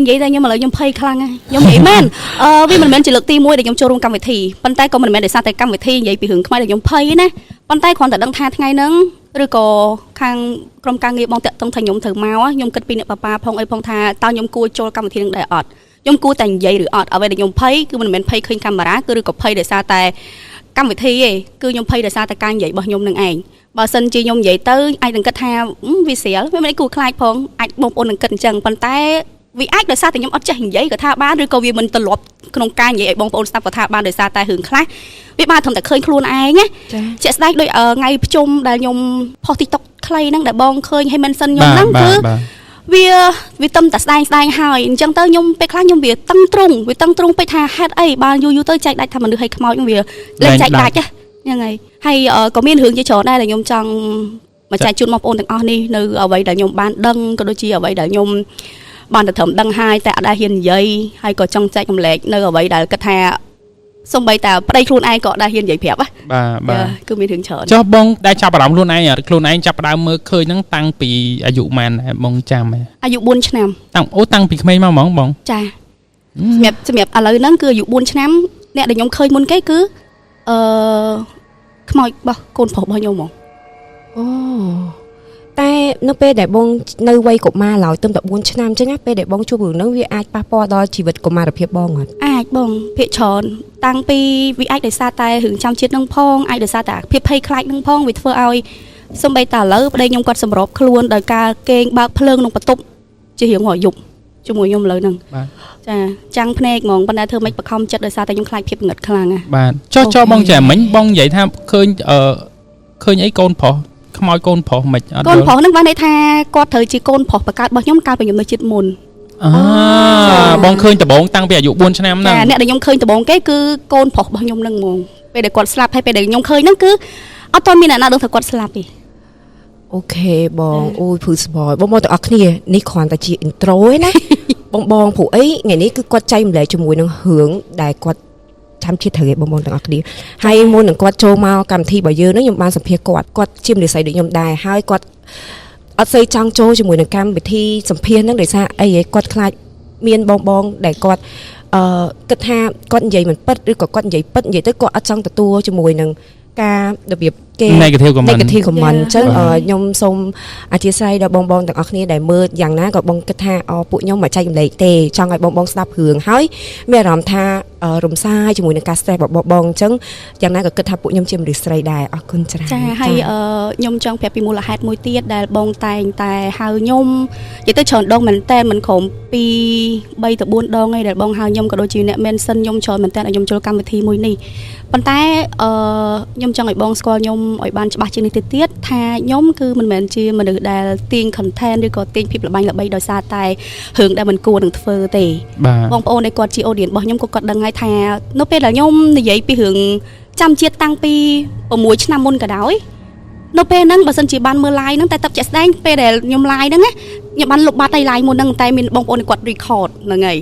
vậy ra nhưng mà lại nhung pay khăng ấy nhung vậy men vì mình chỉ lực ti môi để nhung cho luôn cầm vị thì bàn tay còn mình để sang tay cầm vị thì vậy bị hưởng không ai để nhung pay nè bàn tay còn tại đăng tha ngay nâng rồi có khang trong càng nghiệp bong tẹt tông thành nhung thử máu á nhung cất pin bà phong ấy phong tha tao nhung cua cho cầm vị thì để ọt nhung cua thành vậy rồi ọt ở đây để nhung pay cứ mình pay khơi camera cứ rồi có pay để sang tay cầm vị thì ấy cứ nhung pay để sang tay càng vậy bao nhung nâng ảnh bà sinh chi nhung vậy tới ai đừng cất tha vì xỉa với mấy cua khai phong ai bông ôn đừng cất chân bàn tay vì ai đời xa thì nhóm ớt cho hình giấy của tha ba rồi câu vì mình tự lọpក្នុងការនិយាយបងប្អូនស្ដាប់ក៏ថាបានដោយសារតែរឿងខ្លះវាបានធំតែឃើញខ្លួនឯងណាជាក់ស្ដែងដូចថ្ងៃប្រជុំដែលខ្ញុំផុស TikTok ខ្លីហ្នឹងដែលបងឃើញឲ្យ mention ខ្ញុំហ្នឹងគឺវាទំតែស្ដែងហើយអញ្ចឹងទៅខ្ញុំពេលខ្លះខ្ញុំវាតឹងទ្រង់ពេកថាហេតុអីបានយូរទៅចែកដាច់ថាមនុស្សឲ្យខ្មោចហ្នឹងវាលេងចែកដាច់ហ្នឹងហើយហើយក៏មានរឿងជាច្រើនដែរដែលខ្ញុំចង់មកចែកជូនបងប្អូនទាំងអស់នេះនៅអ្វីដែលខ្ញុំបានដឹងក៏ដូចជាអ្វីដែលខ្ញុំបានតែត្រឹមដឹងហើយតែអត់ដែរហ៊ាននិយាយហើយក៏ចង់ចែករំលែកនៅអ្វីដែលគិតថាសំបីតែប្តីខ្លួនឯងក៏ដែរហ៊ាននិយាយប្រាប់បាទគឺមានរឿងច្រើនចុះបងដែលចាប់អារម្មណ៍ខ្លួនឯងចាប់ផ្ដើមមើលឃើញហ្នឹងតាំងពីអាយុប៉ុន្មានបងចាំអាយុ4ឆ្នាំតាំងពីក្មេងមកហ្មងបងចាសម្រាប់ឥឡូវហ្នឹងគឺអាយុ4ឆ្នាំអ្នកដែលខ្ញុំឃើញមុនគេគឺខ្មោចរបស់កូនប្រុសរបស់ខ្ញុំហ្មងអូតែនៅពេលដែលបងនៅវ័យកុមារឡើយទៅតែ4ឆ្នាំអញ្ចឹងពេលដែលបងជួបរឿងហ្នឹងវាអាចប៉ះពាល់ដល់ជីវិតកុមារភាពបងអត់អាចបងភាគច្រើនតាំងពីវាអាចដោយសារតែរឿងចាំជាតិនឹងផងអាចដោយសារតែភាពភ័យខ្លាចនឹងផងវាធ្វើឲ្យសំបីតាឥឡូវប្តីខ្ញុំគាត់សម្របខ្លួនដោយការគេងបើកភ្លើងក្នុងបន្ទប់ជារៀងរាល់យប់ជាមួយខ្ញុំឥឡូវហ្នឹងចាចាំងភ្នែកហ្មងប៉ុន្តែធ្វើមិនបខំចិត្តដោយសារតែខ្ញុំខ្លាចភាពងឹតខ្លាំងណាបាទចុះបងចាមិញបងនិយាយថាឃើញអីកូនប្រុសខ្មោចកូនប្រុសមិនអត់កូនប្រុសហ្នឹងបានន័យថាគាត់ត្រូវជាកូនប្រុសបកើតរបស់ខ្ញុំកាលពីខ្ញុំនៅជាតិមុនបងឃើញដំបងតាំងពីអាយុ4ឆ្នាំហ្នឹងចាអ្នកដែលខ្ញុំឃើញដំបងគេគឺកូនប្រុសរបស់ខ្ញុំហ្នឹងហ្មងពេលដែលគាត់ស្លាប់ហើយពេលដែលខ្ញុំឃើញហ្នឹងគឺអត់ទាន់មានអ្នកណាដឹងថាគាត់ស្លាប់ទេអូខេបងអូយភឺស្បយបងមកទាំងអស់គ្នានេះគ្រាន់តែជា intro ឯណាបងព្រោះអីថ្ងៃនេះគឺគាត់ចែកម្លែកជាមួយនឹងរឿងដែលគាត់ចាំជាតិត្រូវឲ្យបងទាំងអស់គ្នាហើយមុននឹងគាត់ចូលមកកម្មវិធីរបស់យើងនេះខ្ញុំបានសម្ភាសគាត់ជាមនុស្សស្រីដូចខ្ញុំដែរហើយគាត់អត់សូវចង់ចូលជាមួយនឹងកម្មវិធីសម្ភាសហ្នឹងដោយសារអីគាត់ខ្លាចមានបងដែលគាត់គិតថាគាត់និយាយមិនពិតឬក៏គាត់និយាយពិតនិយាយទៅគាត់អត់ចង់ទទួលជាមួយនឹងការរបៀបគេ negative comment អញ្ចឹងខ្ញុំសូមអធិស្ឋានដល់បងទាំងអស់គ្នាដែលមើលយ៉ាងណាក៏បងគិតថាពួកខ្ញុំមកចែករំលែកទេចង់ឲ្យបងស្ដាប់រឿងហើយមានអារម្មណ៍ថារំសាយជាមួយនឹងការ stress របស់បងអញ្ចឹងយ៉ាងណាក៏គិតថាពួកខ្ញុំជាមនុស្សស្រីដែរអរគុណច្រើនចាហើយខ្ញុំចង់ប្រាប់ពីមូលហេតុមួយទៀតដែលបងតែងតែហៅខ្ញុំនិយាយទៅច្រើនដងមែនតើមិនក្រុមពី3ទៅ4ដងឯងដែលបងហៅខ្ញុំក៏ដូចជាអ្នក mention ខ្ញុំច្រើនមែនតើឲ្យខ្ញុំចូលកម្មវិធីមួយនេះប៉ុន្តែខ្ញុំចង់ឲ្យបងស្គាល់ខ្ញុំឲ្យបានច្បាស់ជាងនេះទៅទៀតថាខ្ញុំគឺមិនមែនជាមនុស្សដែលទាញ content ឬក៏ទាញភាពល្បីដោយសារតែរឿងដែលមិនគួរនឹងធ្វើទេបងប្អូនដែលគាត់ជា audience របស់ខ្ញុំក៏គាត់ដឹងហើយថានៅពេលដែលខ្ញុំនិយាយពីរឿងចាំជាតិតាំងពី6ឆ្នាំមុនក៏ដោយនៅពេលហ្នឹងបើសិនជាបានមើល live ហ្នឹងតែតាប់ជាក់ស្ដែងពេលដែលខ្ញុំ live ហ្នឹងខ្ញុំបានលុបបាត់ហើយ live មុនហ្នឹងតែមានបងប្អូនគាត់ record ហ្នឹងហើយ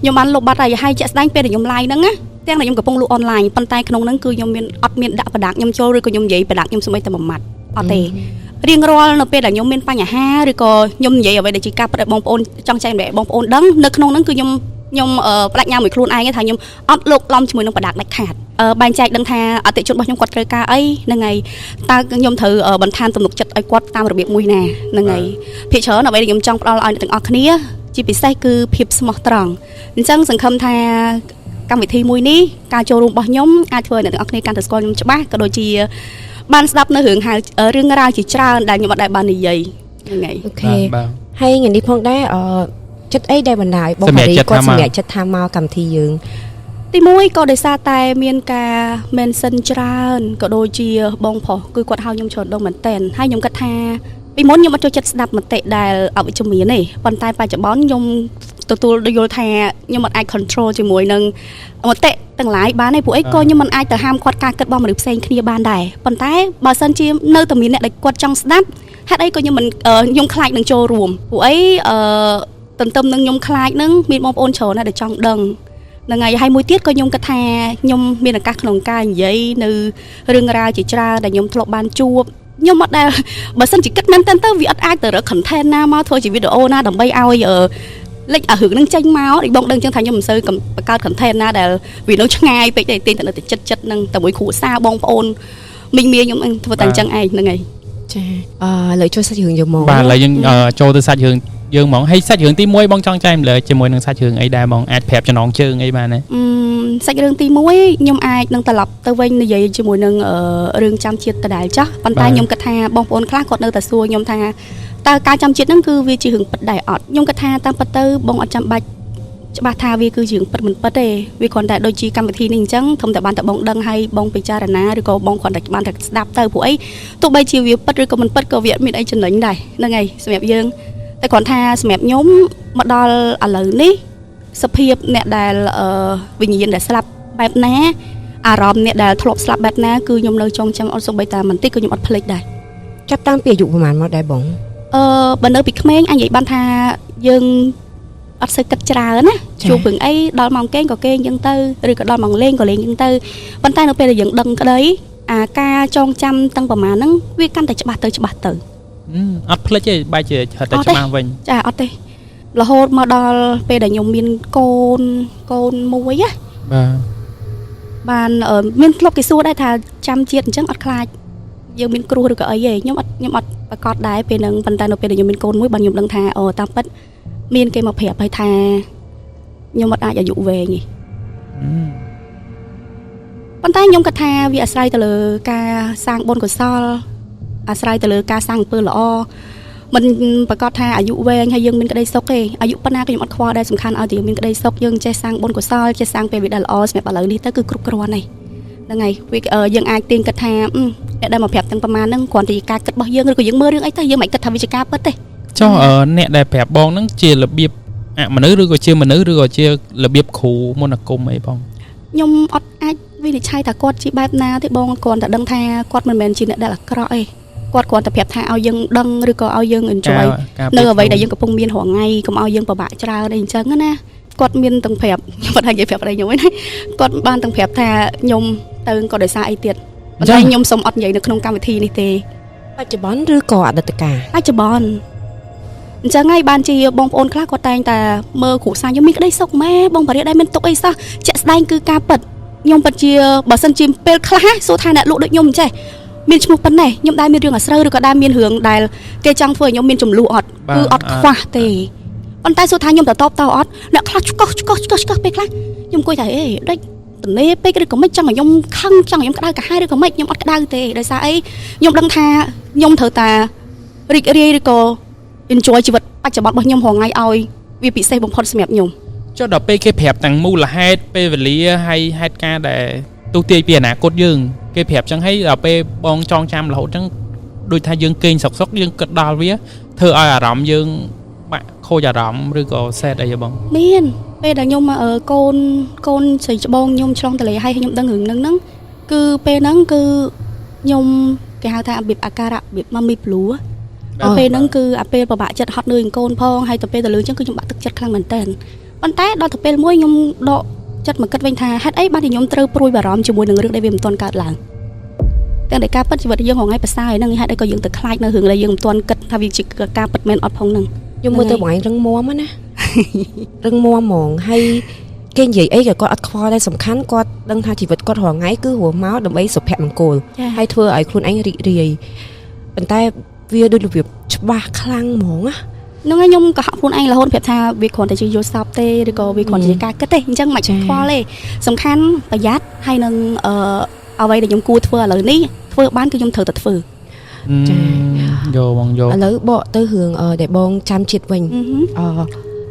ខ្ញុំបានលុបបាត់ហើយជាក់ស្ដែងពេលដែលខ្ញុំ live ហ្នឹងណាទាំងដែលខ្ញុំកំពុងលក់ online ប៉ុន្តែក្នុងហ្នឹងគឺខ្ញុំអត់មានដាក់ប្រដាប់ខ្ញុំចូលឬក៏ខ្ញុំនិយាយប្រដាប់ខ្ញុំស្មីតែមួយម៉ាត់អត់ទេរៀងរាល់នៅពេលដែលខ្ញុំមានបញ្ហាឬក៏ខ្ញុំនិយាយអ្វីដែលជាការប្រាប់បងប្អូនចង់ចែកម្លែកបងប្អូនដឹងនៅក្នុងហ្នឹងគឺខ្ញុំបដិញ្ញាមួយខ្លួនឯងថាខ្ញុំអត់លោកឡំជាមួយនឹងប្រដាប់ដាច់ខាតបែងចែកដឹងថាអតិថិជនរបស់ខ្ញុំគាត់ត្រូវការអីហ្នឹងហើយតើខ្ញុំត្រូវបន្ថែមទំនុកចិត្តឲ្យគាត់តាមរបៀបមួយណាហ្នឹងហើយភាគច្រើនអ្វីដែលខ្ញុំចង់ផ្ដល់ឲ្យអ្នកទាំងអស់គ្នាជាពិសេសគឺភាពស្មោះត្រង់អញ្ចឹងសង្ឃឹមថាកម្មវិធីមួយនេះការចូលរួមរបស់ខ្ញុំអាចធ្វើឲ្យអ្នកទាំងអស់គ្នាកាន់តែស្គាល់ខ្ញុំច្បាស់ក៏ដូចជាបានស្ដាប់នៅរឿងរ៉ាវជាច្រើនដែលខ្ញុំអត់ដែលបាននិយាយហ្នឹងហើយអូខេហើយថ្ងៃនេះផងដែរចិត្តអីដែលបណ្ដាលបងប៉ារីគាត់សម្រេចចិត្តថាមកកម្មវិធីយើងទីមួយក៏ដោយសារតែមានការ mention ច្រើនក៏ដូចជាបងប្រុសគឺគាត់ហៅខ្ញុំច្រើនដងមែនតែនហើយខ្ញុំគិតថាពីមុនខ្ញុំអត់ចូលចិត្តស្ដាប់មតិដែលអវិជ្ជមានទេប៉ុន្តែបច្ចុប្បន្នខ្ញុំទទួលយល់ថាខ្ញុំមិនអាច control ជាមួយនឹងមតិទាំងឡាយបានទេព្រោះអីក៏ខ្ញុំមិនអាចទៅហាមគាត់ការគិតរបស់មនុស្សផ្សេងគ្នាបានដែរប៉ុន្តែបើសិនជានៅតែមានអ្នកដែលគាត់ចង់ស្ដាប់ហេតុអីក៏ខ្ញុំខ្លាចនឹងចូលរួមព្រោះអីទន្ទឹមនឹងខ្ញុំខ្លាចនឹងមានបងប្អូនច្រើនណាស់ដែលចង់ដឹងហ្នឹងហើយមួយទៀតក៏ខ្ញុំគិតថាខ្ញុំមានឱកាសក្នុងការនិយាយនៅរឿងរ៉ាវជាច្រើនដែលខ្ញុំធ្លាប់បានជួបខ្ញុំអត់ដែលបើសិនជាគិតមែនទៅវាអត់អាចទៅរក content ណាមកធ្វើជាវីដេអូណាដើម្បីឲ្យ លេចអារឿងនឹងចេញមកដូចបងដឹងចឹងថាខ្ញុំមិនសូវបង្កើត content ណាដែលវានៅឆ្ងាយពេកទេទាញតែនៅតែចិត្តនឹងតែមួយគ្រួសារបងប្អូនមីងមីខ្ញុំធ្វើតែអញ្ចឹងឯងហ្នឹងហើយចាលើចូលសាច់រឿងយើងហ្មងបាទឥឡូវយើងចូលទៅសាច់រឿងយើងហ្មងហើយសាច់រឿងទី1បងចង់ចែកម្លែកជាមួយនឹងសាច់រឿងអីដែរបងអាចប្រាប់ចំណងជើងអីបានទេសាច់រឿងទី1ខ្ញុំអាចនឹងត្រឡប់ទៅវិញនិយាយជាមួយនឹងរឿងចាំជាតិដដែលចាស់ប៉ុន្តែខ្ញុំគិតថាបងប្អូនខ្លះគាត់នៅតែសួរខ្ញុំថាតើការចាំជាតិហ្នឹងគឺវាជារឿងពិតដែរអត់ខ្ញុំគិតថាតាមពិតទៅបងអត់ចាំបាច់ច្បាស់ថាវាគឺជារឿងពិតមិនពិតទេវាគ្រាន់តែដូចជាកម្មវិធីនេះអញ្ចឹងធំតែបានតែបងដឹងហើយបងពិចារណាឬក៏បងគ្រាន់តែបានតែស្ដាប់ទៅព្រោះអីទោះបីជាវាពិតឬក៏មិនពិតក៏វាមានអីចំណេញដែរហ្នឹងហើយសម្រាប់យើងតែគ្រាន់ថាសម្រាប់ខ្ញុំមកដល់ឥឡូវនេះសភាពអ្នកដែលវិញ្ញាណដែលស្លាប់បែបណាអារម្មណ៍អ្នកដែលធ្លាប់ស្លាប់បែបណាគឺខ្ញុំនៅចងចាំអត់សូម្បីតែបន្តិចក៏ខ្ញុំអត់ភ្លេចដែរចាប់តាំងពីអាយុប្រហែលមកដែរបងបើនៅពីក្មេងអញនិយាយបានថាយើងអត់សូវគិតច្រើនណាជួបរឿងអីដល់ម៉ោងគេងក៏គេងអញ្ចឹងទៅឬក៏ដល់ម៉ោងលេងក៏លេងអញ្ចឹងទៅប៉ុន្តែនៅពេលដែលយើងដឹងក្តីអាការចងចាំតាំងប្រហែលហ្នឹងវាកាន់តែច្បាស់ទៅអត់ភ្លេចទេបែរជាហត់តែច្បាស់វិញចាអត់ទេរហូតមកដល់ពេលដែលខ្ញុំមានកូនមួយណាបានមានធ្លាប់គេសួរដែរថាចាំជាតិអញ្ចឹងអត់ខ្លាចយើងមានគ្រោះឬក៏អីទេខ្ញុំអត់ប្រកាសដែរពេលហ្នឹងប៉ុន្តែនៅពេលដែលខ្ញុំមានកូនមួយបានខ្ញុំដឹងថាតាមពិតមានគេមកប្រាប់ឲ្យថាខ្ញុំអត់អាចអាយុវែងទេប៉ុន្តែខ្ញុំគិតថាវាអាស្រ័យទៅលើការសាងបុណ្យកុសលអាស្រ័យទៅលើការសាងអំពើល្អមិនប្រកាសថាអាយុវែងហើយយើងមានក្តីសុខទេអាយុប៉ុណ្ណាក៏ខ្ញុំអត់ខ្វល់ដែរសំខាន់ឲ្យតែយើងមានក្តីសុខយើងចេះសាងបុណ្យកុសលចេះសាងពេលវេលាល្អសម្រាប់ឥឡូវនេះទៅគឺគ្រប់គ្រាន់ហើយហ្នឹងហើយយើងអាចទាញគិតថាអ្នកដែលមកប្រាប់ទាំងប្រមាណហ្នឹងគ្រាន់តែការគិតរបស់យើងឬក៏យើងមើលរឿងអីទៅយើងមិនគិតថាវាជាការពិតទេចុះអ្នកដែលប្រាប់បងហ្នឹងជារបៀបមនុស្សឬក៏ជាមនុស្សឬក៏ជារបៀបគ្រូមន្តអាគមអីបងខ្ញុំអត់អាចវិនិច្ឆ័យថាគាត់ជាបែបណាទេបងគ្រាន់តែដឹងថាគាត់មិនមែនជាអ្នកដែលអាក្រក់ទេគាត់គ្រាន់តែប្រាប់ថាឲ្យយើងដឹងឬក៏ឲ្យយើង enjoy នៅអ្វីដែលយើងកំពុងមានរាល់ថ្ងៃកុំឲ្យយើងពិបាកច្រើនអីអញ្ចឹងណាគាត់មានទាំងប្រាប់ខ្ញុំមិនដឹងនិយាយប្រាប់អីខ្ញុំហ្នឹងគាត់បានទាំងប្រាប់ថាខ្ញុំទៅក៏ដោយសារអីទៀតប៉ុន្តែខ្ញុំសូមអត់និយាយនៅក្នុងកម្មវិធីនេះទេបច្ចុប្បន្នឬក៏អតីតកាលបច្ចុប្បន្នអញ្ចឹងហើយបានជាបងប្អូនខ្លះគាត់តែងតែមើលគ្រូសាស្ត្រខ្ញុំមានក្តីសុខម៉ែបងបរិយាដែលមានទុកអីសោះជាក់ស្ដែងគឺការពិតខ្ញុំពិតជាបើសិនជាពេលខ្លះសួរថាអ្នកលក់ដូចខ្ញុំចេះមានឈ្មោះប៉ុណ្ណេះខ្ញុំដែរមានរឿងអាស្រូវឬក៏ដែរមានរឿងដែលគេចង់ធ្វើឲ្យខ្ញុំមានចំនួនអត់គឺអត់ខ្វះទេប៉ុន្តែសួរថាខ្ញុំតតបតអត់អ្នកខ្លះឆ្កោះពេលខ្លះខ្ញុំគួយថាអេដូចតនេពេកឬក៏មិនចង់ឲ្យខ្ញុំខឹងចង់ឲ្យខ្ញុំក្តៅកាហាយឬក៏មិនខ្ញុំអត់ក្តៅទេដោយសារអីខ្ញុំដឹងថាខ្ញុំត្រូវតែរីករាយឬក៏ enjoy ជីវិតបច្ចុប្បន្នរបស់ខ្ញុំរងថ្ងៃឲ្យវាពិសេសបំផុតសម្រាប់ខ្ញុំចុះដល់ពេលគេប្រាប់ទាំងមូលហេតុពេលវេលាហើយហេតុការដែលទូទាយពីអនាគតយើងគេប្រាប់ចឹងហើយដល់ពេលបងចងចាំរហូតចឹងដូចថាយើងគេងសុកយើងគិតដល់វាធ្វើឲ្យអារម្មណ៍យើងបាក់ខូចអារម្មណ៍ឬក៏សេតអីបងមានពេលដែលខ្ញុំកូនស្រីច្បងខ្ញុំឆ្លងតលេហើយខ្ញុំដឹងរឿងហ្នឹងគឺពេលហ្នឹងគឺខ្ញុំគេហៅថារបៀបអាការៈរបៀប Mommy Blue ដល់ពេលហ្នឹងគឺអាពេលពិបាកចិត្តហត់នឿយនឹងកូនផងហើយទៅពេលទៅលឿនចឹងគឺខ្ញុំបាក់ទឹកចិត្តខ្លាំងមែនតើប៉ុន្តែដល់ទៅពេលមួយខ្ញុំដកចិត្តមកគិតវិញថាហេតុអីបានខ្ញុំត្រូវព្រួយបារម្ភជាមួយនឹងរឿងដែលវាមិនទាន់កើតឡើងទាំងតែការពិតជីវិតយើងរងថ្ងៃប្រសើរហ្នឹងហេតុអីក៏យើងទៅខ្លាចនៅរឿងដែលយើងមិនទាន់គិតថាវាជាការពិតមែនអត់ផងហ្នឹងខ្ញុំមើលទៅបងឯងរឹងមាំណារឹងមាំហ្មងហើយគេនិយាយអីក៏គាត់អត់ខ្វល់ដែរសំខាន់គាត់ដឹងថាជីវិតគាត់រាល់ថ្ងៃគឺរស់មកដើម្បីសុភមង្គលហើយធ្វើឲ្យខ្លួនឯងរីករាយប៉ុន្តែវាដូចរបៀបច្បាស់ខ្លាំងហ្មងណាហ្នឹងហើយខ្ញុំក៏ហាក់ខ្លួនឯងរហូតប្រាប់ថាវាគ្រាន់តែជាយល់សពទេឬក៏វាគ្រាន់តែជាការគិតទេអញ្ចឹងមិនខ្វល់ទេសំខាន់ប្រយ័ត្នហើយនឹងអ្វីដែលខ្ញុំគួរធ្វើឥឡូវនេះធ្វើបានគឺខ្ញុំត្រូវតែធ្វើចាយកបងយកឥឡូវបកទៅរឿងដែលបងចាំជាតិវិញ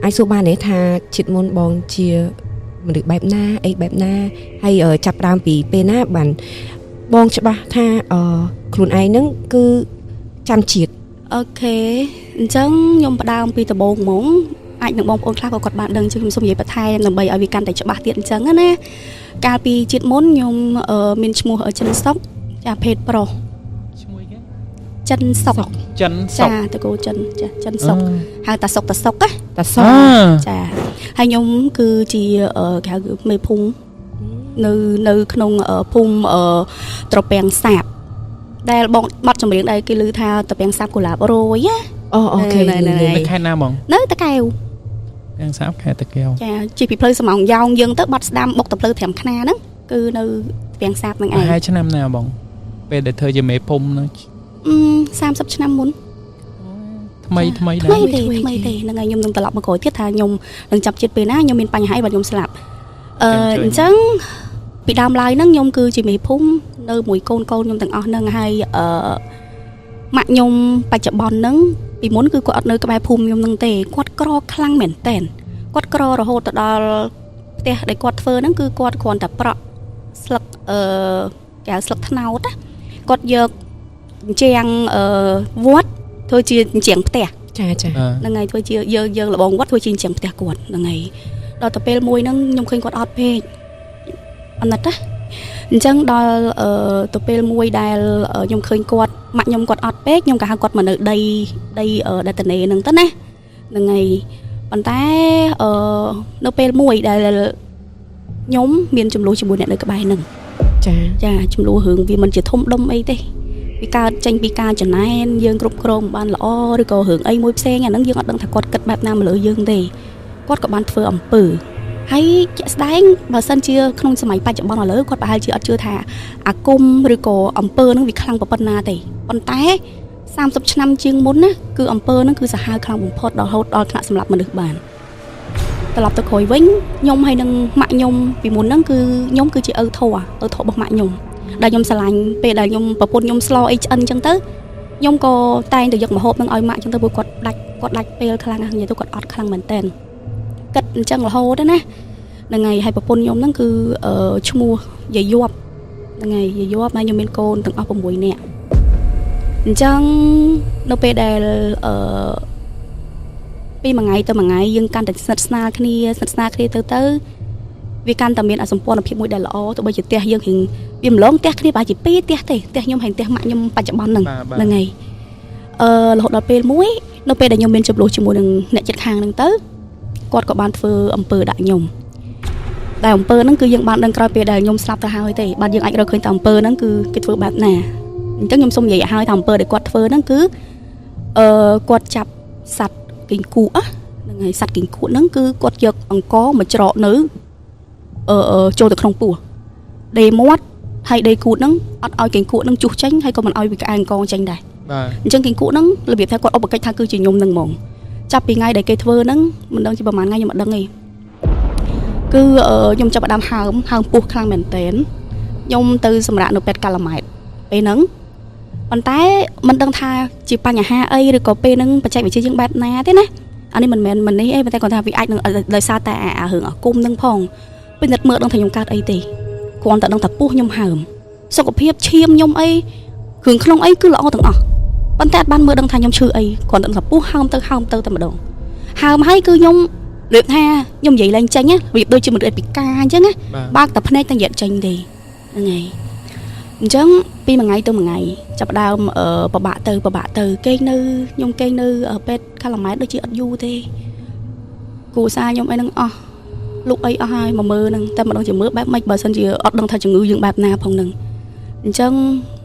អាចសួរបានទេថាជាតិមុនបងជាមនុស្សបែបណាអីបែបណាហើយចាប់ផ្ដើមពីពេលណាបានបងច្បាស់ថាខ្លួនឯងហ្នឹងគឺចាំជាតិអូខេអញ្ចឹងខ្ញុំផ្ដើមពីដំបូងហ្មងអាចនឹងបងប្អូនខ្លះក៏គាត់បានដឹងខ្ញុំសូមនិយាយបន្ថែមដើម្បីឲ្យវាកាន់តែច្បាស់ទៀតអញ្ចឹងណាកាលពីជាតិមុនខ្ញុំមានឈ្មោះចិនសុកចាភេទប្រុសឈ្មោះគេចិនសុកចាតកូចិនចាចិនសុកហៅតាសុកណាតាសុកចាហើយខ្ញុំគឺជាគេហៅមេភូមិនៅក្នុងភូមិត្រពាំងសាបដែលបងបត់ចម្រៀងដែលគេឮថាត្រពាំងសាបកុលាបរយណាអូខេនៅខេត្តណាបងនៅតាកែវ ទាំងសាប់ខេត្តតាកែវ ចាជីពីផ្លូវសំងយ៉ងយើងទៅបាត់ស្ដាំបុកទៅផ្លូវ5ខ្នាហ្នឹងគឺនៅទាំងសាបហ្នឹងឯង ហើយឆ្នាំណាបងពេលដែលធ្វើជាមេភូមិហ្នឹង 30ឆ្នាំមុន ថ្មីថ្មីដែរ ថ្មីទេហ្នឹងហើយខ្ញុំនឹងត្រឡប់មកក្រោយទៀតថាខ្ញុំនឹងចាប់ជាតិពេលណាខ្ញុំមានបញ្ហាអីបាទខ្ញុំស្លាប់អញ្ចឹងពីដើមឡើយហ្នឹងខ្ញុំគឺជាមេភូមិនៅមួយកូនខ្ញុំទាំងអស់ហ្នឹងហើយម៉ាក់ខ្ញុំបច្ចុប្បន្នហ្នឹងពីមុនគឺគាត់អត់នៅក្បែរភូមិខ្ញុំហ្នឹងទេគាត់ក្រខ្លាំងមែនតែនគាត់ក្ររហូតទៅដល់ផ្ទះដែលគាត់ធ្វើហ្នឹងគឺគាត់គ្រាន់តែប្រក់ស្លឹកគេហៅស្លឹកត្នោតណាគាត់យកអញ្ចាំងវត្តធ្វើជាអញ្ចាំងផ្ទះ ចា ហ្នឹងហើយធ្វើជាយើងលបងវត្តធ្វើជាអញ្ចឹងផ្ទះគាត់ហ្នឹងហើយដល់ទៅពេលមួយហ្នឹងខ្ញុំឃើញគាត់អត់ពេកអណិតណាអញ្ចឹងដល់ទៅពេលមួយដែលខ្ញុំឃើញគាត់ម៉ាក់ខ្ញុំគាត់អត់ពេកខ្ញុំក៏ហៅគាត់មកនៅដីដែលតនេហ្នឹងទៅណាហ្នឹងហើយប៉ុន្តែនៅពេលមួយដែលខ្ញុំមានចំនួនជាមួយអ្នកនៅក្បែរហ្នឹងចាចំនួនរឿងវាមិនជាធំដុំអីទេវាកើតចេញពីការចំណែនយើងគ្រប់គ្រងបានល្អឬក៏រឿងអីមួយផ្សេងអាហ្នឹងយើងអត់ដឹងថាគាត់គិតបែបណាមកលើយើងទេគាត់ក៏បានធ្វើអំពើហើយជាក់ស្ដែងបើសិនជាក្នុងសម័យបច្ចុប្បន្នឥឡូវគាត់ប្រហែលជាអត់ជឿថាអាគមឬក៏អំពើហ្នឹងវាខ្លាំងប៉ុណ្ណាទេប៉ុន្តែ30ឆ្នាំជាងមុនណាគឺអំពើហ្នឹងគឺសាហាវខ្លាំងបំផុតដល់ហូតដល់ថ្នាក់សម្លាប់មនុស្សបានត្រឡប់ទៅក្រោយវិញខ្ញុំហើយនឹងម៉ាក់ខ្ញុំពីមុនហ្នឹងគឺខ្ញុំគឺជាឪធរបស់ម៉ាក់ខ្ញុំដែលខ្ញុំស្រឡាញ់ពេលដែលខ្ញុំប្រពន្ធខ្ញុំស្លោអីឆ្អិនអញ្ចឹងទៅខ្ញុំក៏តែងតែយកម្ហូបនឹងឲ្យម៉ាក់អញ្ចឹងទៅព្រោះគាត់ដាច់ពេលខ្លាំងណាស់និយាយទៅគាត់អត់ខ្លាំងមែនតើគិតអញ្ចឹងរហូតណាហ្នឹងហើយហើយប្រពន្ធខ្ញុំហ្នឹងគឺឈ្មោះយាយយប់ហ្នឹងហើយយាយយប់ហើយខ្ញុំមានកូនទាំងអស់6នាក់អញ្ចឹងនៅពេលដែលពីមួយថ្ងៃទៅមួយថ្ងៃយើងកាន់តែស្និទ្ធស្នាលគ្នាទៅវាកាន់តែមានអសម្ព័ន្ធភាពមួយដែលល្អទៅបីជាផ្ទះយើងរៀងវាម្លងផ្ទះគ្នាប្រហែលជា2ផ្ទះទេផ្ទះខ្ញុំហើយផ្ទះម៉ាក់ខ្ញុំបច្ចុប្បន្នហ្នឹងហើយរហូតដល់ពេលមួយនៅពេលដែលខ្ញុំមានចំនួនជាមួយនឹងអ្នកជិតខាងហ្នឹងទៅគាត់ក៏បានធ្វើអំពើដាក់ខ្ញុំតែអំពើហ្នឹងគឺយើងបានដឹងក្រោយពេលដែលខ្ញុំស្លាប់ទៅហើយទេបាទយើងអាចរកឃើញតែអំពើហ្នឹងគឺគេធ្វើបែបណាអញ្ចឹងខ្ញុំសូមនិយាយឲ្យថាអំពើដែលគាត់ធ្វើហ្នឹងគឺគាត់ចាប់សត្វគីងគក់ហ្នឹងហើយសត្វគីងគក់ហ្នឹងគឺគាត់យកអង្ករមកច្រកនៅចូលទៅក្នុងពោះដេមាត់ហើយដេគូតហ្នឹងអត់ឲ្យគីងគក់ហ្នឹងជុះចេញហើយក៏មិនឲ្យវាក្អែងកងចេញដែរបាទអញ្ចឹងគីងគក់ហ្នឹងរបៀបថាគាត់ឧបកិច្ចថាគឺជាខ្ញុំហ្នឹងហ្មងចាប់ពីថ្ងៃដែលគេធ្វើហ្នឹងមិនដឹងជាប្រហែលថ្ងៃខ្ញុំអត់ដឹងទេគឺខ្ញុំចាប់ផ្ដើមហើមពោះខ្លាំងមែនតើខ្ញុំទៅសម្រាប់នៅពេទ្យកាឡាម៉ែតពេលហ្នឹងប៉ុន្តែមិនដឹងថាជាបញ្ហាអីឬក៏ពេលហ្នឹងបច្ចេកវិទ្យាយើងបែបណាទេណាអានេះមិនមែននេះអីប៉ុន្តែគាត់ថាវាអាចនឹងដោយសារតែអារឿងអាគុំហ្នឹងផងពិនិត្យមើលដឹងថាខ្ញុំកើតអីទេគ្រាន់តែដឹងថាពោះខ្ញុំហើមសុខភាពឈាមខ្ញុំអីគ្រឿងក្នុងអីគឺល្អទាំងអស់ប៉ុន្តែអត់បានមើលដឹងថាខ្ញុំឈឺអីគ្រាន់តែដឹងថាពោះហើមទៅតែម្ដងហើមហើយគឺខ្ញុំរៀបថាខ្ញុំនិយាយឡើងចេញណាវាដូចជាមនុស្សពិការអញ្ចឹងណាបើកតែភ្នែកតែនិយាយចេញទេហ្នឹងហើយអញ្ចឹងពីមួយថ្ងៃទៅមួយថ្ងៃចាប់ដើមពិបាកទៅគេងនៅខ្ញុំគេងនៅពេទ្យកាឡាម៉ែតដូចជាអត់យូរទេគូសារខ្ញុំអីហ្នឹងអស់លុកអីអស់ហើយមកមើលហ្នឹងតែម្ដងជាមើលបែបម៉េចបើសិនជាអត់ដឹងថាជំងឺយើងបែបណាផងហ្នឹងអញ្ចឹង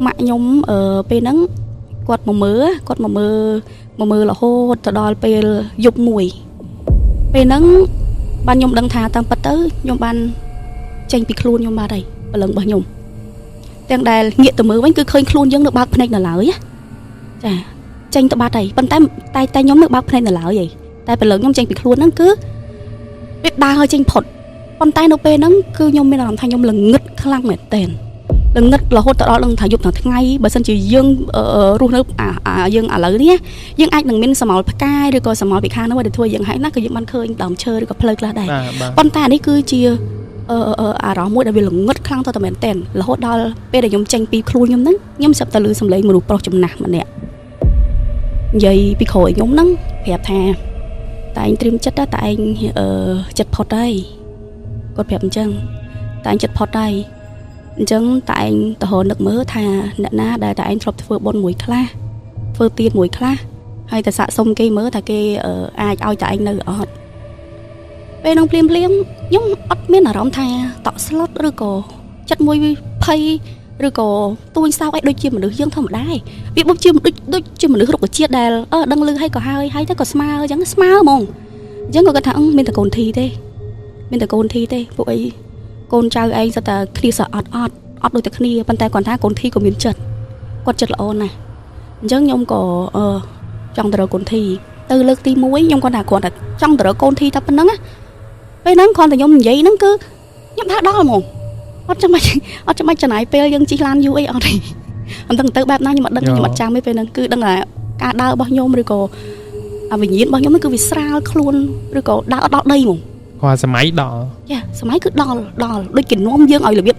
ម៉ាក់ខ្ញុំពេលហ្នឹងគាត់មកមើលរហូតទៅដល់ពេលយប់មួយពេលហ្នឹងបានខ្ញុំដឹងថាតាមពិតទៅខ្ញុំបានចេញពីខ្លួនខ្ញុំបាត់ហើយព្រលឹងរបស់ខ្ញុំទាំងដែលងាកទៅមើលវិញគឺឃើញខ្លួនយើងនៅបើកភ្នែកនៅឡើយចាចេញទៅបាត់ហើយប៉ុន្តែខ្ញុំនៅបើកភ្នែកនៅឡើយហីតែព្រលឹងខ្ញុំចេញពីខ្លួនហ្នឹងគឺវាដើរឲ្យចេញផុតប៉ុន្តែនៅពេលហ្នឹងគឺខ្ញុំមានអារម្មណ៍ថាខ្ញុំល្ងឹតខ្លាំងមែនទែនល្ងឹតរហូតទៅដល់ដឹងថាយប់ទាំងថ្ងៃបើសិនជាយើងរស់នៅយើងឥឡូវនេះយើងអាចនឹងមានសមោលផ្កាយឬក៏សមោលពីខាងនោះដែលធ្វើយើងហើយណាគឺយើងបានឃើញដើមឈើឬក៏ផ្លូវខ្លះដែរប៉ុន្តែនេះគឺជាអារម្មណ៍មួយដែលវាល្ងឹតខ្លាំងទៅតែមែនទែនរហូតដល់ពេលដែលខ្ញុំចេញពីខ្លួនខ្ញុំហ្នឹងខ្ញុំស្រាប់តែឮសំឡេងមនុស្សប្រុសចំណាស់ម្នាក់និយាយពីក្រោយខ្ញុំហ្នឹងប្រាប់ថាតែឯងត្រៀមចិត្តតែឯងចិត្តផុតហើយគាត់ប្រាប់អញ្ចឹងតែឯងចិត្តផុតហើយអញ្ចឹងតែឯងទៅរកនឹកមើលថាអ្នកណាដែលតែឯងធ្លាប់ធ្វើបុណ្យមួយខ្លះធ្វើទានមួយខ្លះហើយតែសាកសុំគេមើលថាគេអាចឲ្យតែឯងនៅអត់ពេលហ្នឹងភ្លាមខ្ញុំអត់មានអារម្មណ៍ថាតក់ស្លុតឬក៏ចិត្តមួយភ័យឬក៏ទួញសោកអីដូចជាមនុស្សយើងធម្មតាវាបុកជាដូចជាមនុស្សរុក្ខជាតិដែលដឹងឮហើយក៏ហើយទៅក៏ស្មើអញ្ចឹងស្មើហ្មង chẳng có cái thằng mình ta cồn thi thế vụ ấy cồn trai anh sẽ ta khi sợ ọt đôi ta khi bàn tay còn thang cồn thi của miền chật quạt chật là ôn này chẳng nhung có trong tờ cồn thi từ lực ti muối nhung con nào còn là trong tờ cồn thi ta bên nắng á bên nắng còn là nhung vậy nắng cứ nhung thác đó là một ọt cho mày chân này pe dân chỉ lan vui ở đây anh từng tự bạp na nhưng mà đừng nhưng mà trang mấy pe nắng cứ đừng là cả đau bao nhung rồi cô vì nhiệt bao nhung nó cứ vì sao luôn rồi cô đau đây một qua xe máy đỏ xe máy cứ đo đôi kỉnh nôm dương ơi là biết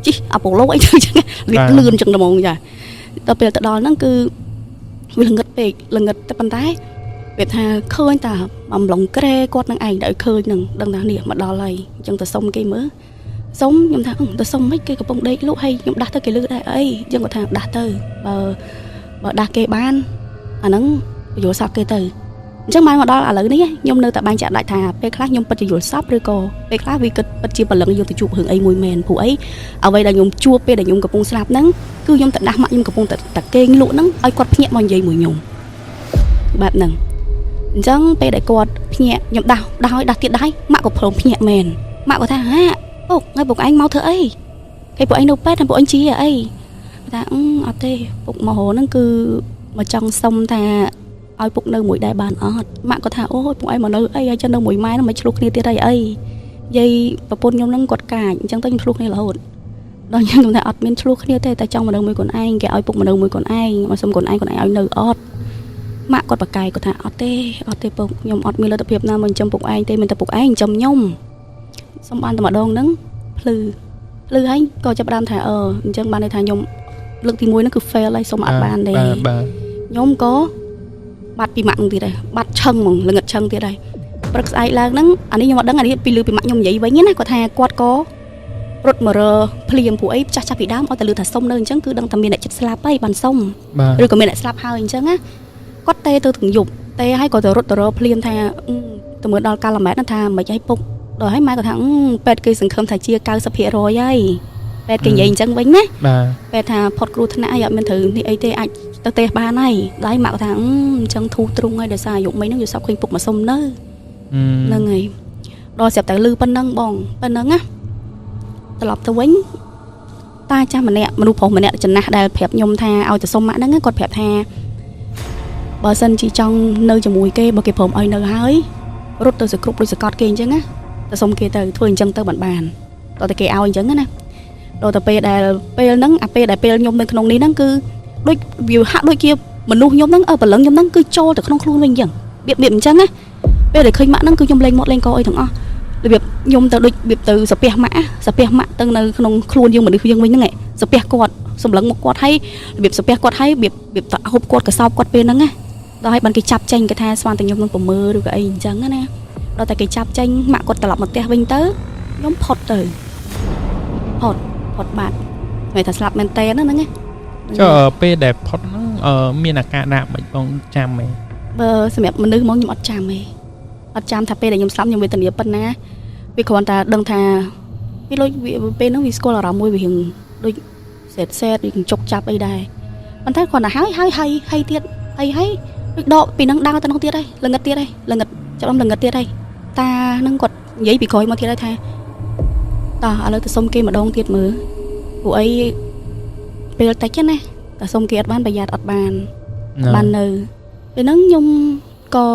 chứ Apollo ấy thôi chứ biết lươn chừng đồng vậy tập về tập đo nó cứ vì lần ngật tập bàn tay về thà khơi ta bằng lòng kre quạt năng ảnh đợi khơi nằng đằng nào mà đo lại chẳng ta xong cây mớ sống nhưng ta ta xong mấy cây cặp bông đấy lúc hay nhưng đặt tới cái lưỡi đây ấy nhưng mà thằng đặt tới bờ đặt cây ban nắng vô sao cây từ chắc mai mà đó là lưỡi đấy nhưng nơi tại ban chợ đại thà pe khác nhưng bật chỉ vô shop rồi cô pe khác vì bật chỉ bật lần vô từ chụp hưởng ấy mùi mền phụ ấy ở đây là nhung chua pe để nhung cặp bông slap nắng cứ nhung tận đá mặt nhung cặp bông tận kênh lụa nắng ai quạt nhẹ mòn dây mùi nhung bạn nằng chẳng pe để quạt nhẹ nhung đau đặt tiệt đáy mạ của phồng nhẹ mền mạ của thằng ha ngay bụng anh mau thở ấy cái bụng anh đâu pet hay bụng anh chí à ấy ta ở đây bụng màu hồ nó cứ mà trong sông ta oi bụng nơi mũi đại bàn ở mạng có thà ôi bụng anh mà nơi ấy cho nơi mũi mai nó mới chụp kia tia đây ấy dây và pôn nhung nâng quạt cả chẳng tới chụp này là hồn đó nhưng chúng ta ở bên chụp kia tia ta trong mà nơi mũi còn anh cái oi bụng mà nơi mũi còn anh mà xong còn anh oi nơi ọt mạng còn bạc cài có thà ọt tê bụng nhung ọt mi lên tập hiệp nào mình trong bụng anh tê mình tập bụng anh trong nhung xong ban tao mà đong nắng lư hay coi cho ban thà chẳng ban này thà nhung lực thì muối nó cứ phê lại xong ăn ban đây nhung có bát bị mặn thì đây bát chân mỏng là ngật chân thì đây bật ai là nắng anh ấy nhưng mà đắng anh ấy bị lư bị mặn nhung vậy với nhé này có thà quạt có rốt mờ rờ phèm phụ ấy chắc bị đám ở tại lư thà sông nơi chẳng cứ đăng tầm miền đại chất slap ấy bàn sông rồi còn miền đại slap hai chẳng á quát tê tôi thường dục tê hay có từ rốt rờ phèm thà từ mưa đo cao làm mát nó thà mà cháy bụng rồi hay mai có thằng pet cây sừng khom thà chia cao sập hệ rồi ấy pet cây gì chẳng vĩnh đấy pet thà phật cừu thân ai mình thử thì ấy tê anh tê ba này đấy mà có thằng chẳng thu trung hay để xài dụng mấy nó vừa sau khinh phục mà sông nơ nâng này rồi xẹp tại lư bên nâng á ta lọp ta vĩnh ta cha mình nè mà đu phổ mình nè chừng nào đại phẹp nhôm tha ao từ sông mã nâng á còn phẹp tha bờ sân chỉ trong nơi cho mùi kê bờ kẹp phồng ơi nơi hái rút từ sự cục từ sự cọt kia chứ á ta xong kia từ thôi chân tới bàn rồi ta kê ao anh chấn á nè rồi ta pe nắng pe nhôm bênក្នុងនេះហ្នឹងគឺដូចវាហាក់ដូចជាមនុស្សខ្ញុំហ្នឹងបលឹងខ្ញុំហ្នឹងគឺចូលទៅក្នុងខ្លួនវិញអញ្ចឹងបៀបអញ្ចឹងណាពេលដែលឃើញម៉ាក់ហ្នឹងគឺខ្ញុំលេងមាត់លេងកអីទាំងអស់របៀបខ្ញុំទៅដូចរបៀបទៅសាពះម៉ាក់ទៅនៅក្នុងខ្លួនយើងមនុស្សយើងវិញហ្នឹងឯងសាពះគាត់សម្លឹងមកគាត់ហើយរបៀបសាពះគាត់ហើយរបៀបទៅហូបគាត់កសោបគាត់ពេលហ្នឹងណាដល់ហើយបានគេចាប់ចេញគេថាស្មានតែខ្ញុំនឹងប្រមើឬក៏អីអញ្ចឹងណាដល់តែគេចាប់ចេញម៉ាក់គាត់ត្រឡប់មកផ្ទះវិញទៅខ្ញុំផុតទៅផុតបាត់ហើយថាស្លាប់មែនតើហ្នឹងណាចុះពេលដែលផុតហ្នឹងមានអាការដាក់មិនបងចាំទេបើសម្រាប់មនុស្សមកខ្ញុំអត់ចាំទេអត់ចាំថាពេលដែលខ្ញុំស្លាប់ខ្ញុំវេទនាប៉ុណ្ណាវាគ្រាន់តែដឹងថាវាលុយពេលហ្នឹងវាស្គាល់អារម្មណ៍មួយវារៀងដូចសេតវាចុកចាប់អីដែរប៉ុន្តែគ្រាន់តែហើយទៀតហើយដូចដកពីហ្នឹងដើរទៅនោះទៀតហើយល្ងឹតទៀតហើយល្ងឹតចាប់ដល់ល្ងឹតទៀតហើយតាហ្នឹងគាត់និយាយពីក្រោយមកទៀតហើយថាតោះឥឡូវទៅសុំគេម្ដងទៀតមើលពួកអីពេលតិចណាតែសុំគេអត់បានប្រយ័ត្នអត់បាននៅពេលហ្នឹងខ្ញុំក៏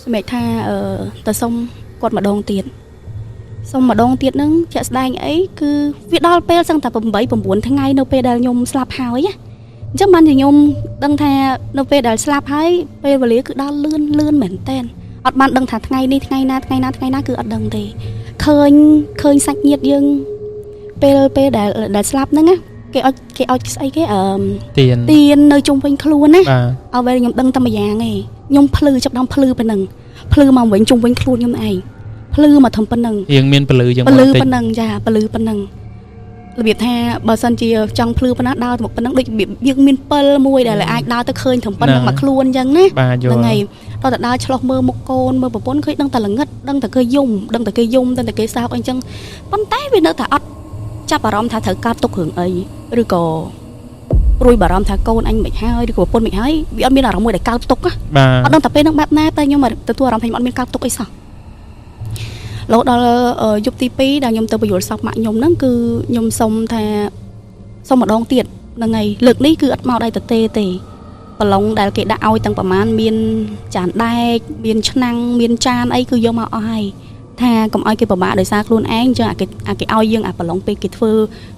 សម្រេចថាទៅសុំគាត់ម្ដងទៀតហ្នឹងជាក់ស្ដែងអីគឺវាដល់ពេលសឹងតែ8 9ថ្ងៃនៅពេលដែលខ្ញុំស្លាប់ហើយណាអញ្ចឹងបានជាខ្ញុំដឹងថានៅពេលដែលស្លាប់ហើយពេលវេលាគឺដល់លឿនមែនតើអត់បានដឹងថាថ្ងៃនេះថ្ងៃណាគឺអត់ដឹងទេឃើញសាច់ញាតិយើងពេលដែលស្លាប់ហ្នឹងណាគេអត់ស្អីគេទៀននៅជុំវិញខ្លួនណាឲ្យពេលខ្ញុំដឹងតែម្យ៉ាងឯងខ្ញុំភ្លឺចាប់ដល់ភ្លឺប៉ុណ្ណឹងភ្លឺមកវិញជុំវិញខ្លួនខ្ញុំឯងភ្លឺមកធំប៉ុណ្ណឹងរៀងមានភ្លឺយ៉ាងម៉េចភ្លឺប៉ុណ្ណឹងចាភ្លឺប៉ុណ្ណឹងរបៀបថាបើសិនជាចង់ភ្លឺប៉ុណ្ណាដើរទៅមុខប៉ុណ្ណឹងដូចរបៀបយើងមានពិលមួយដែលអាចដើរទៅឃើញធំប៉ុណ្ណឹងមកខ្លួនអញ្ចឹងណាហ្នឹងហើយដល់តែដើរឆ្លោះមើលមុខកូនមើលប្រពន្ធឃើញដឹងតែល្ងឹតដឹងតែគេយំដឹងតែគេសោកអីចឹងប៉ុន្តែវានៅតែអត់ចាប់អារម្មណ៍ថាត្រូវកើតទុករឿងអីឬក៏ ព្រួយបារម្ភថាកូនអញមិនហើយឬក៏ប្រពន្ធមិនហើយវាអត់មានអារម្មណ៍មួយដែលកើតទុកណា បាទ អត់ដឹងតែពេលហ្នឹងបែបណាតែខ្ញុំទទួលអារម្មណ៍ថាខ្ញុំអត់មានកើតទុកអីសោះរហូតដល់យប់ទី2ដែលខ្ញុំទៅបញ្យល់សពម៉ាក់ខ្ញុំហ្នឹងគឺខ្ញុំសុំថាសុំម្ដងទៀតហ្នឹងហើយលើកនេះគឺអត់មកដៃទទេទេប្រឡងដែលគេដាក់ឲ្យទាំងប្រមាណមានចានដែកមានឆ្នាំងមានចានអីគឺយកមកអស់ហើយថាកុំឲ្យគេពិបាកដោយសារខ្លួនឯងអញ្ចឹងគេឲ្យយើងអាប្រឡងពេលគេធ្វើ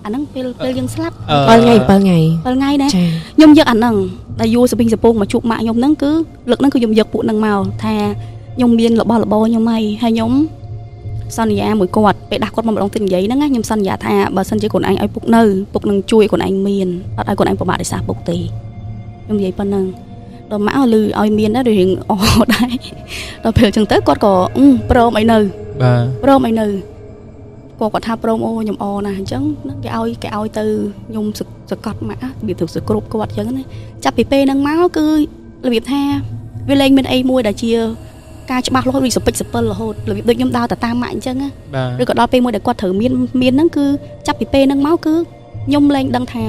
អាហ្នឹងពេលយើងស្លាប់ 7 ថ្ងៃ 7ថ្ងៃណា ចា ខ្ញុំយកអាហ្នឹងដែលយូរសពិងសពងមកជួបម៉ាក់ខ្ញុំហ្នឹងគឺលើកហ្នឹងគឺខ្ញុំយកពួកហ្នឹងមកថាខ្ញុំមានរបស់របរខ្ញុំហើយខ្ញុំសន្យាមួយគាត់ពេលដាស់គាត់មកម្ដងទៀតនិយាយហ្នឹងណាខ្ញុំសន្យាថាបើសិនជាខ្លួនឯងឲ្យពុកនៅពុកនឹងជួយខ្លួនឯងមានអត់ឲ្យខ្លួនឯងពិបាកដោយសារពុកទេខ្ញុំនិយាយប៉ុណ្ណឹងដល់ម៉ាក់ឮឲ្យមានដែររៀងអដែរដល់ពេលអញ្ចឹងទៅគាត់ក៏ព្រមឲ្យនៅ បាទ ព្រមឲ្យនៅគាត់ថាព្រមអូខ្ញុំអណាស់អញ្ចឹងគេឲ្យទៅខ្ញុំសកត់ម៉ាក់វាទៅសគ្រប់គាត់អញ្ចឹងណាចាប់ពីពេលហ្នឹងមកគឺរបៀបថាវាលែងមានអីមួយដែលជាការច្បាស់លាស់ដូចសពិចសពិលរហូតរបៀបដូចខ្ញុំដើរទៅតាមម៉ាក់អញ្ចឹងណា បាទ ឬក៏ដល់ពេលមួយដែលគាត់ត្រូវមានហ្នឹងគឺចាប់ពីពេលហ្នឹងមកគឺខ្ញុំលែងដឹងថា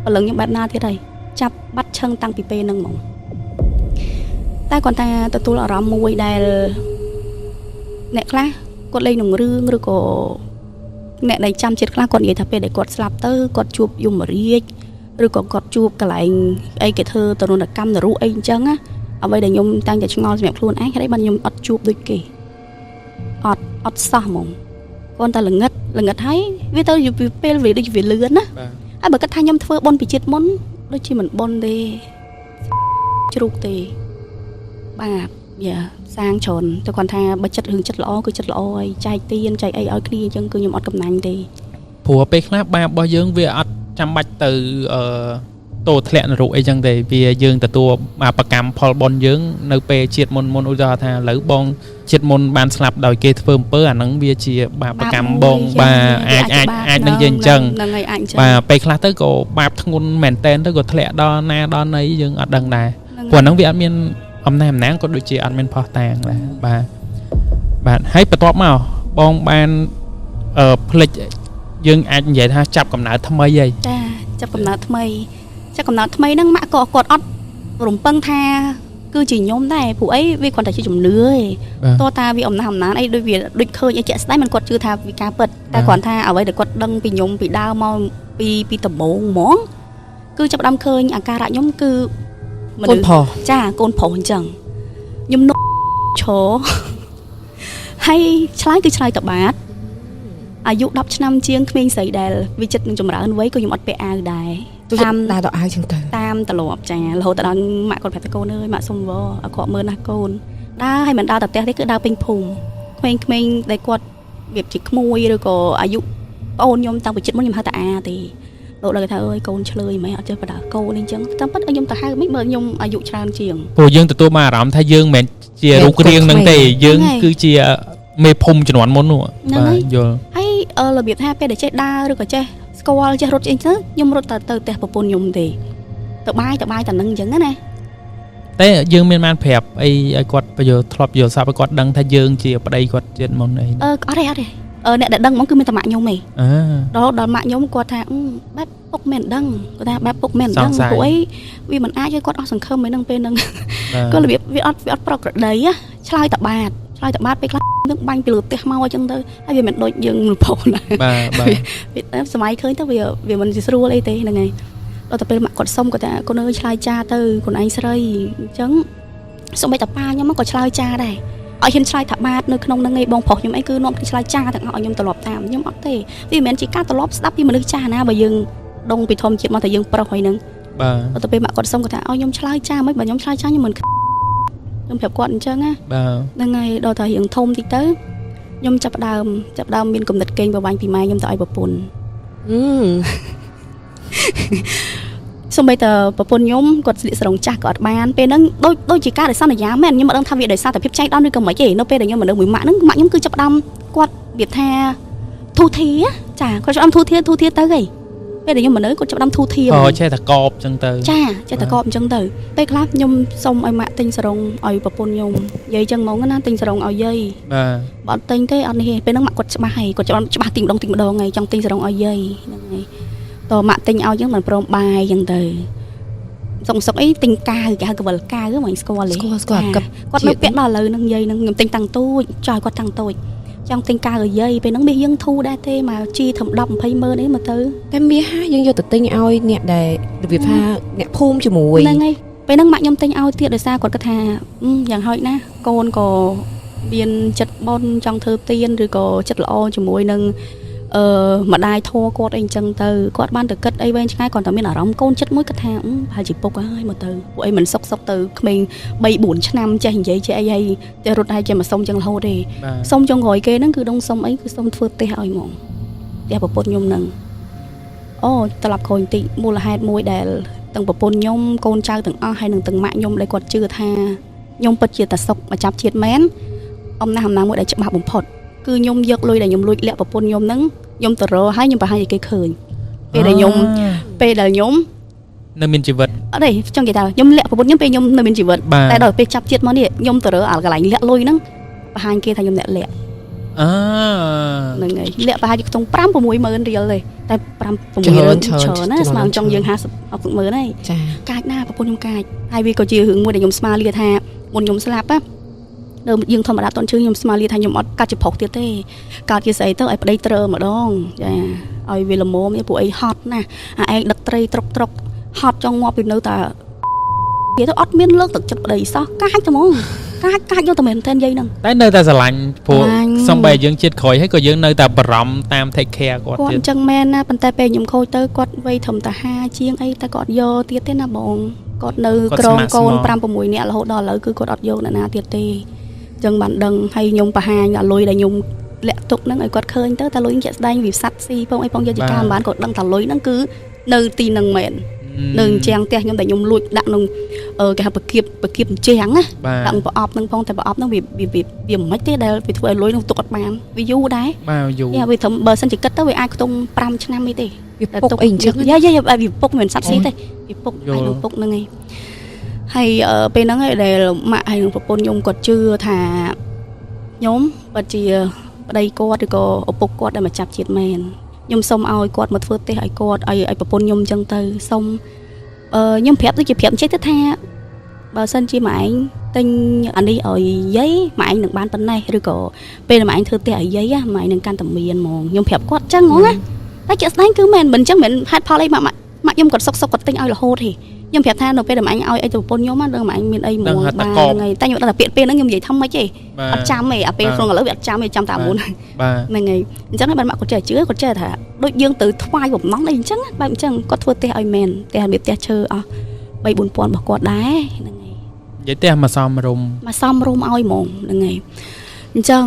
ព្រលឹងខ្ញុំបែបណាទៀតហើយចាប់បាត់ឈឹងតាំងពីពេលហ្នឹងហ្មងតែគាត់ថាទទួលអារម្មណ៍មួយដែលអ្នកខ្លះគាត់លេងនឹងរឿងឬក៏អ្នកដែលចាំចិត្តខ្លះគាត់និយាយថាពេលដែលគាត់ស្លាប់ទៅគាត់ជួបយមរាជឬក៏គាត់ជួបកន្លែងអីគេធ្វើទរណកម្មនរុអីអញ្ចឹងណាអ្វីដែលខ្ញុំតាំងតែឆ្ងល់សម្រាប់ខ្លួនឯងហើយបានខ្ញុំអត់ជួបដូចគេអត់សោះហ្មងគាត់តែល្ងឹតហើយវាទៅពេលវាដូចវាលឿនណា បាទ ហើយបើគាត់ថាខ្ញុំធ្វើបុណ្យពីជាតិមុនដូចជាមិនបុណ្យទេជ្រូកទេបាទយ៉ាសាងច្រើនតែគាត់ថាបើចិត្តរឿងចិត្តល្អគឺចិត្តល្អហើយចែកទានចែកអីឲ្យគ្នាអញ្ចឹងគឺខ្ញុំអត់កំណាញ់ទេ ព្រោះពេលខ្លះបាបរបស់យើងវាអត់ចាំបាច់ទៅតោធ្លាក់នរកអីចឹងទេវាយើងទទួលបាបកម្មផលបុណ្យយើងនៅពេលជាតិមុនឧទាហរណ៍ថាឥឡូវបងជាតិមុនបានស្លាប់ដោយគេធ្វើអំពើអាហ្នឹងវាជាបាបកម្មបងបាទអាចនឹងយើងអញ្ចឹង ហ្នឹងហើយអាចអញ្ចឹង បាទពេលខ្លះទៅក៏បាបធ្ងន់មែនតែនទៅក៏ធ្លាក់ដល់ណាដល់ណីយើងអត់ដឹងដែរព្រោះអាហ្នឹងវាអត់មានអំណាចក៏ដូចជាអត់មានផុសតាងដែរបាទហើយបន្ទាប់មកបងបានផ្លិចយើងអាចនិយាយថាចាប់កំណើតថ្មីហី ចាចាប់កំណើតថ្មីហ្នឹងម៉ាក់ក៏គាត់អត់រំពឹងថាគឺជាខ្ញុំដែរព្រោះអីវាគ្រាន់តែជាជំនឿឯងតើតាវាអំណះអំណានអីដូចវាដូចឃើញអីជាក់ស្ដែងមិនគាត់ជឿថាវាការពិតតែគ្រាន់ថាអ្វីដែលគាត់ដឹងពីខ្ញុំពីដើមមកពីដំបូងហ្មងគឺចាប់ផ្ដើមឃើញអាការៈខ្ញុំគឺ កូនប្រុស ចាកូនប្រុសអញ្ចឹងខ្ញុំនោះឈរហើយឆ្លើយគឺឆ្លើយតបាតអាយុ10ឆ្នាំជាងក្មេងស្រីដែលវាចិត្តនឹងចម្រើនវ័យក៏ខ្ញុំអត់ពាក់អាវដែរ តាមដើរទៅអាវចឹងទៅ តាមត្រឡប់ចារហូតដល់ម៉ាក់គាត់ប្រាប់តែកូនអើយម៉ាក់សុំវល់អាក្រក់មើលណាស់កូនដើរឲ្យមិនដើរទៅផ្ទះទេគឺដើរពេញភូមិក្មេងដែលគាត់វាជាក្មួយឬក៏អាយុប្អូនខ្ញុំតាំងពីចិត្តមុនខ្ញុំហៅតាអាទេលោកដល់គេថាអើយកូនឆ្លើយមិនអត់ចេះបដាកូនអីចឹងតាមពិតខ្ញុំទៅហៅមិនមើលខ្ញុំអាយុច្រើនជាង ព្រោះយើងទទួលបានអារម្មណ៍ថាយើងមិនមែនជារូបរាងហ្នឹងទេយើងគឺជាមេភូមិជំនាន់មុននោះបាទយល់ ហើយរបៀបថាពេលដែលចេះដើរឬក៏ចេះស្គាល់ចេះរត់អីទៅខ្ញុំរត់ទៅផ្ទះប្រពន្ធខ្ញុំទេទៅបាយតែនឹងអញ្ចឹងណា តែយើងមានបានប្រាប់អីឲ្យគាត់បញ្យល់ធ្លាប់យល់សាប់ឲ្យគាត់ដឹងថាយើងជាប្តីគាត់ជាតិមុនអី អត់ទេអ្នកដែលដឹងហ្មងគឺមានតែម៉ាក់ខ្ញុំឯង ដល់ម៉ាក់ខ្ញុំគាត់ថាបែបពុកមិនដឹងគាត់ថាបែបពុកមិនដឹងព្រោះអីវាមិនអាចឲ្យគាត់អស់សង្ឃឹមឯហ្នឹងពេលហ្នឹងគាត់របៀបវាអត់ប្រក្រតីឆ្លើយតបាតពេលខ្លះនឹងបាញ់ពីលើផ្ទះមកអញ្ចឹងទៅហើយវាមិនដូចយើងមិនផុសណាបាទសម័យឃើញទៅវាមិនស្រួលអីទេហ្នឹងហើយដល់តែពេលម៉ាក់គាត់សុំគាត់ថាកូនអើយឆ្លើយចាទៅខ្លួនឯងស្រីអញ្ចឹងសូម្បីតាប៉ាខ្ញុំក៏ឆ្លើយចាដែរឲ្យហ៊ានឆ្លើយថាបាទនៅក្នុងហ្នឹងឯងបងប្រុសខ្ញុំអីគឺនាំគេឆ្លើយចាទាំងអស់ឲ្យខ្ញុំត្រឡប់តាមខ្ញុំអត់ទេវាមិនមែនជាការត្រឡប់ស្ដាប់ពីមនុស្សចាស់ណាបើយើងដងពីធម្មជាតិមកតែយើងប្រុសហើយហ្នឹងបាទដល់ទៅពេលម៉ាក់គាត់សុំគាត់ថាឲ្យខ្ញុំឆ្លើយចាមិនបើខ្ញុំឆ្លើយចាខ្ញុំមិនខ្ញុំប្រាប់គាត់អញ្ចឹងណាហ្នឹងហើយដល់តែរៀងធំតិចទៅខ្ញុំចាប់ដើមមានគំនិតកេងប្រវាញ់ពីម៉ែខ្ញុំទៅឲ្យប្រពន្ធសូម្បីតែប្រពន្ធខ្ញុំគាត់ស្លៀកស្រងចាស់ក៏អត់បានពេលហ្នឹងដូចជាការដែលសន្យាមែនខ្ញុំមិនដឹងថាវាដោយសារតែភាពចៃដន្យឬក៏មិនទេនៅពេលដែលខ្ញុំមកនៅមួយម៉ាក់ហ្នឹងម៉ាក់ខ្ញុំគឺចាប់ដើមគាត់វាថាធូធាចាគាត់ចាប់ដើមធូធាទៅហីពេលដែលខ្ញុំមកនៅគាត់ចាប់ដើមធូធាចេះតែកបអញ្ចឹងទៅចាចេះតែកបអញ្ចឹងទៅពេលខ្លះខ្ញុំសុំឲ្យម៉ាក់ទិញស្រងឲ្យប្រពន្ធខ្ញុំយាយអញ្ចឹងហ្មងណាទិញស្រងឲ្យយាយបាទបើអត់ទិញទេអត់នេះពេលហ្នឹងម៉ាក់គាត់ច្បាស់ហើយគាត់ច្បាស់ទីម្ដងហើយចង់ទិញស្រងឲ្យយាយហ្នឹងហើយត តម៉ាក់ទិញឲ្យចឹងមិនព្រមបាយចឹងទៅសុកអីទិញកាវគេហៅកវលកាវមិនស្គាល់ទេគាត់នៅពាក់ដល់ឥឡូវហ្នឹងយាយហ្នឹងខ្ញុំទិញតាំងទូចចោលគាត់តាំងទូចចង់ទិញកាវឲ្យយាយពេលហ្នឹងមាសយើងធូរដែរទេមកជីធំ10 20ម៉ឺនអីមកទៅតែមាសហើយយើងយកទៅទិញឲ្យអ្នកដែលរបៀបថាអ្នកភូមិជាមួយហ្នឹងហើយពេលហ្នឹងម៉ាក់ខ្ញុំទិញឲ្យទៀតដោយសារគាត់គិតថាយ៉ាងហោចណាកូនក៏មានចិត្តបនចង់ធ្វើទៀនឬក៏ចិត្តល្អជាមួយនឹងម្ដាយធัวគាត់អីចឹងទៅគាត់បានទៅគិតអីវែងឆ្ងាយគាត់តែមានអារម្មណ៍កូនចិត្តមួយគាត់ថាប្រហែលជាពុកហើយមកទៅពួកអីមិនសុកទៅក្មេង 3-4 ឆ្នាំចេះនិយាយចេះអីហើយតែរត់ហើយចេះមកសុំចឹងរហូតទេសុំចុងក្រោយគេហ្នឹងគឺដងសុំអីគឺសុំធ្វើផ្ទះឲ្យហ្មងផ្ទះប្រពន្ធខ្ញុំហ្នឹងអូត្រឡប់ក្រោយបន្តិចមូលហេតុមួយដែលទាំងប្រពន្ធខ្ញុំកូនចៅទាំងអស់ហើយនឹងទាំងម៉ាក់ខ្ញុំដែលគាត់ជឿថាខ្ញុំពិតជាតាសុកមកចាប់ជាតិមែនអំណះអំណាងមួយដែលច្បាស់បំផុតគឺខ្ញុំយកលុយដែលខ្ញុំលួចលាក់ប្រពន្ធខ្ញុំហ្នឹងខ្ញុំទៅរកហើយខ្ញុំប្រហែលជាគេឃើញពេលដែលខ្ញុំនៅមានជីវិតអត់ទេចង់និយាយថាខ្ញុំលាក់ប្រពន្ធខ្ញុំពេលខ្ញុំនៅមានជីវិតតែដល់ពេលចាប់ជាតិមកនេះខ្ញុំទៅរកកន្លែងលាក់លុយហ្នឹងប្រហែលគេថាខ្ញុំអ្នកលាក់ហ្នឹងហើយលាក់ប្រហែលជាខ្ទង់ 5-6 ម៉ឺនរៀលទេតែ 5-6 ច្រើនណាស្មើចង់យើង50 ម៉ឺនហើយកាចណាប្រពន្ធខ្ញុំកាចហើយវាក៏ជារឿងមួយដែលខ្ញុំស្មារតីថាមុនខ្ញុំស្លាប់ណានៅយើងធម្មតាតន់ជើងខ្ញុំស្មារតីថាខ្ញុំអត់កាត់ជាប្រុសទៀតទេកាត់ជាស្អីទៅឲ្យប្តីត្រើម្ដងចាឲ្យវាល្មមនេះពួកអីហត់ណាអាឯងដឹកត្រីត្រុកហត់ចង់ងាប់ពីនៅតែវាទៅអត់មានលើកទឹកចិត្តប្តីសោះកាចហ្មងកាចយកតែមែនតែនយាយហ្នឹងតែនៅតែស្រឡាញ់ព្រោះសំបីយើងជាតិក្រោយហើយក៏យើងនៅតែបារម្ភតាម take care គាត់ទៀតគាត់អញ្ចឹងមែនណាប៉ុន្តែពេលខ្ញុំខូចទៅគាត់វ័យធំតា50ជាងអីតែគាត់យកទៀតទេណាបងគាត់នៅក្រងកូន 5-6 នាក់រហូតដល់ឥឡូវគឺគាត់អត់យកអ្នកណាទៀតទេចឹងបានដឹងហើយខ្ញុំបង្ហាញអាលុយដែលខ្ញុំលាក់ទុកហ្នឹងឲ្យគាត់ឃើញទៅតែលុយជាក់ស្ដែងវាផ្សាត់ស៊ីផងអីផងយកជាការបានគាត់ដឹងថាលុយហ្នឹងគឺនៅទីហ្នឹងមែននៅជាងផ្ទះខ្ញុំតែខ្ញុំលួចដាក់ក្នុងគេហៅប្រគៀបជាងណាដាក់ប្រអប់ហ្នឹងផងតែប្រអប់ហ្នឹងវាមិនទេដែលវាធ្វើឲ្យលុយហ្នឹងទុកអត់បានវាយូរដែរយូរវាត្រឹមបើសិនជាគិតទៅវាអាចខ្ទង់5 ឆ្នាំអីទេវាពុកអីអញ្ចឹងយាយវាពុកមិនសាត់ស៊ីទេវាពុកហើយនឹងពុកហ្នឹងឯងហើយពេលហ្នឹងឯងដែលម៉ាក់ហើយនឹងប្រពន្ធខ្ញុំគាត់ជឿថាខ្ញុំពិតជាប្តីគាត់ឬក៏ឪពុកគាត់ដែលមកចាប់ជាតិមែនខ្ញុំសុំឲ្យគាត់មកធ្វើទេសឲ្យគាត់ឲ្យប្រពន្ធខ្ញុំអញ្ចឹងទៅសុំខ្ញុំប្រាប់ដូចជាប្រាប់ចេះទៅថាបើសិនជាម៉ែឯងទិញអានេះឲ្យយាយម៉ែឯងនឹងបានប៉ុណ្ណេះឬក៏ពេលម៉ែឯងធ្វើទេសឲ្យយាយម៉ែឯងនឹងកាន់តែមានហ្មងខ្ញុំប្រាប់គាត់អញ្ចឹងហ្មងណាតែជាក់ស្ដែងគឺមិនអញ្ចឹងមិនហេតុផលអីម៉ាក់ខ្ញុំគាត់សុកគាត់ទិញឲ្យរហូតទេខ្ញុំប្រាប់ថានៅពេលដែលម៉ែឯងឲ្យអីទៅប្រពន្ធខ្ញុំហ្នឹងម៉ែឯងមានអីមួយបានហ្នឹងហើយតែខ្ញុំដល់តែពេលហ្នឹងខ្ញុំនិយាយថាម៉េចទេអត់ចាំទេអាពេលក្នុងឥឡូវវាអត់ចាំទេចាំតែមុនហ្នឹងហើយអញ្ចឹងហើយបានម៉ាក់គាត់ចេះគាត់ចេះថាដូចយើងទៅថ្វាយបំណងអីអញ្ចឹងបែបអញ្ចឹងគាត់ធ្វើផ្ទះឲ្យមែនផ្ទះរបៀបផ្ទះឈើអស់ 3-4 ពាន់របស់គាត់ដែរហ្នឹងហើយនិយាយផ្ទះមកសំរុំឲ្យហ្មងហ្នឹងហើយអញ្ចឹង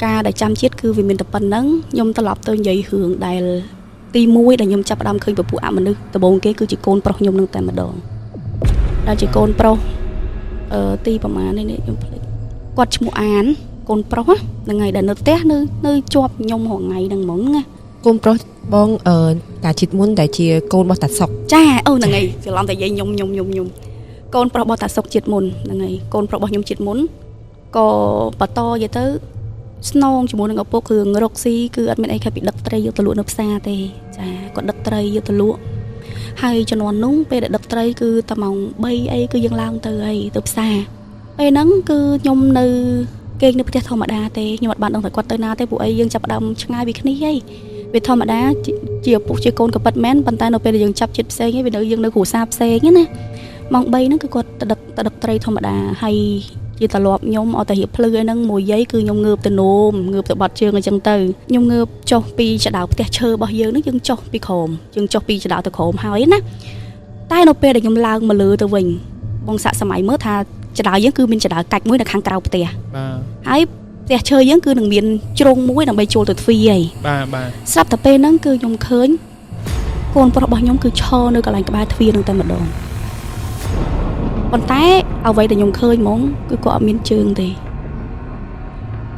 ការដែលចាំជាតិគឺវាមានតែប៉ុណ្្នឹងខ្ញុំត្រឡប់ទៅនិយាយរឿងដែលទី1ដែលខ្ញុំចាប់ផ្ដើមឃើញពពួកអមនុស្សដំបូងគេគឺជាកូនប្រុសខ្ញុំនឹងតែម្ដងដែលជាកូនប្រុសទីប្រហែលនេះខ្ញុំភ្លេចគាត់ឈ្មោះអានកូនប្រុសហ្នឹងហើយដែលនៅផ្ទះនៅជាប់ខ្ញុំរងថ្ងៃហ្នឹងហ្មងណាកូនប្រុសបងតាជាតិមុនដែលជាកូនរបស់តាសុកចាហ្នឹងហើយច្រឡំតែយាយខ្ញុំកូនប្រុសរបស់តាសុកជាតិមុនហ្នឹងហើយកូនប្រុសរបស់ខ្ញុំជាតិមុនក៏បន្តនិយាយទៅស្នងជាមួយនឹងឪពុកគឺរកស៊ីគឺអត់មានអីខែពីដឹកត្រីយកទៅលក់នៅផ្សារទេចាគាត់ដឹកត្រីយកទៅលក់ហើយជំនាន់នោះពេលដែលដឹកត្រីគឺតែម៉ោង3អីគឺយើងឡើងទៅហើយទៅផ្សារពេលហ្នឹងគឺខ្ញុំនៅគេងនៅផ្ទះធម្មតាទេខ្ញុំអត់បានដឹងថាគាត់ទៅណាទេពួកអីយើងចាប់ផ្ដើមឆ្ងាយពីគ្នាហើយវាធម្មតាជាឪពុកជាកូនក៏ប៉ិតមែនប៉ុន្តែនៅពេលដែលយើងចាប់ចិត្តផ្សេងហើយវានៅយើងនៅគ្រួសារផ្សេងណាម៉ោង3ហ្នឹងគឺគាត់ទៅដឹកត្រីធម្មតាហើយជាតលាប់ខ្ញុំអត់ទៅរៀបភ្លឺអីហ្នឹងមួយយាយគឺខ្ញុំងើបទៅនោមងើបទៅបាត់ជើងអញ្ចឹងទៅខ្ញុំងើបចុះពីចដៅផ្ទះឈើរបស់យើងហ្នឹងយើងចុះពីក្រោមយើងចុះពីចដៅទៅក្រោមហើយណាតែនៅពេលដែលខ្ញុំឡើងមកលើទៅវិញបងសាក់សម័យមើលថាចដៅយើងគឺមានចដៅកាច់មួយនៅខាងក្រៅផ្ទះហើយផ្ទះឈើយើងគឺនឹងមានជ្រុងមួយដើម្បីចូលទៅទ្វារហីបាទស្រាប់តែពេលហ្នឹងគឺខ្ញុំឃើញកូនប្រុសរបស់ខ្ញុំគឺឈរនៅកន្លែងក្បែរទ្វារហ្នឹងតែម្ដងប៉ុន្តែអ្វីដែលខ្ញុំឃើញហ្មងគឺគាត់អត់មានជើងទេ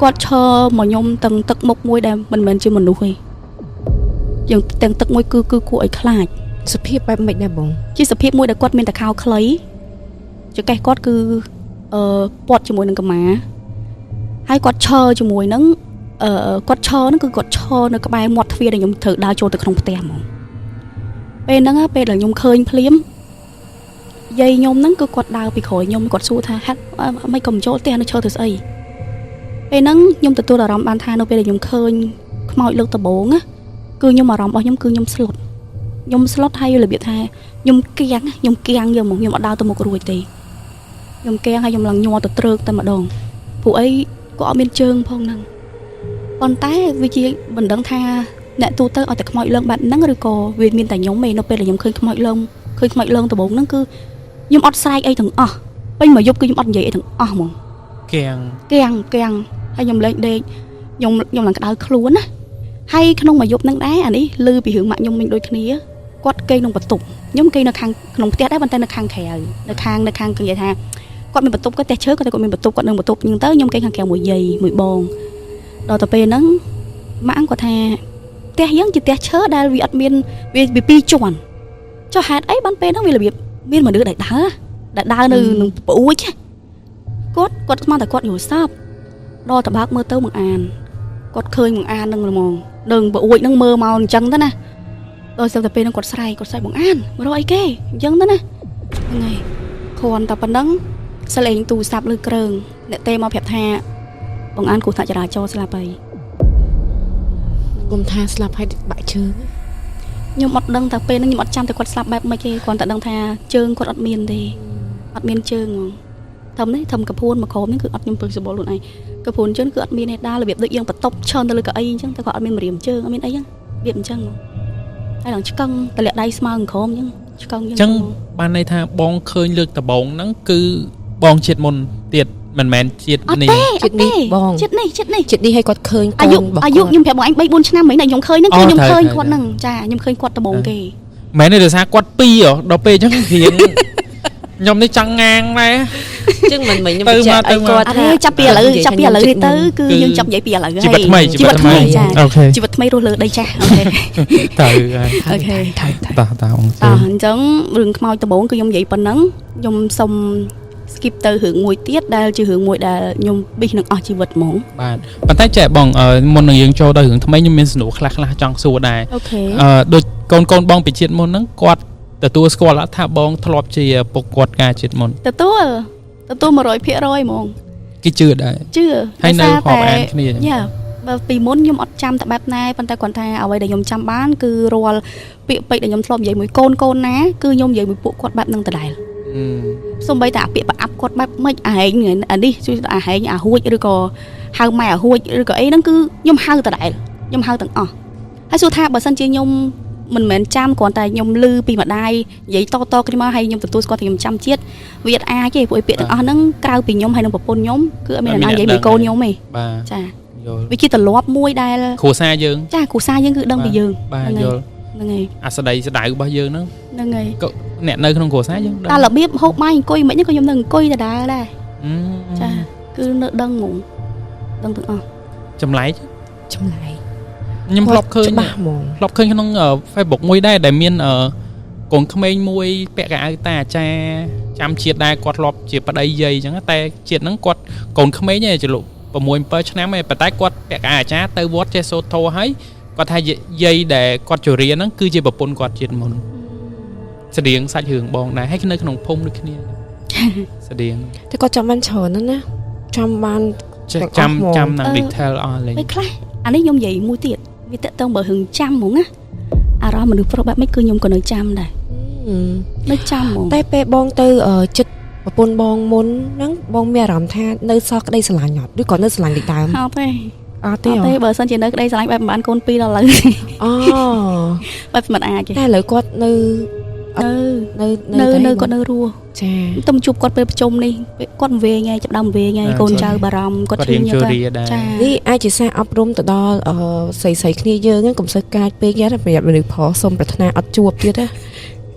គាត់ឈរមកខ្ញុំទាំងទឹកមុខមួយដែលមិនមែនជាមនុស្សទេយើងទាំងទឹកមួយគឺគួរឲ្យខ្លាចសភាពបែបម៉េចដែរបងជាសភាពមួយដែលគាត់មានតែខោខ្លីចង្កេះគាត់គឺពាត់ជាមួយនឹងកម្មាហើយគាត់ឈរជាមួយនឹងគាត់ឈរហ្នឹងគឺគាត់ឈរនៅក្បែរមាត់ទ្វារដែលខ្ញុំត្រូវដើរចូលទៅក្នុងផ្ទះហ្មង ពេលហ្នឹងពេលដែលខ្ញុំឃើញភ្លាមយាយខ្ញុំហ្នឹងគឺគាត់ដើរពីក្រោយខ្ញុំគាត់សួរថាហេតុមិនក៏មិនចូលផ្ទះនៅឈរទៅស្អីពេលហ្នឹងខ្ញុំទទួលអារម្មណ៍បានថានៅពេលដែលខ្ញុំឃើញខ្មោចលើកដំបូងណាគឺខ្ញុំអារម្មណ៍របស់ខ្ញុំគឺខ្ញុំស្លុតហើយរបៀបថាខ្ញុំគៀងយកមកខ្ញុំអត់ដើរទៅមុខរួចទេខ្ញុំគៀងហើយខ្ញុំឡើងញ័រទៅត្រើកតែម្ដងព្រោះអីក៏អត់មានជើងផងហ្នឹងប៉ុន្តែវាជាមិនដឹងថាអ្នកទូទៅឲ្យតែខ្មោចលងបាត់ហ្នឹងឬក៏វាមានតែខ្ញុំឯងនៅពេលដែលខ្ញុំឃើញខ្មោចលងដំបូងហ្នឹងគឺខ្ញុំអត់ស្រែកអីទាំងអស់ពេញមួយយប់គឺខ្ញុំអត់និយាយអីទាំងអស់ហ្មងគៀងហើយខ្ញុំលេងដេកខ្ញុំឡើងក្តៅខ្លួនណាហើយក្នុងមួយយប់ហ្នឹងដែរអានេះឮពីរឿងម៉ាក់ខ្ញុំវិញដូចគ្នាគាត់គេងក្នុងបន្ទប់ខ្ញុំគេងនៅខាងក្នុងផ្ទះដែរប៉ុន្តែនៅខាងក្រៅនៅខាងគឺនិយាយថាគាត់មានបន្ទប់គាត់ផ្ទះឈើគាត់មានបន្ទប់គាត់នឹងបន្ទប់អញ្ចឹងទៅខ្ញុំគេងខាងក្រៅមួយយាយមួយបងដល់ទៅពេលហ្នឹងម៉ាក់គាត់ថាផ្ទះយើងជាផ្ទះឈើដែលវាអត់មានវាពីរជាន់ចុះហេតុអីបានពេលហ្នឹងវារបៀបមានមនុស្សដែលដើរនៅនឹងប្អួចគាត់ស្មានតែគាត់យល់សពដល់តបើកមើលទៅបង្អានគាត់ឃើញបង្អាននឹងហ្មងនឹងប្អួចនឹងមើលមកអញ្ចឹងទៅណាដល់ទៅពេលហ្នឹងគាត់ស្រែកបង្អានមករកអីគេអញ្ចឹងទៅណាហ្នឹងហើយគ្រាន់តែប៉ុណ្ណឹងសលេងទូរស័ព្ទលើគ្រឿងអ្នកទេមកប្រាប់ថាបង្អានគ្រោះថ្នាក់ចរាចរណ៍ស្លាប់ហើយគុំថាស្លាប់ហើយបាក់ជើងខ្ញុំអត់ដឹងតែពេលហ្នឹងខ្ញុំអត់ចាំតែគាត់ស្លាប់បែបម៉េចទេគ្រាន់តែដឹងថាជើងគាត់អត់មានទេអត់មានជើងហ្មងធំកពួនមកក្រោមនេះគឺអត់ខ្ញុំពឹងសបល់ខ្លួនឯងកពួនជើងគឺអត់មានហេតុដារបៀបដូចយើងបន្ទប់ឈរទៅលើកៅអីអញ្ចឹងតែគាត់អត់មានម្រាមជើងអត់មានអីហ្នឹងរបៀបអញ្ចឹងហើយឡើងឆ្កឹងតម្លាក់ដៃស្មើនឹងក្រោមអញ្ចឹងឆ្កឹងអញ្ចឹងបានន័យថាបងឃើញលើកដំបូងហ្នឹងគឺបងជាតិមុនទៀតមិនមែនជាតិនេះជាតិនេះបងជាតិនេះឲ្យគាត់ឃើញអាយុខ្ញុំប្រាប់បងឯង 3-4 ឆ្នាំមិញតែខ្ញុំឃើញហ្នឹងគឺខ្ញុំឃើញគាត់ហ្នឹងចាខ្ញុំឃើញគាត់ដំបូងគេមែនទេដោយសារគាត់ពីរដល់ពេលអញ្ចឹងរៀងខ្ញុំនេះចង់ងាងដែរអញ្ចឹងមិនខ្ញុំបញ្ជាក់ឲ្យគាត់ថាចាប់ពីឥឡូវទៅគឺយើងចាប់និយាយពីឥឡូវហើយជីវិតថ្មីអូខេជីវិតថ្មីរស់លើដីចាស់អូខេអូខេតើអញ្ចឹងរឿងខ្មោចដំបូងគឺខ្ញុំនិយាយប៉ុណ្ណឹងខ្ញុំសុំ skip ទៅរឿងមួយទៀតដែលជារឿងមួយដែលខ្ញុំប៊ីសនឹងអស់ជីវិតហ្មងបាទប៉ុន្តែចែបងមុននឹងយើងចូលទៅរឿងថ្មីខ្ញុំមានសំណួរខ្លះចង់សួរដែរដូចកូនបងពីជាតិមុនហ្នឹងគាត់ទទួលស្គាល់ថាបងធ្លាប់ជាពុកគាត់ការជាតិមុនទទួល 100% ហ្មងគេជឿដែរជឿហើយនៅហបអានគ្នាយ៉ាបើពីមុនខ្ញុំអត់ចាំតែបែបណាប៉ុន្តែគាត់ថាអ្វីដែលខ្ញុំចាំបានគឺរាល់ពាក្យពេចន៍ដែលខ្ញុំធ្លាប់និយាយមួយកូនណាគឺខ្ញុំនិយាយមួយពួកគាត់បែបហ្នឹងដដែលសូម្បីតែអាពាក្យប្រអាប់គាត់បែបម៉េចអាហែងអានេះជួយអាហែងអាហួចឬក៏ហៅម៉ែអាហួចឬក៏អីហ្នឹងគឺខ្ញុំហៅដដែលខ្ញុំហៅទាំងអស់ហើយសួរថាបើសិនជាខ្ញុំមិនមែនចាំគ្រាន់តែខ្ញុំឮពីម្ដាយនិយាយតគ្នាមកហើយខ្ញុំទទួលស្គាល់ថាខ្ញុំចាំជាតិវាអត់អាចទេព្រោះពាក្យទាំងអស់ហ្នឹងក្រៅពីខ្ញុំហើយនឹងប្រពន្ធខ្ញុំគឺអត់មានអ្នកណានិយាយមួយកូនខ្ញុំទេបាទចាវាជាទម្លាប់មួយដែលគ្រួសារយើងចាគ្រួសារយើងគឺដឹងពីយើងបាទយល់ហ្នឹងហើយអាស្ដីស្ដៅរបស់យើងហ្នឹងហើយអ្នកនៅក្នុងគ្រួសារយើងតែរបៀបហូបបាយអង្គុយមិនហ្នឹងក៏ខ្ញុំនៅអង្គុយដដែលដែរចាគឺនៅដឹងហ្មងដឹងទាំងអស់ចម្លែកខ្ញុំធ្លាប់ឃើញក្នុង Facebook មួយដែរដែលមានកូនក្មេងមួយពាក់កៅអៅតាអាចារ្យចាំជាតិដែរគាត់ធ្លាប់ជាប្តីយាយអញ្ចឹងតែជាតិហ្នឹងគាត់កូនក្មេងឯងចលុ6-7 ឆ្នាំឯងប៉ុន្តែគាត់ពាក់កៅអៅអាចារ្យទៅវត្តចេះសូត្រធម៌ហើយគាត់ថាយាយដែលគាត់ជរាហ្នឹងគឺជាប្រពន្ធគាត់ជាតិមុនស្តៀងសាច់រឿងបងដែរហើយនៅក្នុងភូមិដូចគ្នាស្តៀងតែគាត់ចាំបានច្រើនណាចាំបានចាំនឹង detail អស់លេងខ្លះអានេះខ្ញុំនិយាយមួយទៀតវាតើតើបើរឿងចាំហ្មងណាអារម្មណ៍មនុស្សប្រុសបែបម៉េចគឺខ្ញុំក៏នៅចាំដែរនៅចាំហ្មងតែពេលបងទៅចិត្តប្រពន្ធបងមុនហ្នឹងបងមានអារម្មណ៍ថានៅសល់ក្តីស្រឡាញ់អត់ឬក៏នៅស្រឡាញ់ដូចដើមអត់ទេបើសិនជានៅក្តីស្រឡាញ់បែបបានកូន2ដល់ឥឡូវអូបែបមិនអាចទេតែឥឡូវគាត់នៅគាត់នៅរស់ចាខ្ញុំជួបគាត់ពេលប្រជុំនេះគាត់វេងហើយចាប់ដើមវេងហើយកូនចៅបារម្ភគាត់ជឿគាត់ចានេះអាចជាសារអប់រំទៅដល់ស្រីៗគ្នាយើងហ្នឹងកុំសូវកាចពេកយ៉ាប្រយ័ត្នមនុស្សប្រុសសុំប្រាថ្នាអត់ជួបទៀតណា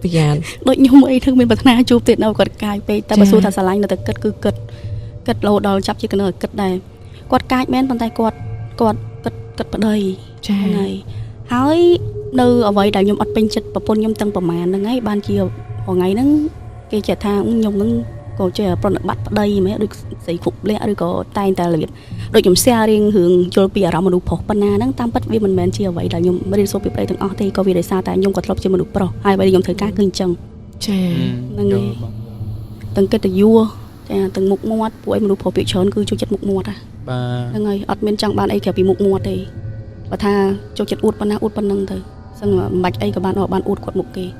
ប្រយ័ត្នដូចខ្ញុំអីធ្វើមានប្រាថ្នាជួបទៀតនៅគាត់កាចពេកតែបើសួរថាស្រឡាញ់នៅតែគិតគឺគិតរហូតដល់ចាប់ជាគណិតគិតដែរគាត់កាចមែនប៉ុន្តែគាត់គិតប្តីចាហើយនៅអ្វីដែលខ្ញុំអត់ពេញចិត្តប្រពន្ធខ្ញុំទាំងប្រមាណហ្នឹងហើយបានជាថ្ងៃហ្នឹងគេចេះថាខ្ញុំហ្នឹង có chơi pro nợ bắt đây mấy được giấy phục lẽ được có tay ta là việc đội nhóm xe riêng hướng cho bây giờ mà đủ phổ ban na đang tam bắt vì mình chia vậy là nhóm bây giờ số việc đây từng thì có vì để sao tại nhóm có lọc chơi mà đủ pro hai bây giờ nhóm thời ca kinh chừng nên từng cái từ vua từng mục muột buổi mà đủ phổ bị chớn cứ cho chất mục muột à nên người ở bên trong bạn ấy kiểu bị mục muột thì và tha cho chất út ban năng thôi xong mà mạch ấy các bạn ở bạn út quật mục kỳ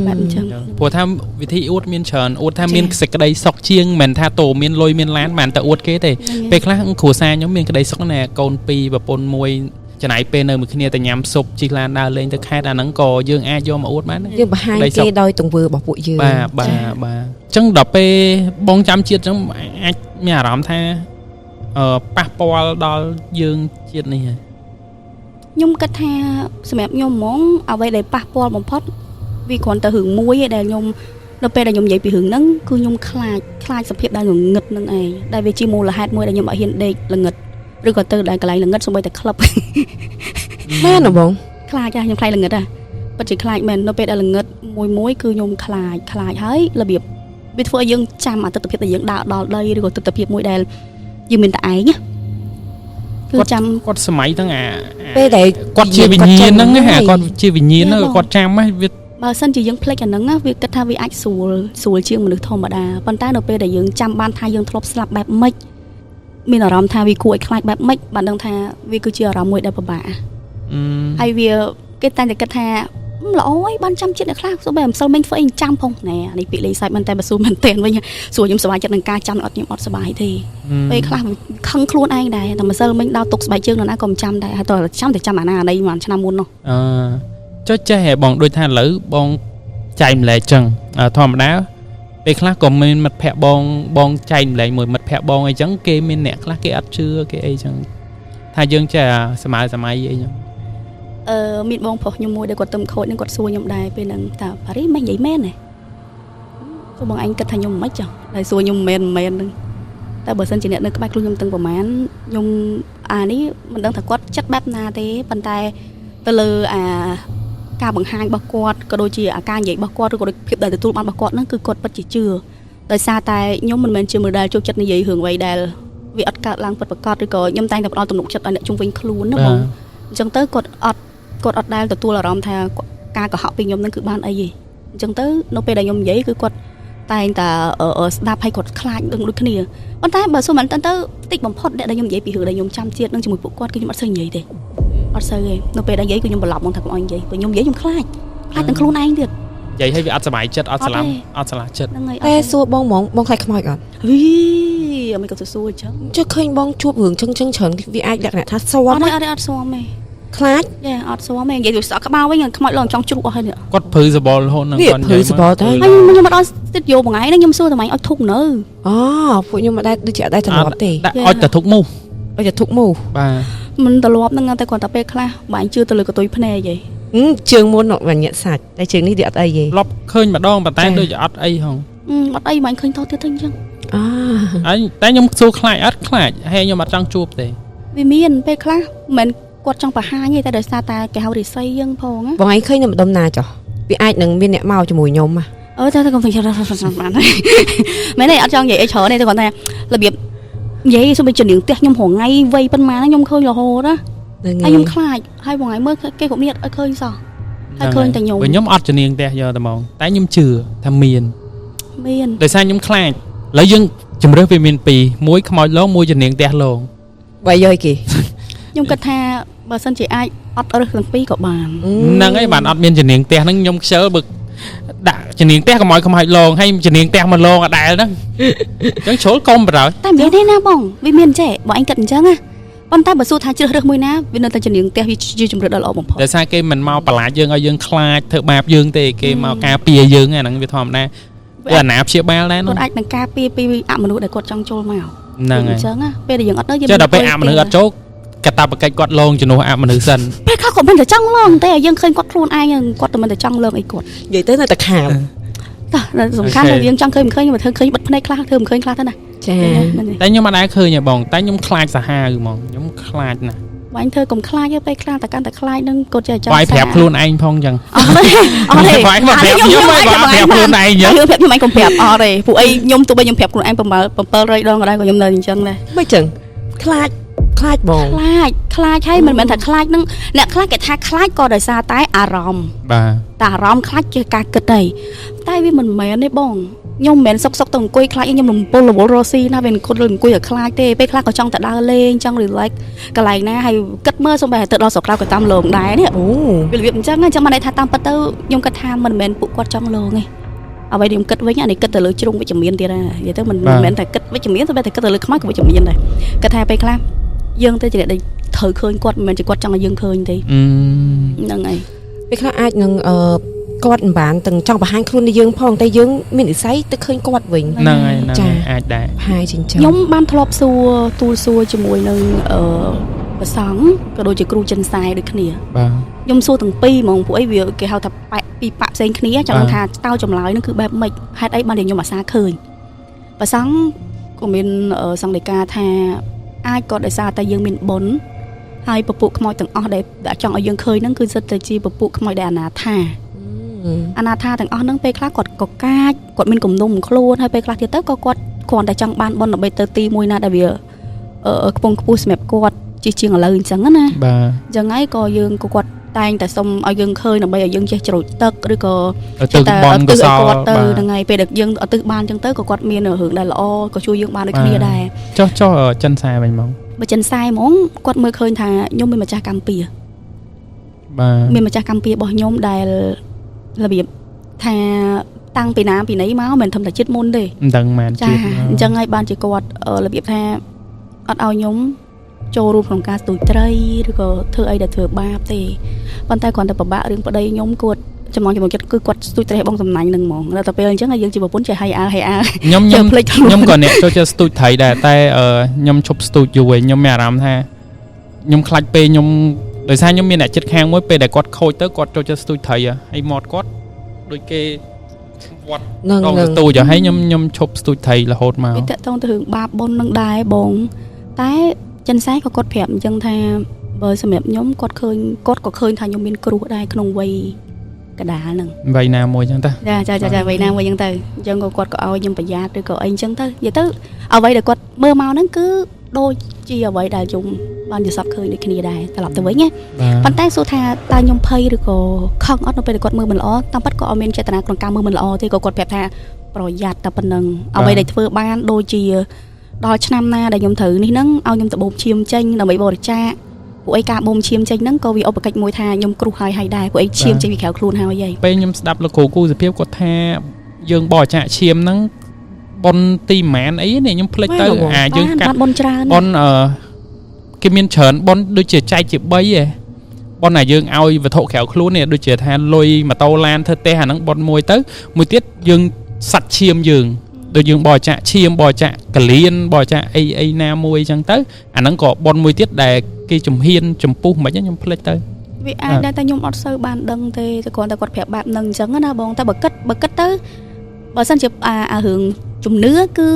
แบบจังพอถ้าวิธีอวดมีนเชิญอวดถ้ามีนเสกกระไดซอกเชียงเหมือนถ้าโตมีนลอยมีนล้านมันแต่อวดเก๋แต่ไปคลาขูซาย้อมมีนกระไดซอกเนี่ยกอนปีแบบปนมวยจะไหนเป็นมือขี้เนี่ยแต่ยำศพจีลานดาเลยแต่แค่อันนั้นก็ยื่นยอมมาอวดมันยื่นไปให้เก๋ดอยตรงเวอร์บอกปุยยื่นบ้าจังดับไปบองจำเชียดจังมีอารมณ์ท่าปะปอลดอยื่นเชียดนี่ยมกระทาสมัยยมมองเอาไว้ได้ปะปอลบ่พอดvì còn ta hưởng muối đây nhung nó pe đây nhung vậy bị hưởng nắng cứ nhung khai sập hiệp đây nhung nghịch nâng này đây về chi mô là hạt muối đây nhung ở hiện đây là nghịch rồi còn từ đây cái này là nghịch xong bây giờ club mẹ nó bông khai cha nhung khai là nghịch à bất chỉ khai mình nó pe đây là nghịch muối cứ nhung khai thấy là việc biết phơi dương chăm mà tập hiệp là dương đào đây rồi còn tập hiệp muối đây dương mình tại nhá cứ chăm quạtสมัยทั้งpe đây quạt chiaวิญญาณนั่งไงฮะquạt chiaวิญญาณนั่งquạtจำไหมបើសិនជាយើងភ្លេចអាហ្នឹងវាគិតថាវាអាចស្រួលជាងមនុស្សធម្មតាប៉ុន្តែនៅពេលដែលយើងចាំបានថាយើងធ្លាប់ស្លាប់បែបម៉េចមានអារម្មណ៍ថាវាគួរឲ្យខ្លាចបែបម៉េចបានដឹងថាវាគឺជាអារម្មណ៍មួយដែលពិបាកហើយវាគេតែគិតថាល្អហើយបានចាំចិត្តអ្នកខ្លះសូម្បីមិនសិលមិញធ្វើអីចាំផងណែនេះពាក្យលេងសើចមិនតែបើសួរមែនតើវិញសួរខ្ញុំសប្បាយចិត្តនឹងការចាំអត់ខ្ញុំអត់សប្បាយទេពេលខ្លះខឹងខ្លួនឯងដែរតែមិនសិលមិញដល់ទុកស្បែកជើងនរណាក៏មិនចាំដែរហើយតើចាំអាណាអានេះមួយឆ្នាំមុននោះចុចចេះហេបងដូចថាឥឡូវបងចែកម្លែកចឹងធម្មតាពេលខ្លះក៏មានមិត្តភ័ក្ដិបងចែកម្លែកមួយមិត្តភ័ក្ដិបងអីចឹងគេមានអ្នកខ្លះគេអត់ជឿគេអីចឹងថាយើងចេះសម័យអីចឹងមានបងប្រុសខ្ញុំមួយដែលគាត់ទៅខូចនឹងគាត់សួរខ្ញុំដែរពេលហ្នឹងតើប៉ារីមិននិយាយមែនទេព្រោះបងអញគិតថាខ្ញុំមិនចឹងហើយសួរខ្ញុំមែនហ្នឹងតែបើសិនជាអ្នកនៅក្បែរខ្លួនខ្ញុំទាំងប្រហែលខ្ញុំនេះមិនដឹងថាគាត់ចិត្តបែបណាទេប៉ុន្តែទៅលើការបង្ហាញរបស់គាត់ក៏ដូចជាការនិយាយរបស់គាត់ឬក៏ភាពដែលទទួលបានរបស់គាត់ហ្នឹងគឺគាត់ពិតជាជឿដោយសារតែខ្ញុំមិនមែនជា model ចូលចិត្តនិយាយរឿងអ្វីដែលវាអត់កើតឡើងពិតប្រាកដឬក៏ខ្ញុំតែងតែផ្ដល់ទំនុកចិត្តឲ្យអ្នកជុំវិញខ្លួនណាបងអញ្ចឹងទៅគាត់អត់ដែលទទួលអារម្មណ៍ថាការកុហកពីខ្ញុំហ្នឹងគឺបានអីទេអញ្ចឹងទៅនៅពេលដែលខ្ញុំនិយាយគឺគាត់តែងតែស្ដាប់ឲ្យគាត់ខ្លាចដូចគ្នាប៉ុន្តែបើសូមមិនទៅតិចបំផុតដែលខ្ញុំនិយាយពីរឿងដែលខ្ញុំចាំជាតិនឹងជាមួយពួកគាត់គឺខ្ញុំអត់សូវនិយាយទេអត់សូវទេនៅពេលដែលនិយាយគឺខ្ញុំបន្លប់មកថាខ្ញុំអត់និយាយព្រោះខ្ញុំនិយាយខ្ញុំខ្លាចទាំងខ្លួនឯងទៀតនិយាយឲ្យវាអត់សុបាយចិត្តអត់ស្លាប់អត់ឆ្លាស់ចិត្តហ្នឹងហើយតែសួរបងខ្លាចខ្មោចអត់អត់មិនក៏សួរអញ្ចឹងចុះឃើញបងជួបរឿងចឹងច្រើនវាអាចលក្ខណៈថាស៊ាំអត់ស្វាំទេខ្លាចយ៉ាអត់ស្វាំទេនិយាយទៅសក់ក្បាលវិញខ្មោចឡើងចង់ជ្រុកអស់ហើយនេះគាត់ព្រឺសបល់រហូតនឹងគាត់ព្រឺសបល់តែខ្ញុំមកដល់ស្ទិតយោមួយថ្ងៃហ្នឹងខ្ញុំសួរតែម៉េចឲ្យធុកនៅអូពួកខ្ញុំមិនដែរដូចជាអត់ដែរត្រឡប់ទេឲ្យតែធុកមូសឲ្យតែធុកមូសបាទមិនត្រឡប់ហ្នឹងតែគាត់តែពេលខ្លះបាញ់ជឿទៅលើកតុយភ្នែកហីជើងមុនវញ្ញសាច់តែជើងនេះវាអត់អីទេលប់ឃើញម្ដងប៉ុន្តែដូចអត់អីហងអត់អីបាញ់ឃើញតទៀតទៅអញ្ចឹងតែខ្ញុំសួរខ្លាចអត់ខ្លាចហើយខ្ញុំអត់ចង់ជួបទេវាមានពេលខ្លះមិនគាត់ចង់បង្ហាញទេតែដោយសារតែគេហៅរិស័យយើងផងបងឯងឃើញនៅម្ដុំណាចុះវាអាចនឹងមានអ្នកមកជាមួយខ្ញុំតែកុំទៅចាំបានមែនទេអត់ចង់និយាយអីច្រើនទេគាត់ថារបៀបនិយាយសូម្បីជំនាញផ្ទះខ្ញុំរងថ្ងៃវ័យប៉ុន្មានខ្ញុំឃើញរហូតណាហើយខ្ញុំខ្លាចហើយបងឯងមើលគេក៏មានអត់ឃើញសោះហើយឃើញតែខ្ញុំអត់ជំនាញផ្ទះយកតែហ្មងតែខ្ញុំជឿថាមានដោយសារខ្ញុំខ្លាចឥឡូវយើងជំរឿសវាមានពីរមួយខ្មោចលងមួយជំនាញផ្ទះលងបើយកគេខ្ញុំគិតថាបើសិនជាអាចអត់រើសទាំងពីរក៏បានហ្នឹងហើយបានអត់មានជំនាញផ្ទះហ្នឹងខ្ញុំខ្ជិលបើដាក់ជំនាញផ្ទះកុំឲ្យខ្មោចលងហើយជំនាញផ្ទះមកលងអដែលហ្នឹងអញ្ចឹងជ្រុលកុំបារតែមានទេណាបងវាមានចេះបងឯងគិតអញ្ចឹងណាប៉ុន្តែបើសួរថាជ្រើសរើសមួយណាវានៅតែជំនាញផ្ទះវាជាជំរឿដ៏ល្អបំផុតដោយសារគេមិនមកបន្លាចយើងឲ្យយើងខ្លាចធ្វើបាបយើងទេគេមកការពារយើងហ្នឹងវាធម្មតាវាអាណាព្យាបាលដែរគាត់អាចនឹងការពារពីអមនុស្សដែលគាត់ចង់ចូលមកហ្នឹងហើយអញ្ចឹងណាពេលដែលយើងអត់នៅយើងដល់ពេលអមនុស្សអត់ចូលកតាបកិច្ចគាត់លងជំនួសអមនុស្សសិនពេលខ្លះគាត់មិនតែចង់លងទេយើងឃើញគាត់ខ្លួនឯងគាត់តែមិនតែចង់លើកអីគាត់និយាយទៅនៅតែខាមតែសំខាន់làយើងចង់ឃើញមិនឃើញមកធ្វើឃើញបិទភ្នែកខ្លះធ្វើមិនឃើញខ្លះទៅណាចាតែខ្ញុំអត់ដែរឃើញទេបងតែខ្ញុំខ្លាចសាហាវហ្មងខ្ញុំខ្លាចណាស់ anh thơ cùng khai với bay khai ta khai nâng cột trời trong vai phép luôn anh phong chẳng đây vai mà phép nhớ vai phép luôn anh nhớ phép nhưng mà anh còn phép đây phụ ấy nhung tụi bây nhung phép của anh bầm bờ đây đó ở đây còn nhung nơi chân này មិនចឹងខ្លាចបង ខ្លាចហើយមិនមែនថាខ្លាចនឹងអ្នកខ្លាចគេថាខ្លាចក៏ដោយសារតែអារម្មណ៍ បាទ តែអារម្មណ៍ខ្លាចជាការគិតទេតែវាមិនមែនទេបងខ្ញុំមិនមែនសុកទៅអង្គុយខ្លាចខ្ញុំរំពល់រវល់រស់ស៊ីណាវាគិតលើអង្គុយឲ្យខ្លាចទេពេលខ្លះក៏ចង់ទៅដើរលេងចង់ relax កន្លែងណាហើយគិតមើលសូម្បីតែទៅដល់ស្រុកក្រៅក៏តាមលងដែរនេះ អូ វារបៀបអញ្ចឹងចាំមិនន័យថាតាមពិតទៅខ្ញុំគិតថាមិនមែនពួកគាត់ចង់លងទេអ្វីដែលខ្ញុំគិតវិញអានេះគិតទៅលើជ្រុងវិជ្ជមានទៀតហើយនិយាយទៅមិនមែនតែគិតវិជ្ជមានតែគិតទៅលើខ្មៅក៏វិជ្ជមានដែរគិតថាពេលខ្លះយើងទៅជាអ្នកដែលត្រូវឃើញគាត់មិនមែនជាគាត់ចង់ឲ្យយើងឃើញទេហ្នឹងហើយ ពេលខ្លះអាចនឹងគាត់មិនបានទាំងចង់បង្ហាញខ្លួនឲ្យយើងផងតែយើងមាននិស្ស័យទៅឃើញគាត់វិញ ហ្នឹងហើយអាចដែរ ហើយចិញ្ចឹម ខ្ញុំបានធ្លាប់សួរទូលសួរជាមួយនឹងប្រសង់ក៏ដូចជាគ្រូចិនសែដូចគ្នា បាទ ខ្ញុំសួរទាំងពីរហ្មងពួកអីវាគេហៅថាប៉ែពីប៉ាក់ផ្សេងគ្នាចង់ថាតើចម្លើយនឹងគឺបែបម៉េចហេតុអីបានតែខ្ញុំអាសាឃើញប្រសង់ក៏មានសង្កេតការថាអាចក៏ដោយសារតែយើងមានបុណ្យហើយពពួកខ្មោចទាំងអស់ដែលចង់ឲ្យយើងឃើញហ្នឹងគឺសិតតែជាពពួកខ្មោចដែលអនាថាទាំងអស់ហ្នឹងពេលខ្លះគាត់ក៏កាចគាត់មានគំនុំខ្លួនហើយពេលខ្លះទៀតទៅក៏គាត់គ្រាន់តែចង់បានបុណ្យដើម្បីទៅទីមួយណាដែលវាខ្ពង់ខ្ពស់សម្រាប់គាត់ជាងឥឡូវអញ្ចឹងណា បាទ អញ្ចឹងហើយក៏យើងក៏គាត់តែងតែសុំឲ្យយើងឃើញដើម្បីឲ្យយើងចេះច្រូចទឹកឬក៏ ទៅបនក៏សល់ គាត់ទៅហ្នឹងហើយពេលដែលយើងអត់ទៅបានអញ្ចឹងទៅក៏គាត់មានរឿងដែលល្អក៏ជួយយើងបានដូចគ្នាដែរ ចុះចិនសែវិញហ្មង បើចិនសែហ្មងគាត់មើលឃើញថាខ្ញុំមានម្ចាស់កម្មពី បាទ មានម្ចាស់កម្មពីរបស់ខ្ញុំដែលរបៀបថាតាំងពីណាពីណីមកមិនធំតែចិត្តមុនទេ មិនដឹងមែន ចាអញ្ចឹងហើយបានជាគាត់របៀបថាអត់ឲ្យខ្ញុំចូលរួមក្នុងការស្ទូចត្រីឬក៏ធ្វើអីដែលធ្វើបាបទេប៉ុន្តែគ្រាន់តែពិបាករឿងប្តីខ្ញុំគាត់ចំណងចិត្តគឺគាត់ស្ទូចត្រីបងសំណាញ់នឹងហ្មងដល់តែពេលអញ្ចឹងហើយយើងជាប្រពន្ធចេះហើយខ្ញុំក៏អ្នកចូលចិត្តស្ទូចត្រីដែរតែខ្ញុំឈប់ស្ទូចយូរហើយខ្ញុំមានអារម្មណ៍ថាខ្ញុំខ្លាចពេលខ្ញុំដោយសារខ្ញុំមានអ្នកចិត្តខាងមួយពេលដែលគាត់ខូចទៅគាត់ចូលចិត្តស្ទូចត្រីហើយមាត់គាត់ដូចគេវត្តដល់ស្ទូចហើយខ្ញុំឈប់ស្ទូចត្រីរហូតមក វាតកតងទៅរឿងបាបបុណ្យនឹងដែរបងតែចិនសែក៏គាត់ប្រាប់អញ្ចឹងថាបើសម្រាប់ខ្ញុំគាត់ឃើញគាត់ក៏ឃើញថាខ្ញុំមានគ្រោះដែរក្នុងវ័យកដាលហ្នឹង វ័យណាមួយអញ្ចឹងតា ចាវ័យណាមួយអញ្ចឹងទៅអញ្ចឹងក៏គាត់ក៏ឲ្យខ្ញុំប្រយ័ត្នឬក៏អីអញ្ចឹងទៅនិយាយទៅអ្វីដែលគាត់មើលមកហ្នឹងគឺដូចជាអ្វីដែលខ្ញុំបានយល់សប្តិឃើញដូចគ្នាដែរត្រឡប់ទៅវិញណាប៉ុន្តែសួរថាតើខ្ញុំភ័យឬក៏ខឹងអត់នៅពេលដែលគាត់មើលមិនល្អតាមពិតក៏អត់មានចេតនាក្នុងការមើលមិនល្អទេក៏គាត់ប្រាប់ថាប្រយ័ត្នតែប៉ុណ្្នឹងអ្វីដែលធ្វើបានដូចជាដល់ឆ្នាំណាដែលខ្ញុំត្រូវនេះហ្នឹងឲ្យខ្ញុំទៅបូមឈាមចេញដើម្បីបរិច្ចាគពួកឯការបូមឈាមចេញហ្នឹងក៏វាឧបកិច្ចមួយថាខ្ញុំគ្រោះហើយដែរពួកឯឈាមចេញពីក្រៅខ្លួនហើយពេលខ្ញុំស្ដាប់លោកគ្រូគូសភាពគាត់ថាយើងបរិច្ចាគឈាមហ្នឹងប៉ុនទីម៉ានអីនេះខ្ញុំភ្លេចទៅយើងកាត់ប៉ុនច្រើនប៉ុនគេមានច្រើនប៉ុនដូចជាចែកជា3ឯងប៉ុនណាយើងឲ្យវត្ថុក្រៅខ្លួននេះដូចជាថាលុយម៉ូតូឡានធ្វើទេអាហ្នឹងប៉ុនមួយទៅមួយទៀតយើងសាច់ឈាមយើងដូចយើងបរិច្ចាគឈាមបរិច្ចាគកលៀនបរិច្ចាគអីណាមួយអញ្ចឹងទៅអាហ្នឹងក៏ប៉ុនមួយទៀតដែលគេជំហានចំពុះមិនខ្ញុំភ្លេចទៅវាអាចដែរតែខ្ញុំអត់សូវបានដឹងទេតែគ្រាន់តែគាត់ប្រាប់បែបហ្នឹងអញ្ចឹងណាបងតែបើគិតទៅបើសិនជាអារឿងជំនឿគឺ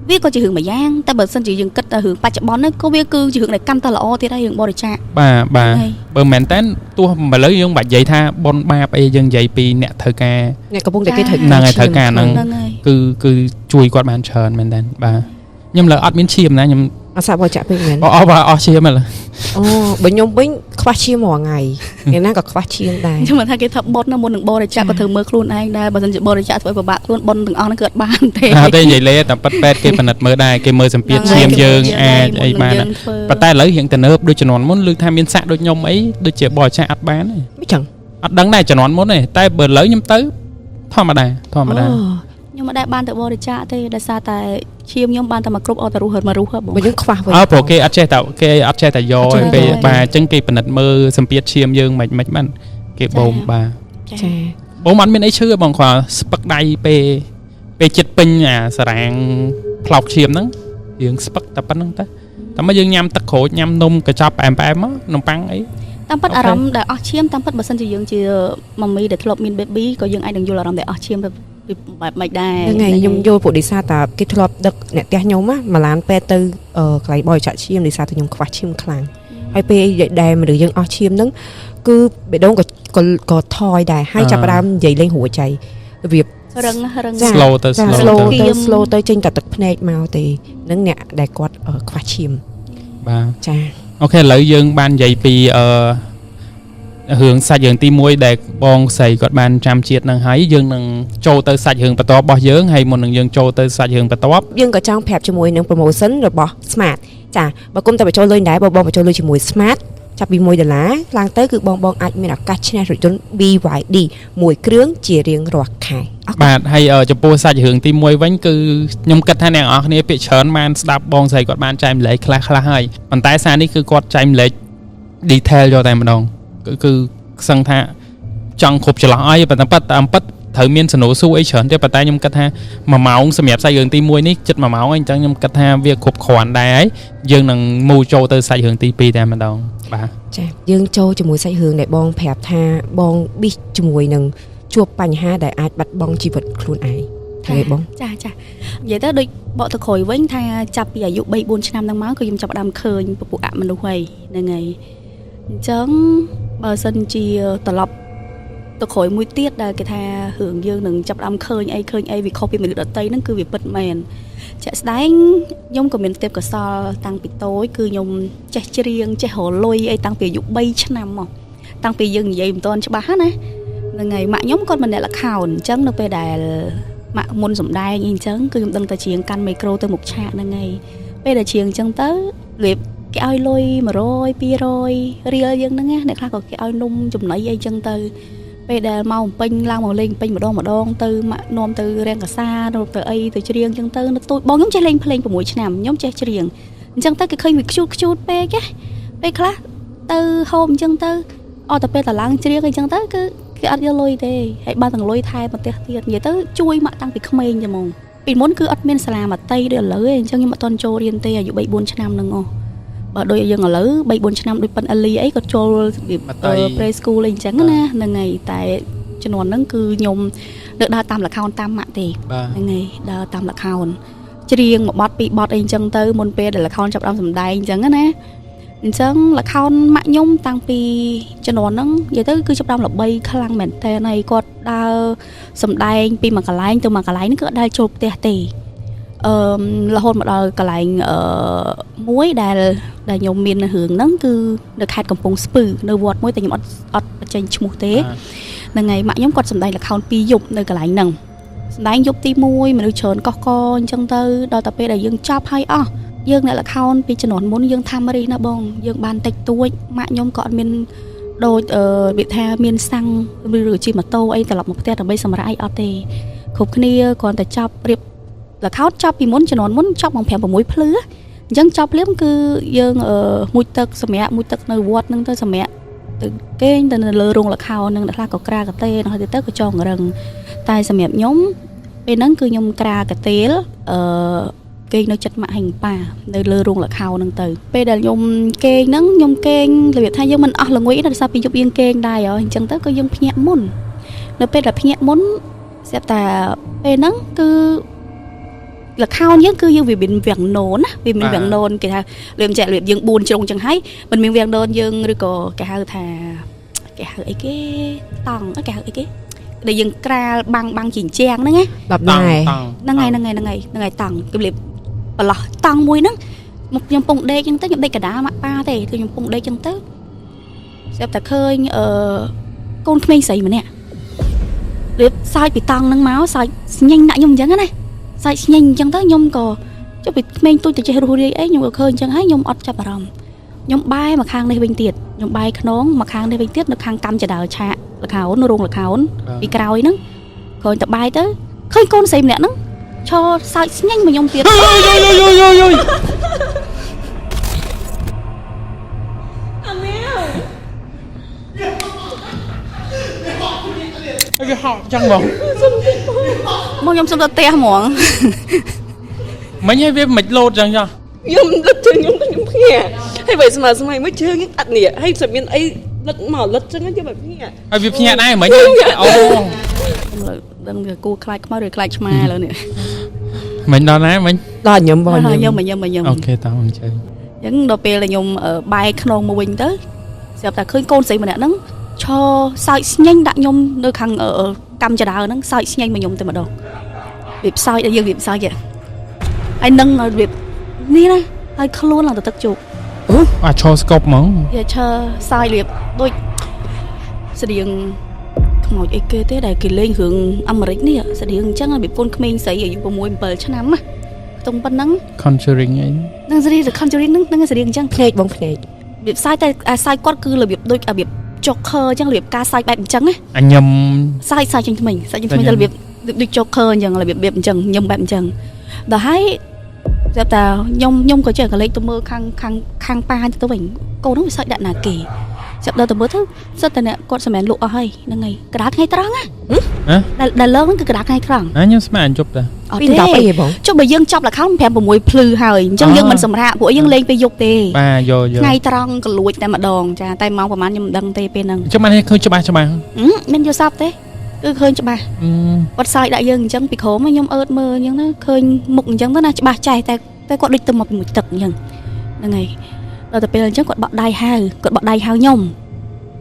វាក៏ជារឿងមួយយ៉ាងតែបើសិនជាយើងគិតតែរឿងបច្ចុប្បន្នហ្នឹងក៏វាគឺជារឿងដែលកាន់តែល្អទៀតហើយរឿងបរិច្ចាគបាទបើមែនតើទោះឥឡូវយើងបាច់និយាយថាប៉ុនបាបអីយើងនិយាយពីអ្នកត្រូវការអ្នកកំពុងតែគេត្រូវហ្នឹងហើយត្រូវការហ្នឹងគឺជួយគាត់បានច្រើនមែនតើបាទខ្ញុំលើអត់មានឈាមណាខ្ញុំអត់សាប់បរិច្ចាគពេកមែនអស់ឈាមហ៎អូបើខ្ញុំវិញខ្វះឈាមរាល់ថ្ងៃថ្ងៃណាក៏ខ្វះឈាមដែរខ្ញុំថាគេថាបុតនៅមុននឹងបរិច្ចាគក៏ត្រូវមើលខ្លួនឯងដែរបើមិនជាបរិច្ចាគធ្វើឲ្យពិបាកខ្លួនបុនទាំងអស់ហ្នឹងគឺអត់បានទេអត់ទេនិយាយលេតែប៉ិតពេទ្យគេពិនិត្យមើលដែរគេមើលសម្ពាធឈាមយើងអាចអីបានប៉ុន្តែឥឡូវរៀងទៅនើបដូចជំនាន់មុនឬថាមានសាក់ដូចខ្ញុំអីដូចជាបរិច្ចាគអត់បានទេមិនចឹងអត់ដឹងដែរជំនាន់មុនទេតែបើឥឡូវខ្ញុំទៅធម្មតាខ្ញុំមិនដែលបានទៅបរិច្ចាគទេដោយសារតែឈាមខ្ញុំបានតែមកគ្រប់អត់ទៅរស់ហើយមករស់បងយើងខ្វះវិញព្រោះគេអត់ចេះតែយកពេលបាទអញ្ចឹងគេពិនិត្យមើលសម្ពាធឈាមយើងមិនបានគេបូមបាទចាបូមអត់មានអីឈឺបងគ្រាន់ស្ពឹកដៃពេលចិត្តពេញអាសារ៉ាងផ្លោកឈាមហ្នឹងយើងស្ពឹកតែប៉ុណ្្នឹងទៅតែមកយើងញ៉ាំទឹកក្រូចញ៉ាំនំកញ្ចប់ផ្អែមមកនំប៉័ងអីតាមពិតអារម្មណ៍ដែលអស់ឈាមតាមពិតបើសិនជាយើងជាម៉ាមីដែលធ្លាប់មាន baby ក៏យើងអាចនឹងយល់អារម្មណ៍ដែលអស់ឈាមទៅបែបមិនដែរហ្នឹងហើយខ្ញុំយល់ពួកឌីសាតាគេធ្លាប់ដឹកអ្នកផ្ទះខ្ញុំណាមួយឡានពេទ្យទៅកន្លែងបរិច្ចាគឈាមឌីសាទៅខ្ញុំខ្វះឈាមខ្លាំង ហើយពេលដែលមនុស្សយើងអស់ឈាមហ្នឹងគឺបេះដូងក៏ថយដែរហើយចាប់ផ្ដើមនិយាយលេងរួចហើយរបៀប រឹង slow ទៅ slow ទៅចេញតែទឹកភ្នែកមកទេហ្នឹងអ្នកដែលគាត់ខ្វះឈាម បាទ ចា អូខេឥឡូវយើងបាននិយាយពីរឿងសាច់រឿងទី1ដែលបងស្រីគាត់បានចាំជាតិនឹងហើយយើងនឹងចូលទៅសាច់រឿងបន្ទាប់របស់យើងហើយមុននឹងយើងចូលទៅសាច់រឿងបន្ទាប់ យើងក៏ចង់ប្រាប់ជាមួយនឹង promotion របស់ Smart ចាបើគុំតែបញ្ចូលលុយដែរបងបញ្ចូលលុយជាមួយ Smart ចាប់ពី$1ឡើងទៅគឺបងអាចមានឱកាសឈ្នះរថយន្ត BYD មួយគ្រឿងជារៀងរាល់ខែ បាទហើយចំពោះសាច់រឿងទី1វិញគឺខ្ញុំគិតថាអ្នកនរគ្នាពាក្យច្រើនបានស្ដាប់បងស្រីគាត់បានចែកម្លែកខ្លះហើយប៉ុន្តែសារនេះគឺគាត់ចែកម្លែក detail យកតែម្ដងគឺសឹងថាចង់គ្រប់ចន្លោះអីប៉ុន្តែតាមពិតត្រូវមានសំណួរសួរអីច្រើនទេប៉ុន្តែខ្ញុំគិតថា1ម៉ោងសម្រាប់សាច់រឿងទី1នេះជិត1ម៉ោងអញ្ចឹងខ្ញុំគិតថាវាគ្រប់គ្រាន់ដែរហើយយើងនឹងមូលចូលទៅសាច់រឿងទី2តែម្ដងបាទចាយើងចូលជាមួយសាច់រឿងដែលបងប្រាប់ថាបងប៊ីសជាមួយនឹងជួបបញ្ហាដែលអាចបាត់បង់ជីវិតខ្លួនឯងតែបងចានិយាយទៅដូចបកទៅក្រោយវិញថាចាប់ពីអាយុ 3-4 ឆ្នាំហ្នឹងមកគឺខ្ញុំចាប់ផ្ដើមឃើញពពួកអមនុស្សហើយហ្នឹងហើយអញ្ចឹងបើសិនជាត្រឡប់ទៅក្រោយមួយទៀតដែលគេថារឿងយើងនឹងចាប់ផ្ដើមឃើញអីវាខុសពីមនុស្សដទៃហ្នឹងគឺវាពិតមែនជាក់ស្ដែងខ្ញុំក៏មានទេពកោសល្យតាំងពីតូចគឺខ្ញុំចេះច្រៀងចេះរលុយអីតាំងពីអាយុ3ឆ្នាំមកតាំងពីយើងនិយាយមិនទាន់ច្បាស់ណាហ្នឹងហើយម៉ាក់ខ្ញុំគាត់មិនអ្នកល្ខោនអញ្ចឹងនៅពេលដែលម៉ាក់មុនសំដែងអីអញ្ចឹងគឺខ្ញុំដឹងតែច្រៀងកាន់មីក្រូទៅមុខឆាកហ្នឹងហើយពេលដែលច្រៀងអញ្ចឹងទៅរៀបគេឲ្យលុយ100 200រៀលយើងហ្នឹងណាអ្នកខ្លះក៏គេឲ្យនំចំណីអីអញ្ចឹងទៅពេលដែលមកបំពេញឡើងមកលេងពេញម្ដងទៅម៉ាក់នាំទៅរាំងកាសាទៅអីទៅច្រៀងអញ្ចឹងទៅនៅទូចបងខ្ញុំចេះលេងភ្លេង6ឆ្នាំខ្ញុំចេះច្រៀងអញ្ចឹងទៅគេឃើញវាខ្ជូតពេកពេលខ្លះទៅហូបអញ្ចឹងទៅអត់តែពេលតឡើងច្រៀងអីអញ្ចឹងទៅគឺគេអត់យកលុយទេហើយបានទាំងលុយថែប្រទេសទៀតនិយាយទៅជួយម៉ាក់តាំងពីក្មេងចឹងហ្មងពីមុនគឺអត់មានសាលាមត្តេយ្យដូចឥឡូវទេអញ្ចឹងខ្ញុំអត់តន់ចូលរៀនទេអាយុ 3-4 ឆ្នាំហ្នឹងបើដូចយើងឥឡូវ 3-4 ឆ្នាំដូចប៉ិនអលីអីក៏ចូលរបៀប pre school អីអញ្ចឹងណាហ្នឹងហើយតែជំនាន់ហ្នឹងគឺខ្ញុំនៅដើរតាមល្ខោនតាមម៉ាក់ទេហ្នឹងហើយដើរតាមល្ខោនច្រៀងមួយបទពីរបទអីអញ្ចឹងទៅមុនពេលដែលល្ខោនចាប់ផ្ដើមសម្ដែងអញ្ចឹងណាអញ្ចឹងល្ខោនម៉ាក់ខ្ញុំតាំងពីជំនាន់ហ្នឹងនិយាយទៅគឺចាប់ផ្ដើមល្បីខ្លាំងមែនតើហើយគាត់ដើរសម្ដែងពីមួយកន្លែងទៅមួយកន្លែងហ្នឹងគឺអត់ដែលចូលផ្ទះទេរហូតមកដល់កន្លែងមួយដែលខ្ញុំមានរឿងហ្នឹងគឺនៅខេត្តកំពង់ស្ពឺនៅវត្តមួយតែខ្ញុំអត់បញ្ចេញឈ្មោះទេហ្នឹងហើយម៉ាក់ខ្ញុំគាត់សម្ដែងល្ខោន2យប់នៅកន្លែងហ្នឹងសម្ដែងយប់ទី1មនុស្សច្រើនកកអញ្ចឹងទៅដល់តែពេលដែលយើងចប់ហើយអស់យើងអ្នកល្ខោនពីជំនាន់មុនយើងថាមរិះណាបងយើងបានតិចតួចម៉ាក់ខ្ញុំក៏អត់មានដូចវាថាមានសាំងឬជិះម៉ូតូអីត្រឡប់មកផ្ទះដើម្បីសម្រាប់អីអត់ទេគ្រប់គ្នាគ្រាន់តែចាប់រៀបល្ខោនចាប់ពីមុនជំនាន់មុនចាប់មក5-6ភ្លឺអញ្ចឹងចាប់ភ្លាមគឺយើងមួយទឹកសម្រាប់មួយទឹកនៅវត្តហ្នឹងទៅសម្រាប់ទៅគេងទៅនៅលើរោងល្ខោនហ្នឹងអ្នកខ្លះក៏ក្រាកាទេហើយទៅក៏ចងរឹងតែសម្រាប់ខ្ញុំពេលហ្នឹងគឺខ្ញុំក្រាកាទេលគេងនៅចិត្តម៉ាក់ហេងប៉ានៅលើរោងល្ខោនហ្នឹងទៅពេលដែលខ្ញុំគេងហ្នឹងខ្ញុំគេងរបៀបថាយើងមិនអស់ល្ងុយទេដោយសារពីយប់យើងគេងដែរអញ្ចឹងទៅក៏យើងភ្ញាក់មុននៅពេលដែលភ្ញាក់មុនស្រាប់តែពេលហ្នឹងគឺល្ខោនយើងគឺយើងវាមានវាំងណូនណាវាមានវាំងណូនគេថាលឿមចែកលៀបយើង4ជ្រុងចឹងហើយមិនមានវាំងណូនយើងឬក៏គេហៅអីគេតង់គេហៅអីគេដែលយើងក្រាលបាំងជីងជាងហ្នឹងណាដល់ដែរហ្នឹងហើយតង់គេលៀបប្រឡោះតង់មួយហ្នឹងមកខ្ញុំពងដេកចឹងទៅខ្ញុំដេកកដាលម៉ាក់ប៉ាទេគឺខ្ញុំពងដេកចឹងទៅស្រាប់តែឃើញកូនក្មេងស្រីម្នាក់លៀបសើចពីតង់ហ្នឹងមកសើចស្ញែងដាក់ខ្ញុំអញ្ចឹងណាសាច់ស្ញែងអញ្ចឹងទៅខ្ញុំក៏ចុះពីក្មេងទូចទៅចេះរស់រាយអីខ្ញុំក៏ឃើញអញ្ចឹងហើយខ្ញុំអត់ចាប់អារម្មណ៍ខ្ញុំបែរមកខាងនេះវិញទៀតខ្ញុំបែរខ្នងមកខាងនេះវិញទៀតនៅខាងកម្មចដាលឆាកល្ខោនរោងល្ខោនពីក្រោយហ្នឹងគ្រាន់តែបែរទៅឃើញកូនស្រីម្នាក់ហ្នឹងឈរសើចស្ញែងមកខ្ញុំទៀតយអាមែវគេហៅចឹងបងមកខ្ញុំសុំទៅផ្ទះហ្មងមិញឲ្យវាមិនលោតចឹងចុះខ្ញុំលឹកជើងខ្ញុំភ្ញាក់ហើយបើស្មើមកជើងខ្ញុំអត់នេះហើយស្មានអីលឹកមកលឹកចឹងខ្ញុំแบบភ្ញាក់ហើយវាភ្ញាក់ដែរមិញអូដឹងវាគូខ្លាចខ្មៅឬខ្លាចឆ្មាឥឡូវនេះមិញដល់ណាមិញដល់ញឹមបងញឹមអូខេតោះអញ្ចឹង ចឹងដល់ពេលដែលខ្ញុំបែកខ្នងមកវិញទៅស្រាប់តែឃើញកូនស្រីម្នាក់ហ្នឹងឈរសើចស្ញែងដាក់ខ្ញុំនៅខាងកម្មចដាហ្នឹងសើចស្ញែងមកខ្ញុំតែម្ដងវាផ្សើចដល់យើងវាផ្សើចហើយនឹងវានេះណាហើយខ្លួនឡើងទៅទឹកជោគ អាឈរស្កប់ហ្មង វាឈរសើចរៀបដូចស្តៀងខ្មោចអីគេទេដែលគេលេងរឿងអាមេរិកនេះស្តៀងអញ្ចឹងវាពូនក្មេងស្រីអាយុ6 7ឆ្នាំណាខ្ទង់ប៉ុណ្ណឹង Conjuring អី នឹងស្រី The Conjuring នឹងស្តៀងអញ្ចឹង ភ្នែកបងភ្នែក វាផ្សាយតែអាសាយគាត់គឺរបៀបដូចរបៀបចុកខើអញ្ចឹងរបៀបការសាយបែបអញ្ចឹងណា អញញឹម សាយចេញថ្មីសាយចេញថ្មីតែរបៀបដូចចុកខើអញ្ចឹងរបៀបអញ្ចឹងញឹមបែបអញ្ចឹងដល់ហើយស្រាប់តែខ្ញុំក៏ចេះកលេចទៅមើលខាងប៉ាទៅវិញកូននោះវាសាយដាក់ណាគេស្រាប់ដល់ទៅមើលទៅសិតតែអ្នកគាត់សម្រាប់លក់អស់ហើយហ្នឹងហើយកដាថ្ងៃត្រង់ណាដែលលើហ្នឹងគឺកដាថ្ងៃត្រង់ ខ្ញុំស្មានអញជប់តា អត់ ពី ទេ 10អីហ៎បង ចុះបើយើងចាប់ account 5 6ភ្លឺហើយអញ្ចឹងយើងមិនសម្រាប់ពួកយើងលេងពេលយប់ទេ បាទយក ថ្ងៃត្រង់ក៏លួចតែម្ដងចាតែម៉ោងប្រហែលខ្ញុំមិនដឹងទេពេលហ្នឹង ចុះបានឃើញច្បាស់ មានយល់សប្តិទេគឺឃើញច្បាស់គាត់សើចដាក់យើងអញ្ចឹងពីក្រោមខ្ញុំអើតមើលអញ្ចឹងទៅឃើញមុខអញ្ចឹងទៅណាច្បាស់ចេះតែគាត់ដូចទៅមកពីមួយទឹកអញ្ចឹងហ្នឹងហើយដល់ទៅពេលអញ្ចឹងគាត់បក់ដៃហៅខ្ញុំ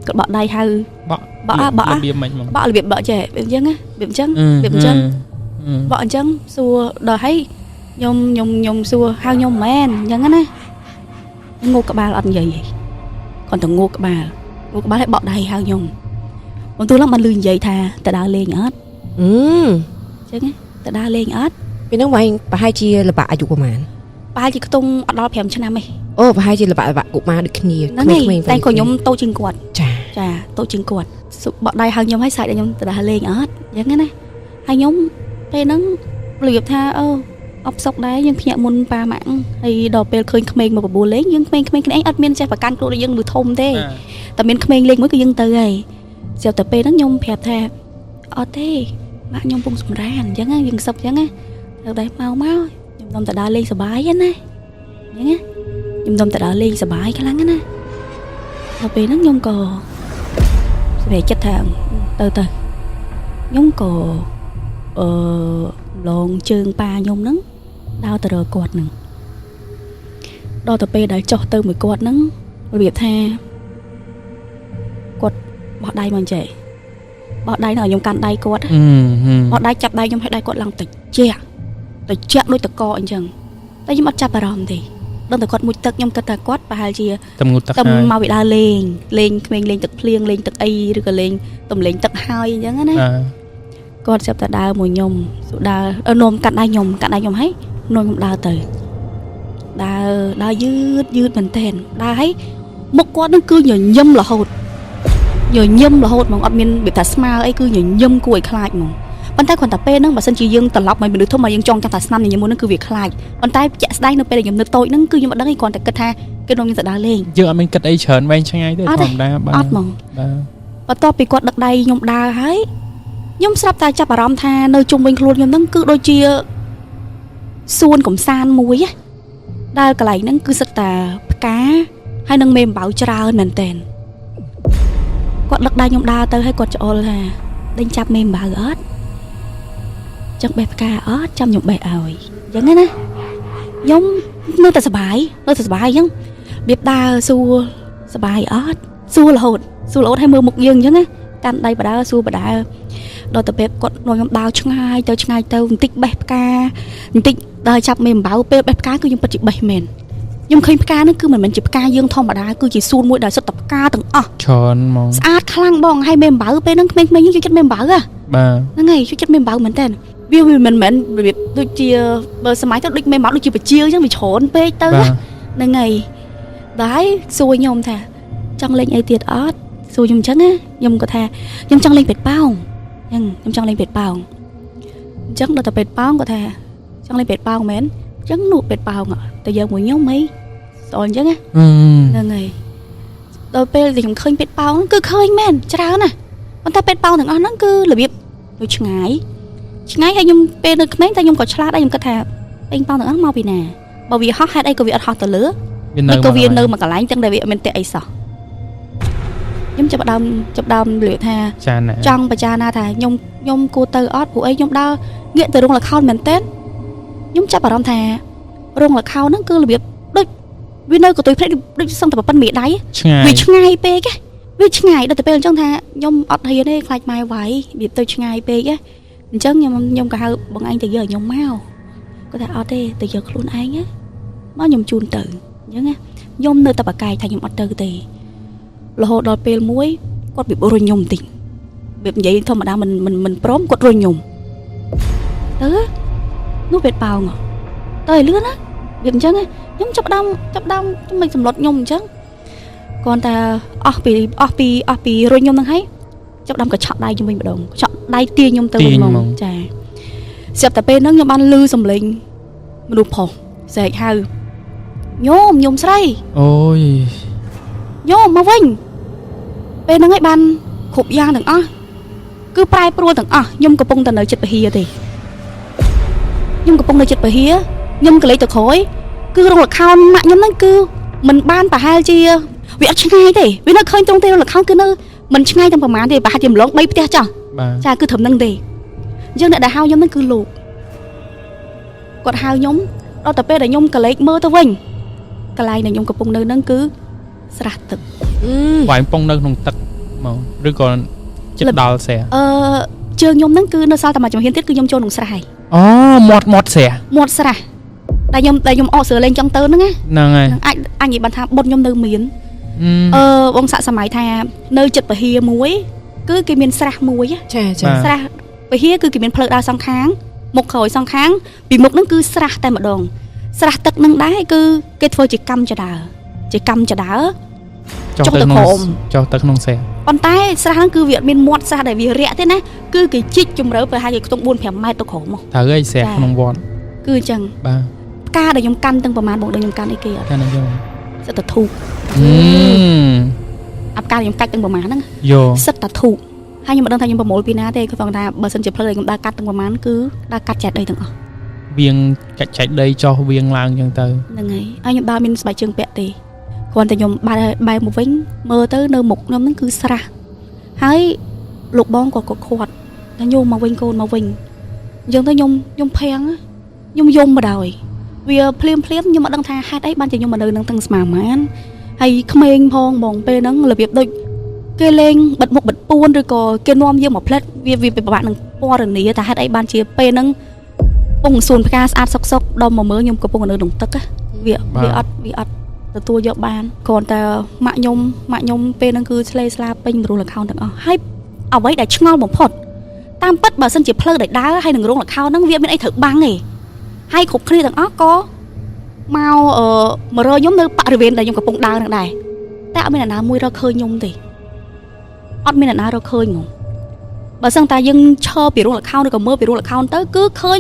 គាត់បក់ដៃហៅ បក់របៀបមិនហ្មងបក់របៀបបក់ចេះអញ្ចឹងណារបៀបអញ្ចឹងបក់អញ្ចឹងសួរដល់ហើយខ្ញុំសួរហៅខ្ញុំមែនអញ្ចឹងណាងូក្បាលអត់និយាយទេគាត់ទៅងូក្បាលឲ្យបក់ដៃហៅខ្ញុំបងទូឡើងបានលឺនិយាយថាតើដើរលេងអត់អញ្ចឹងតើដើរលេងអត់ ពេលហ្នឹងវិញប្រហែលជាល្បាក់អាយុប្រហែល ប្រហែលជាខ្ទង់អត់ដល់5ឆ្នាំទេ អូប្រហែលជាល្បាក់កុមារដូចគ្នា ហ្នឹងហើយតែក៏ខ្ញុំតូចជាងគាត់ ចា តូចជាងគាត់បក់ដៃហៅខ្ញុំឲ្យសាច់ឲ្យខ្ញុំទៅដើរលេងអត់អញ្ចឹងណាហើយខ្ញុំពេលហ្នឹងរបៀបថាអបសុកដែរយើងភ្ញាក់មុនប៉ាម៉ាក់ហើយដល់ពេលឃើញក្មេងមកបបួលលេងយើងក្មេងគ្នាឯងអត់មានចេះប្រកាន់ខ្លួនយើងមើលធំទេតែមានក្មេងលេងមួយគឺយើងទៅហើយស្រាប់តែពេលហ្នឹងខ្ញុំប្រាប់ថាអត់ទេម៉ាក់ខ្ញុំពងសម្រានអញ្ចឹងយើងសឹកអញ្ចឹងណាទៅដែរមកខ្ញុំនាំទៅដើរលេងសប្បាយណាអញ្ចឹងណាខ្ញុំនាំទៅដើរលេងសប្បាយខ្លាំងណាដល់ពេលហ្នឹងខ្ញុំក៏ស្វែងចិត្តថាទៅខ្ញុំក៏ឡងជើងប៉ាខ្ញុំហ្នឹងដើរទៅរកគាត់ហ្នឹងដល់ទៅពេលដែលចុះទៅមួយគាត់ហ្នឹងរបៀបថាគាត់បោះដៃមកចេះបោះដៃនៅឲ្យខ្ញុំកាន់ដៃគាត់បោះដៃចាប់ដៃខ្ញុំឲ្យដៃគាត់ឡើងតិចដូចតកអញ្ចឹងតែខ្ញុំអត់ចាប់អារម្មណ៍ទេដល់តែគាត់មួយទឹកខ្ញុំគិតថាគាត់ប្រហែលជាទំមកវាដើរលេងក្មេងលេងទឹកភ្លៀងលេងទឹកអីឬក៏លេងទំលេងទឹកហើយអញ្ចឹងណាគាត់ចាប់តែដើរមួយខ្ញុំដើរនោមកាត់ដៃខ្ញុំហើយនោមខ្ញុំដើរទៅដើរយឺតមែនតើដើរហើយមុខគាត់នឹងគឺញញឹមរហូតហ្មងអត់មានវាថាស្មើអីគឺញញឹមគួរឲ្យខ្លាចហ្មងប៉ុន្តែគ្រាន់តែពេលហ្នឹងបើសិនជាយើងត្រឡប់មកមនុស្សធំមកយើងចង់ចាំថាស្នាមញញឹមមុនហ្នឹងគឺវាខ្លាចប៉ុន្តែជាក់ស្ដែងនៅពេលដែលខ្ញុំនៅតូចហ្នឹងគឺខ្ញុំអត់ដឹងអីគ្រាន់តែគិតថាគេនាំខ្ញុំទៅដើរលេងយើងអត់មានគិតអីច្រើនវែងឆ្ងាយទេធម្មតាបាទអត់ហ្មងបន្ទាប់ពីគាត់ដឹកដៃខ្ញុំដើរហើយខ្ញុំស្រាប់តែចាប់អារម្មណ៍ថានៅជុំវិញខ្លួនខ្ញុំហ្នឹងគឺដូចជាសួនកំសាន្តមួយដែលកន្លែងហ្នឹងគឺសិតតែផ្កាហើយនឹងមេអំបៅច្រើនមែនតើគាត់ដឹកដៃខ្ញុំដើរទៅហើយគាត់ច្អល់ថាដេញចាប់មេអំបៅអត់ចង់បេះផ្កាអត់ចាំខ្ញុំបេះឲ្យអញ្ចឹងណាខ្ញុំនៅតែសប្បាយអញ្ចឹងបៀបដើរសួរសប្បាយអត់សួររហូតឲ្យមើលមុខយើងអញ្ចឹងណាកាន់ដៃបដើសួរបដើដល់ទៅពេលគាត់នាំខ្ញុំដើរឆ្ងាយទៅបន្តិចបេះផ្កាបន្តិចដើរចាប់មេអំបៅពេលបេះផ្កាគឺខ្ញុំពិតជាបេះមែនខ្ញុំឃើញផ្កាហ្នឹងគឺមិនមែនជាផ្កាយើងធម្មតាគឺជាសួនមួយដែលសុទ្ធតែផ្កាទាំងអស់ច្រើនហ្មងស្អាតខ្លាំងបងហើយមេអំបៅពេលហ្នឹងក្មេងៗយើងចូលចិត្តមេអំបៅបាទហ្នឹងហើយចូលចិត្តមេអំបៅមែនតើវាមិនមែនរបៀបដូចជាបើសម័យទៅដូចមេអំបៅដូចជាបជាអញ្ចឹងវាច្រើនពេកទៅហ្នឹងហើយដែរសួរខ្ញុំថាចង់លេងអីទៀតអត់សួរខ្ញុំអញ្ចឹងណាខ្ញុំក៏ថាខ្ញុំចង់លេងពេតប៉ោងអញ្ចឹងខ្ញុំចង់លេងពេតប៉ោងអញ្ចឹងដល់ទៅពេតប៉ោងក៏ថាចង់លេងពេតប៉ោងមែនអញ្ចឹងនោះពេតប៉ោងទៅយើងមួយខ្ញុំហីស្អល់អញ្ចឹងហ្នឹងហើយដល់ពេលដែលខ្ញុំឃើញពេតប៉ោងគឺឃើញមែនច្រើនណាប៉ុន្តែពេតប៉ោងទាំងអស់ហ្នឹងគឺរបៀបដូចឆ្ងាយហើយខ្ញុំពេលនៅក្មេងតែខ្ញុំក៏ឆ្លាតដែរខ្ញុំគិតថាពេតប៉ោងទាំងអស់មកពីណាបើវាហោះហេតុអីក៏វាអត់ហោះទៅលើមិនក៏វានៅមួយកន្លែងទាំងដែលវាអត់មានទេអីសោះខ្ញុំចាប់ដើមលឿថាចង់បច្ចាណាថាខ្ញុំគួរទៅអត់ព្រោះអីខ្ញុំដើរងាកទៅរោងល្ខោនមែនតើខ្ញុំចាប់អារម្មណ៍ថារោងល្ខោនហ្នឹងគឺរបៀបដូច វានៅកតុយភ្នែកដូចសឹងតែប៉ុណ្្នឹងដៃ ឆ្ងាយ វាឆ្ងាយពេកវាឆ្ងាយដល់ទៅពេលអញ្ចឹងថាខ្ញុំអត់ហ៊ានទេខ្លាចម៉ែវាយវាទៅឆ្ងាយពេកអញ្ចឹងខ្ញុំក៏ហៅបងឯងទៅយកឲ្យខ្ញុំមកគាត់ថាអត់ទេទៅយកខ្លួនឯងមកខ្ញុំជូនទៅអញ្ចឹងខ្ញុំនៅតែបកកាយថាខ្ញុំអត់ទៅទេរហូតដល់ពេលមួយគាត់វារុញខ្ញុំតិចវានិយាយធម្មតាមិនព្រមគាត់រុញខ្ញុំទៅនោះពេតប៉ោងទៅឲ្យលឿនណាវាអញ្ចឹងខ្ញុំចាប់ដើមមិនសម្លុតខ្ញុំអញ្ចឹងគាត់ថាអស់ពីរុញខ្ញុំហ្នឹងហើយចាប់ដើមកញ្ឆក់ដៃខ្ញុំវិញម្ដងកញ្ឆក់ដៃទាញខ្ញុំទៅវិញមកចាស្រាប់តែពេលហ្នឹងខ្ញុំបានលឺសំឡេងមនុស្សប្រុសស្រែកហៅញោមស្រី អូយ ញោមមកវិញពេលហ្នឹងឯងបានគ្រប់យ៉ាងទាំងអស់គឺប្រែប្រួលទាំងអស់ខ្ញុំកំពុងតែនៅចិត្តពហិទេខ្ញុំកំពុងនៅចិត្តពហិខ្ញុំក៏លេចទៅក្រោយគឺរោងលខោនម៉ាក់ខ្ញុំហ្នឹងគឺមិនបានប្រហែលជាវាអត់ឆ្ងាយទេវានៅឃើញត្រង់ទេរោងលខោនគឺនៅមិនឆ្ងាយទាំងប្រហែលទេប្រហែលជាម្លង3ផ្ទះចោះ បាទ ចាគឺត្រឹមហ្នឹងទេអញ្ចឹងអ្នកដែលហៅខ្ញុំហ្នឹងគឺលោកគាត់ហៅខ្ញុំដល់តែពេលដែលខ្ញុំក៏លេចមើលទៅវិញកន្លែងដែលខ្ញុំកំពុងនៅហ្នឹងគឺស្រះទឹក វាយពងនៅក្នុងទឹកមកឬក៏ចិត្តដល់ស្រះ ជើងខ្ញុំហ្នឹងគឺនៅសល់តែមួយចំហៀនទៀតគឺខ្ញុំចូលក្នុងស្រះហើយ អូមាត់ស្រះ មាត់ស្រះតែខ្ញុំអកស្រើលេងចង់ទៅហ្នឹងណា ហ្នឹងហើយ អញនិយាយបានថាបុតខ្ញុំនៅមានបងសាក់សម័យថានៅចិត្តពហិមួយគឺគេមានស្រះមួយ ចា ស្រះពហិគឺគេមានផ្លូវដើរសងខាងមុខក្រោយសងខាងពីមុខហ្នឹងគឺស្រះតែម្ដងស្រះទឹកហ្នឹងដែរគឺគេធ្វើជាកម្មចដើចុះទៅក្រោម ចុះទៅក្នុងស្រះ ប៉ុន្តែស្រះហ្នឹងគឺវាអត់មានមាត់ស្រះដែលវារាក់ទេណាគឺគេជីកជម្រៅប្រហែលជាខ្ទង់ 4-5 ម៉ែត្រទៅក្រោមមក ត្រូវហើយស្រះក្នុងវត្ត គឺអញ្ចឹង បាទ ផ្កាដែលខ្ញុំកាន់ទាំងប្រហែលបងដូចខ្ញុំកាន់អីគេអត់ កាន់អីយក សិតតែធូបអាផ្កាដែលខ្ញុំកាច់ទាំងប្រហែលហ្នឹង យក សិតតែធូបហើយខ្ញុំមិនដឹងថាខ្ញុំប្រមូលពីណាទេគាត់ថាបើសិនជាផ្លូវដែលខ្ញុំដើរកាត់ទាំងប្រហែលគឺដើរកាត់ចែកដីទាំងអស់ វៀងកាច់ចែកដីចុះវៀងឡើងអញ្ចឹងទៅ ហ្នឹងហើយខ្ញុំដើរមានស្បែកជើងពាក់ទេគ្រាន់តែខ្ញុំបែរមកវិញមើលទៅនៅមុខខ្ញុំហ្នឹងគឺស្រះហើយលោកបងក៏ខាត់ថាញោមមកវិញកូនមកវិញអញ្ចឹងទៅខ្ញុំភាំងខ្ញុំយំមកដល់វាភ្លាមខ្ញុំអត់ដឹងថាហេតុអីបានជាខ្ញុំមកនៅនឹងទាំងស្មារម៉ានហើយក្មេងផងបងពេលហ្នឹងរបៀបដូចគេលេងបិទមុខបិទពួនឬក៏គេនាំយើងមកផ្លែតវាពិបាកនឹងពណ៌នាថាហេតុអីបានជាពេលហ្នឹងពងសួនផ្កាស្អាតសុកដល់មកមើលខ្ញុំកំពុងនៅក្នុងទឹកវាអត់ទទួលយកបានគ្រាន់តែម៉ាក់ខ្ញុំពេលហ្នឹងគឺឆ្លេស្លាពេញរោងលខោនទាំងអស់ហើយអ្វីដែលឆ្ងល់បំផុតតាមពិតបើសិនជាផ្លូវដែលដើរហើយនឹងរោងលខោនហ្នឹងវាមានអីត្រូវបាំងទេហើយគ្រប់គ្នាទាំងអស់ក៏មករកខ្ញុំនៅបរិវេណដែលខ្ញុំកំពុងដើរនឹងដែរតែអត់មានអ្នកណាមួយរកឃើញខ្ញុំទេអត់មានអ្នកណារកឃើញហ្មងបើសិនតែយើងឈរពីរោងលខោនឬក៏មើលពីរោងលខោនទៅគឺឃើញ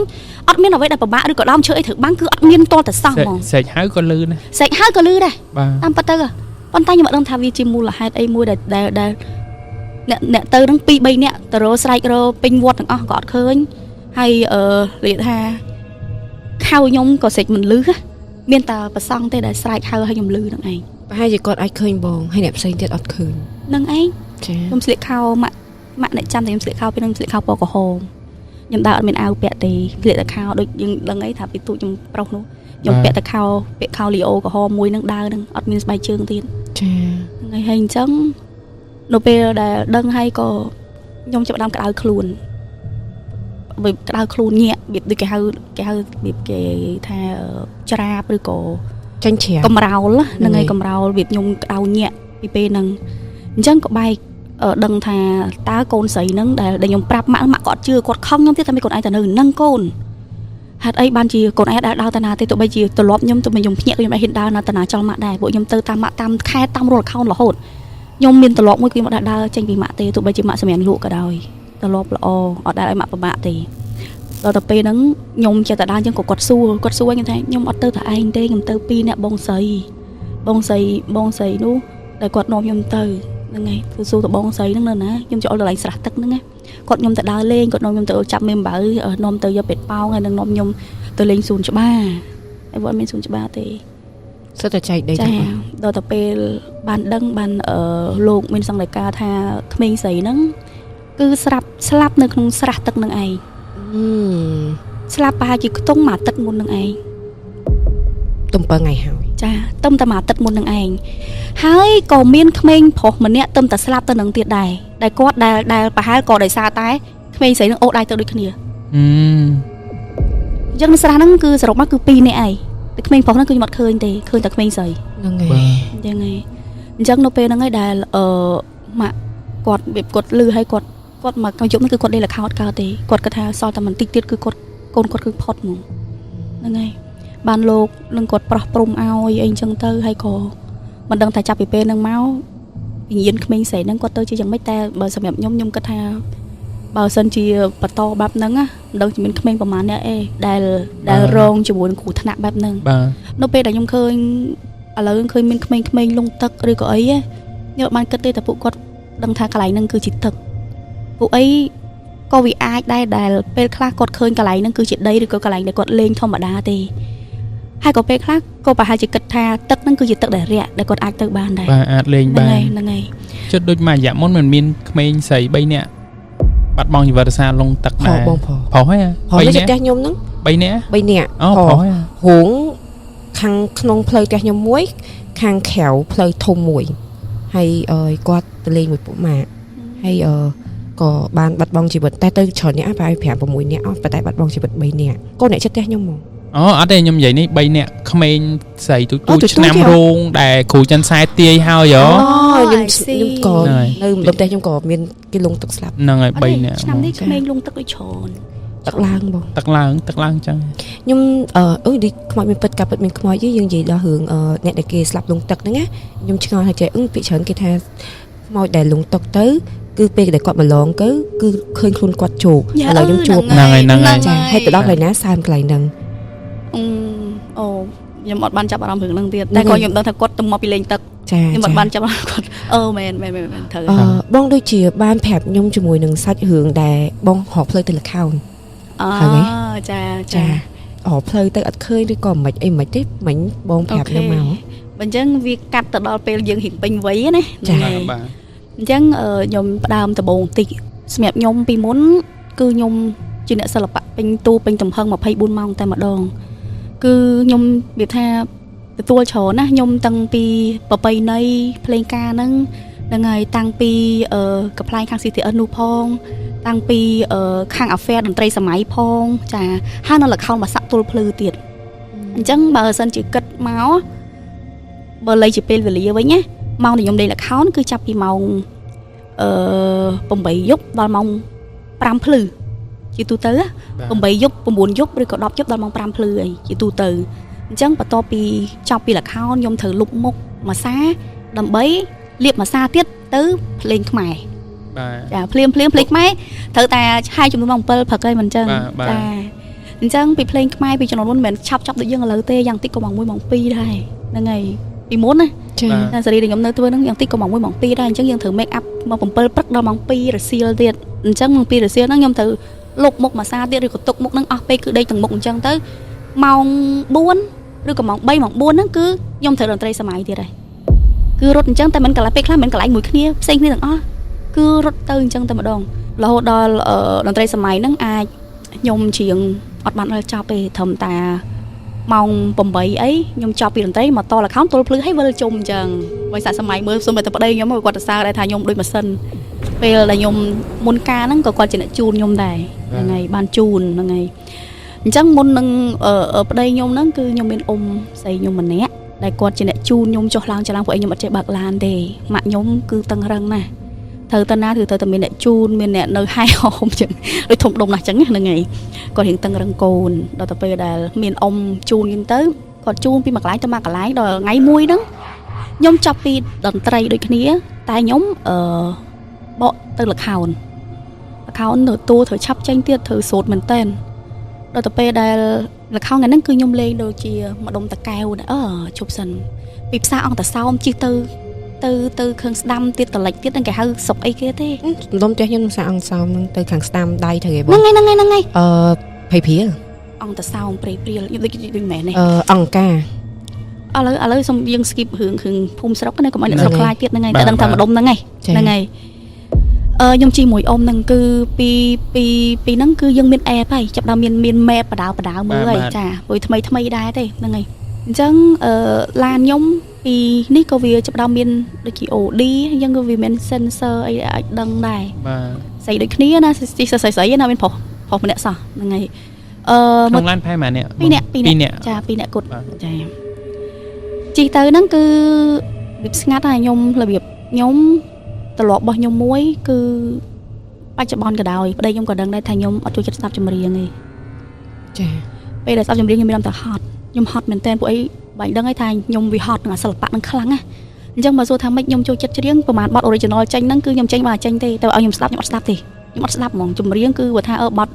អត់មានអ្វីដែលពិបាកឬក៏ដើមឈើអីត្រូវបាំងគឺអត់មានតលតែសោះហ្មង សេកហៅក៏លឺណា សេកហៅក៏លឺដែរ បាទ តាមពិតទៅប៉ុន្តែខ្ញុំអត់ដឹងថាវាជាមូលហេតុអីមួយដែលអ្នកទៅនឹង 2-3 នាក់ទៅរកស្រែករកពេញវត្តទាំងអស់ក៏អត់ឃើញហើយនិយាយថាខៅខ្ញុំក៏សេចមិនលឺមានតែប្រសង់ទេដែលស្រែកហៅឲ្យខ្ញុំលឺនឹងឯង ប្រហែលជាគាត់អាចឃើញបងហើយអ្នកផ្សេងទៀតអត់ឃើញ នឹងឯង ចា ខ្ញុំស្លៀកខោម៉ាក់អ្នកចាំតែខ្ញុំស្លៀកខោពេលហ្នឹងស្លៀកខោពណ៌ក្រហមខ្ញុំដើរអត់មានអាវពាក់ទេស្លៀកតែខោដូចយើងដឹងអីថាពីទូខ្ញុំប្រុសនោះខ្ញុំពាក់តែខោលីអូក្រហមមួយនឹងដើរនឹងអត់មានស្បែកជើងទៀត ចា ថ្ងៃហើយអញ្ចឹងនៅពេលដែលដឹងហើយក៏ខ្ញុំចាប់ផ្ដើមក្តៅខ្លួនញាក់របៀបដូចគេហៅរបៀបគេថាច្រាបឬក៏ ចាញ់ច្រាប កំរោលហ្នឹងហើយកំរោលរបៀបខ្ញុំក្តៅញាក់ពីពេលហ្នឹងអញ្ចឹងក៏បែកដឹងថាតើកូនស្រីហ្នឹងដែលខ្ញុំប្រាប់ម៉ាក់ក៏អត់ជឿគាត់ខំខ្ញុំទៀតតែមិនកូនឯងទៅនៅនឹងកូនហេតុអីបានជាកូនឯងដើរទៅណាទេទោះបីជាទម្លាប់ខ្ញុំខ្ញុំភ្ញាក់ខ្ញុំឯងហ៊ានដើរទៅណាចលម៉ាក់ដែរពួកខ្ញុំទៅតាមម៉ាក់តាមខេត្តតាមរលខោនរហូតខ្ញុំមានទម្លាប់មួយគឺមកដើរចេញពីម៉ាក់ទេទោះបីជាម៉ាក់សម្រាប់លក់ក៏ដោយទម្លាប់ល្អអត់ដែលឲ្យម៉ាក់ពិបាកទេដល់ទៅពេលហ្នឹងខ្ញុំចេះតែដើរអញ្ចឹងក៏គាត់សួរខ្ញុំថាខ្ញុំអត់ទៅតែឯងទេខ្ញុំទៅ2នាក់បងស្រីនោះដែលគាត់នាំខ្ញុំទៅហ្នឹងហើយធ្វើសួរទៅបងស្រីហ្នឹងនៅណាខ្ញុំចូលទៅកន្លែងស្រះទឹកហ្នឹងណាគាត់ខ្ញុំទៅដើរលេងគាត់នាំខ្ញុំទៅចាប់មេអំបៅនាំទៅយកពេទ្យប៉ោងហើយនឹងនាំខ្ញុំទៅលេងសួនច្បារហើយគាត់មានសួនច្បារទេ សិតតែចែកដី ចាដល់ទៅពេលបានដឹងបានលោកមានសង្កេតការថាក្មេងស្រីហ្នឹងគឺស្លាប់នៅក្នុងស្រះទឹកហ្នឹងឯងស្លាប់ប្រហែលជាខ្ទង់មួយទឹកមុនហ្នឹងឯង ទំ7ថ្ងៃហើយ ចាទឹមតែមកទឹកមុននឹងឯងហើយក៏មានក្មេងប្រុសម្នាក់ទឹមតែស្លាប់ទៅនឹងទៀតដែរដែលគាត់ដែលប្រហែលក៏ដោយសារតែក្មេងស្រីនឹងអូសដៃទៅដូចគ្នាអញ្ចឹងស្រះហ្នឹងគឺសរុបមកគឺ2នាក់ឯងតែក្មេងប្រុសហ្នឹងគឺខ្ញុំអត់ឃើញទេឃើញតែក្មេងស្រីហ្នឹងហើយអញ្ចឹងឯងអញ្ចឹងនៅពេលហ្នឹងឯងដែលម៉ាក់គាត់លឺឲ្យគាត់មកកយប់ហ្នឹងគឺគាត់លេងល្ខោនកើតទេគាត់គិតថាសល់តែបន្តិចទៀតគឺគាត់កូនគាត់គឺផុតហ្មងហ្នឹងហើយបានលោកនឹងគាត់ប្រោះព្រំឲ្យអីអញ្ចឹងទៅហើយក៏មិនដឹងថាចាប់ពីពេលហ្នឹងមកវិញ្ញាណក្មេងស្រីហ្នឹងគាត់ទៅជាយ៉ាងម៉េចតែបើសម្រាប់ខ្ញុំគិតថាបើសិនជាបន្តបែបហ្នឹងណាមិនដឹងជាមានក្មេងប្រហែលអ្នកអេដែលរងជាមួយនឹងគ្រោះថ្នាក់បែបហ្នឹងនៅពេលដែលខ្ញុំឃើញឥឡូវឃើញមានក្មេងៗលងទឹកឬក៏អីខ្ញុំបានគិតទេតែពួកគាត់ដឹងថាកន្លែងហ្នឹងគឺជាទឹកពួកអីក៏វាអាចដែរដែលពេលខ្លះគាត់ឃើញកន្លែងហ្នឹងគឺជាដីឬក៏កន្លែងដែលគាត់លេងធម្មតាទេហើយក៏ពេលខ្លះក៏ប្រហែលជាគិតថាទឹកហ្នឹងគឺជាទឹកដែលរាក់ដែលគាត់អាចទៅបានដែរបាទអាចលេងបានហ្នឹងហើយជិតដូចមួយរយៈមុនមិនមានក្មេងស្រី3នាក់បាត់បង់ជីវិតដោយសារលងទឹកដែរបងប្រុសហើយ3នាក់ផ្ទះខ្ញុំហ្នឹង3នាក់អូប្រុសហួងខាងក្នុងផ្លូវផ្ទះខ្ញុំមួយខាងក្រៅផ្លូវធំមួយហើយគាត់ទៅលេងមួយពួកម៉ាក់ហើយក៏បានបាត់បង់ជីវិតតែទៅច្រើនអ្នកប្រហែល5 6នាក់អស់តែបាត់បង់ជីវិត3នាក់កូនអ្នកចិត្តផ្ទះខ្ញុំហ្មងអត់ទេខ្ញុំនិយាយនេះ3នាក់ក្មេងស្រីទូឆ្នាំរោងដែលគ្រូច័ន្ទសែទាយហើយខ្ញុំក៏នៅម្ដុំផ្ទះខ្ញុំក៏មានគេលងទឹកស្លាប់ហ្នឹងហើយ3នាក់ឆ្នាំនេះក្មេងលងទឹកដូចច្រើនទឹកឡើងបងទឹកឡើងចឹងខ្ញុំដូចខ្មោចមានពិតការពិតមានខ្មោចយើងនិយាយដល់រឿងអ្នកដែលគេស្លាប់លងទឹកហ្នឹងណាខ្ញុំឆ្ងល់ថាចេះពាក្យច្រើនគេថាខ្មោចដែលលងទឹកទៅគឺពេលដែលគាត់មកឡងទៅគឺឃើញខ្លួនគាត់ជោគឥឡូវខ្ញុំជួបហ្នឹងហើយចាហើយទៅដល់កន្លែងណាសើមកន្លែងហ្នឹងអូខ្ញុំអត់បានចាប់អារម្មណ៍រឿងហ្នឹងទៀតតែក៏ខ្ញុំដឹងថាគាត់ទៅមកពីលេងទឹកខ្ញុំអត់បានចាប់អារម្មណ៍គាត់មែនត្រូវបងដូចជាបានប្រាប់ខ្ញុំជាមួយនឹងសាច់រឿងដែលបងរកផ្លូវទៅលខោនចារកផ្លូវទៅអត់ឃើញឬក៏មិនអីមិនទេមិញបងប្រាប់ខ្ញុំមកបើអញ្ចឹងវាកាត់ទៅដល់ពេលយើងរៀងពេញវ័យណាចាបាទអញ្ចឹងខ្ញុំផ្ដើមដំបូងតិចសម្រាប់ខ្ញុំពីមុនគឺខ្ញុំជាអ្នកសិល្បៈពេញតួពេញទំហឹង24ម៉ោងតែម្ដងគឺខ្ញុំនិយាយថាទទួលច្រើនណាខ្ញុំតាំងពីប្រពៃណីភ្លេងការហ្នឹងហើយតាំងពីកំ pl ខាង CTS នោះផងតាំងពីខាង affair តន្ត្រីសម័យផងចាហើយនៅល្ខោនបាសាក់ទល់ភ្លឺទៀតអញ្ចឹងបើសិនជាគិតមកបើលេខជាពេលវេលាវិញណាម៉ោងដែលខ្ញុំលេងល្ខោនគឺចាប់ពីម៉ោង8យប់ដល់ម៉ោង5ភ្លឺជាទូទៅ8យប់9យប់ឬក៏10យប់ដល់ម៉ោង5ភ្លឺអីជាទូទៅអញ្ចឹងបន្ទាប់ពីចប់ពីល្ខោនខ្ញុំត្រូវលុបមុខមួយសាដើម្បីលាបមួយសាទៀតទៅភ្លេងខ្មែរបាទចាភ្លាមភ្លេងខ្មែរត្រូវតែឆាយចំនួនម៉ោង7ព្រឹកហើយមិនអញ្ចឹងចាអញ្ចឹងពីភ្លេងខ្មែរពីចំនួនមុនមិនមែនឆាប់ដូចយើងឥឡូវទេយ៉ាងតិចក៏ម៉ោង1ម៉ោង2ដែរហ្នឹងហើយពីមុនណាចាសេរីដែលខ្ញុំនៅធ្វើហ្នឹងយ៉ាងតិចក៏ម៉ោង1ម៉ោង2ដែរអញ្ចឹងយើងត្រូវ make up មក7ព្រឹកដល់ម៉ោង2រសៀលទៀតអញ្ចឹងម៉ោង2រសៀលហ្នឹងខ្ញុំត្រូវលុបមុខមួយសាទៀតឬក៏ទុកមុខហ្នឹងអស់ពេលគឺដេកទាំងមុខអញ្ចឹងទៅម៉ោង4ឬក៏ម៉ោង3ម៉ោង4ហ្នឹងគឺខ្ញុំត្រូវតន្ត្រីសម័យទៀតហើយគឺរត់អញ្ចឹងតែមិនកន្លែងពេលខ្លះមិនកន្លែងមួយគ្នាផ្សេងគ្នាទាំងអស់គឺរត់ទៅអញ្ចឹងតែម្ដងរហូតដល់តន្ត្រីសម័យហ្នឹងអាចខ្ញុំច្រៀងអត់បានដល់ចប់ទេត្រឹមតែម៉ោង8អីខ្ញុំចប់ពីតន្ត្រីមកតល្ខោនទល់ភ្លឺឲ្យវិលជុំអញ្ចឹងបើសាក់សម័យមើលសុំតែប្តីខ្ញុំគាត់ទៅសើដែរថាខ្ញុំដូចម៉ាស៊ីនពេលដែលខ្ញុំមុនការហ្នឹងក៏គាត់ជាអ្នកជូនខ្ញុំដែរហ្នឹងហើយបានជូនហ្នឹងហើយអញ្ចឹងមុននឹងប្តីខ្ញុំហ្នឹងគឺខ្ញុំមានអ៊ំស្រីខ្ញុំម្នាក់ដែលគាត់ជាអ្នកជូនខ្ញុំចុះឡើងចឡើងពួកឯងខ្ញុំអត់ចេះបើកឡានទេម៉ាក់ខ្ញុំគឺតឹងរឹងណាស់ត្រូវទៅណាគឺត្រូវតែមានអ្នកជូនមានអ្នកនៅហែហោមអញ្ចឹងដូចធំដុំណាស់អញ្ចឹងហ្នឹងហើយគាត់រៀងតឹងរឹងកូនដល់ទៅពេលដែលមានអ៊ំជូនខ្ញុំទៅគាត់ជូនពីមួយកន្លែងទៅមួយកន្លែងដល់ថ្ងៃមួយហ្នឹងខ្ញុំចាប់ពីតន្ត្រីដូចគ្នាតែខ្ញុំបកទៅល្ខោននៅតួត្រូវឆាប់ចេញទៀតត្រូវសូត្រមែនតែនដល់ទៅពេលដែលល្ខោនថ្ងៃហ្នឹងគឺខ្ញុំលេងដូចជាម្ដុំតកែវជប់សិនពីផ្សារអង្គតសោមជិះទៅខឹងស្ដាំទៀតតលិចទៀតហ្នឹងគេហៅសុកអីគេទេម្ដុំផ្ទះខ្ញុំផ្សារអង្គសោមហ្នឹងទៅខាងស្ដាំដៃទៅគេបងហ្នឹងហើយភ័យព្រាលអង្គតសោមព្រាលខ្ញុំដូចមែនទេអង្គការឥឡូវសូមយើង skip រឿងភូមិស្រុកណាកុំឲ្យអ្នកស្រុកខ្លាចទៀតហ្នឹងហើយតែដឹងថាម្ដុំហ្នឹងហើយខ្ញុំជីមួយអ៊ំហ្នឹងគឺពីហ្នឹងគឺយើងមាន app ហើយចាប់ដល់មាន map បដាមើលហើយចាព្រោះថ្មីដែរទេហ្នឹងហើយ អញ្ចឹងឡានខ្ញុំពីនេះក៏វាចាប់ដល់មានដូចជា OD អញ្ចឹងក៏វាមាន sensor អីអាចដឹងដែរ បាទ ស្អីដូចគ្នាណាស្អីណាមានប្រុសម្នាក់សោះហ្នឹងហើយក្នុងឡានផែម៉ាអ្នក 2 នាក់ចា2នាក់គត់ចាជិះទៅហ្នឹងគឺរបៀបស្ងាត់ហើយខ្ញុំរបៀបខ្ញុំទម្លាប់របស់ខ្ញុំមួយគឺបច្ចុប្បន្នក៏ដោយប្តីខ្ញុំក៏ដឹងដែរថាខ្ញុំអត់ចូលចិត្តស្ដាប់ចម្រៀងទេ ចា ពេលដែលស្ដាប់ចម្រៀងខ្ញុំមានតែហត់ខ្ញុំហត់មែនតើពួកអីបាញ់ដឹងហើយថាខ្ញុំវាហត់នឹងអាសិល្បៈនឹងខ្លាំងណាអញ្ចឹងមកសួរថាម៉េចខ្ញុំចូលចិត្តច្រៀងប្រហែលបទ original ចេញហ្នឹងគឺខ្ញុំចេញមកចេញទេតែឲ្យខ្ញុំស្ដាប់ខ្ញុំអត់ស្ដាប់ទេខ្ញុំអត់ស្ដាប់ហ្មងចម្រៀងគឺគាត់ថាបទ